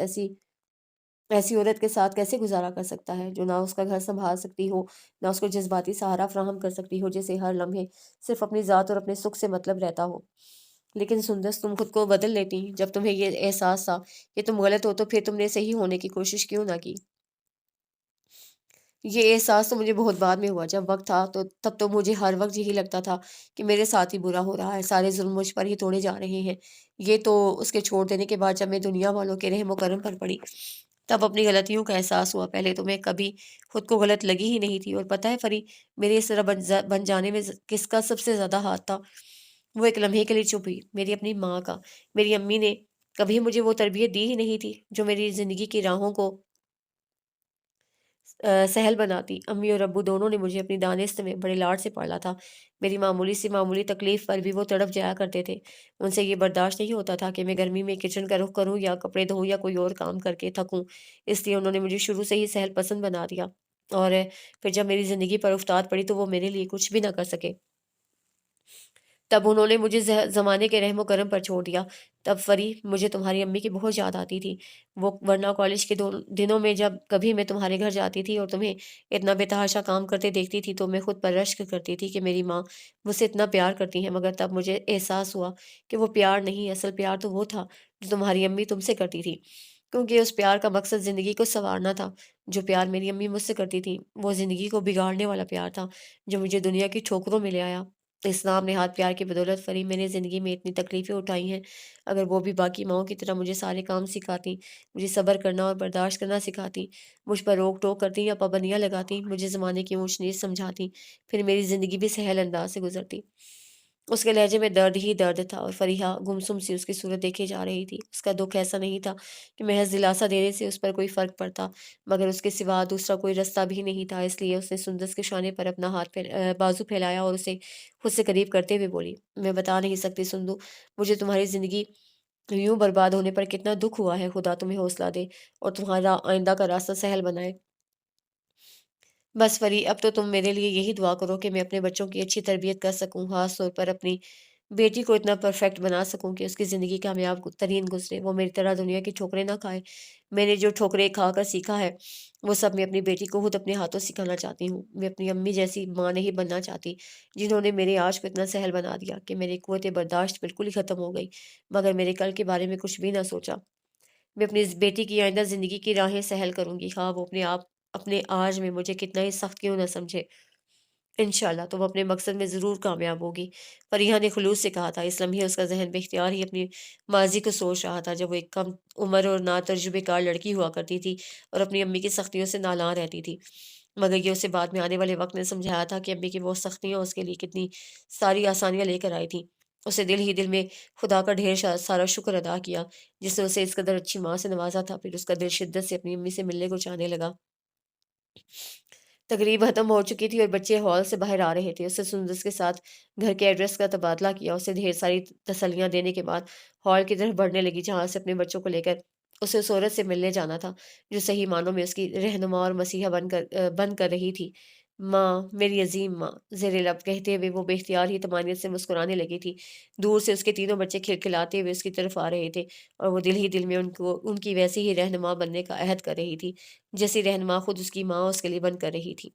ایسی عورت کے ساتھ کیسے گزارا کر سکتا ہے جو نہ اس کا گھر سنبھال سکتی ہو، نہ اس کو جذباتی سہارا فراہم کر سکتی ہو، جسے ہر لمحے صرف اپنی ذات اور اپنے سکھ سے مطلب رہتا ہو؟ لیکن سندس، تم خود کو بدل لیتی، جب تمہیں یہ احساس تھا کہ تم غلط ہو تو پھر تم نے صحیح ہونے کی کوشش کیوں نہ کی؟ یہ احساس تو مجھے بہت بعد میں ہوا، جب وقت تھا تو تب تو مجھے ہر وقت یہی لگتا تھا کہ میرے ساتھ ہی برا ہو رہا ہے، سارے ظلم مجھ پر ہی توڑے جا رہے ہیں۔ یہ تو اس کے چھوڑ دینے کے بعد جب میں دنیا والوں کے رحم و کرم پر پڑی، تب اپنی غلطیوں کا احساس ہوا۔ پہلے تو میں کبھی خود کو غلط لگی ہی نہیں تھی، اور پتہ ہے فری، میرے اس طرح بن جانے میں کس کا سب سے زیادہ ہاتھ تھا؟ وہ ایک لمحے کے لیے چپ ہوئی۔ میری اپنی ماں کا۔ میری امی نے کبھی مجھے وہ تربیت دی ہی نہیں تھی جو میری زندگی کی راہوں کو سہل بناتی۔ امی اور ابو دونوں نے مجھے اپنی دانست میں بڑے لاڈ سے پالا تھا۔ میری معمولی تکلیف پر بھی وہ تڑپ جایا کرتے تھے۔ ان سے یہ برداشت نہیں ہوتا تھا کہ میں گرمی میں کچن کا رخ کروں یا کپڑے دھوؤں یا کوئی اور کام کر کے تھکوں، اس لیے انہوں نے مجھے شروع سے ہی سہل پسند بنا دیا، اور پھر جب میری زندگی پر افتاد پڑی تو وہ میرے لیے کچھ بھی نہ کر سکے۔ تب انہوں نے مجھے زمانے کے رحم و کرم پر چھوڑ دیا۔ تب فری مجھے تمہاری امی کی بہت یاد آتی تھی۔ وہ ورنہ کالج کے دنوں میں جب کبھی میں تمہارے گھر جاتی تھی اور تمہیں اتنا بے تحاشا کام کرتے دیکھتی تھی تو میں خود پر رشک کرتی تھی کہ میری ماں مجھ سے اتنا پیار کرتی ہیں، مگر تب مجھے احساس ہوا کہ وہ پیار نہیں، اصل پیار تو وہ تھا جو تمہاری امی تم سے کرتی تھی، کیونکہ اس پیار کا مقصد زندگی کو سنوارنا تھا۔ جو پیار میری امی مجھ سے کرتی تھی وہ زندگی کو بگاڑنے والا پیار تھا جو مجھے دنیا کی ٹھوکروں میں لے آیا۔ اسلام نہاد پیار کی بدولت فری میں نے زندگی میں اتنی تکلیفیں اٹھائی ہیں، اگر وہ بھی باقی ماؤں کی طرح مجھے سارے کام سکھاتی، مجھے صبر کرنا اور برداشت کرنا سکھاتی، مجھ پر روک ٹوک کرتی یا پابندیاں لگاتی، مجھے زمانے کی اونچ نیچ سمجھاتی، پھر میری زندگی بھی سہل انداز سے گزرتی۔ اس کے لہجے میں درد ہی درد تھا اور فریحہ گمسم سی اس کی صورت دیکھے جا رہی تھی۔ اس کا دکھ ایسا نہیں تھا کہ محض دلاسا دینے سے اس پر کوئی فرق پڑتا، مگر اس کے سوا دوسرا کوئی رستہ بھی نہیں تھا، اس لیے اس نے سندس کے شانے پر اپنا بازو پھیلایا اور اسے خود سے قریب کرتے ہوئے بولی، میں بتا نہیں سکتی سندو، مجھے تمہاری زندگی یوں برباد ہونے پر کتنا دکھ ہوا ہے۔ خدا تمہیں حوصلہ دے اور تمہارا آئندہ کا راستہ سہل بنائے۔ بس فری، اب تو تم میرے لیے یہی دعا کرو کہ میں اپنے بچوں کی اچھی تربیت کر سکوں، خاص طور پر اپنی بیٹی کو اتنا پرفیکٹ بنا سکوں کہ اس کی زندگی کامیاب ترین گزرے، وہ میری طرح دنیا کی ٹھوکریں نہ کھائے۔ میں نے جو ٹھوکریں کھا کر سیکھا ہے وہ سب میں اپنی بیٹی کو خود اپنے ہاتھوں سکھانا چاہتی ہوں۔ میں اپنی امی جیسی ماں نہیں بننا چاہتی جنہوں نے میرے آج کو اتنا سہل بنا دیا کہ میری قوت برداشت بالکل ہی ختم ہو گئی، مگر میرے کل کے بارے میں کچھ بھی نہ سوچا۔ میں اپنی اس بیٹی کی آئندہ زندگی کی راہیں سہل کروں گی، خواہ وہ اپنے آج میں مجھے کتنا ہی سخت کیوں نہ سمجھے۔ انشاءاللہ تم اپنے مقصد میں ضرور کامیاب ہوگی، فریحہ نے خلوص سے کہا تھا۔ اس لمحے اس کا ذہن بے اختیار ہی اپنی ماضی کو سوچ رہا تھا جب وہ ایک کم عمر اور نا تجربے کار لڑکی ہوا کرتی تھی اور اپنی امی کی سختیوں سے نالاں رہتی تھی، مگر یہ اسے بعد میں آنے والے وقت نے سمجھایا تھا کہ امی کی وہ سختیاں اس کے لیے کتنی ساری آسانیاں لے کر آئی تھیں۔ اسے دل ہی دل میں خدا کا ڈھیر سارا شکر ادا کیا جس نے اسے اس قدر اچھی ماں سے نوازا تھا۔ پھر اس کا دل شدت سے اپنی امی سے ملنے کو چاہنے لگا۔ تقریب ختم ہو چکی تھی اور بچے ہال سے باہر آ رہے تھے۔ اس نے سندس کے ساتھ گھر کے ایڈریس کا تبادلہ کیا، اسے ڈھیر ساری تسلیاں دینے کے بعد ہال کی طرف بڑھنے لگی جہاں سے اپنے بچوں کو لے کر اسے اس عورت سے ملنے جانا تھا جو صحیح معنوں میں اس کی رہنما اور مسیحا بن کر رہی تھی۔ ماں، میری عظیم ماں، زیر لب کہتے ہوئے وہ بے اختیار ہی طمانیت سے مسکرانے لگی تھی۔ دور سے اس کے تینوں بچے کھلکھلاتے ہوئے اس کی طرف آ رہے تھے اور وہ دل ہی دل میں ان کی ویسی ہی رہنما بننے کا عہد کر رہی تھی جیسی رہنما خود اس کی ماں اس کے لیے بن کر رہی تھی۔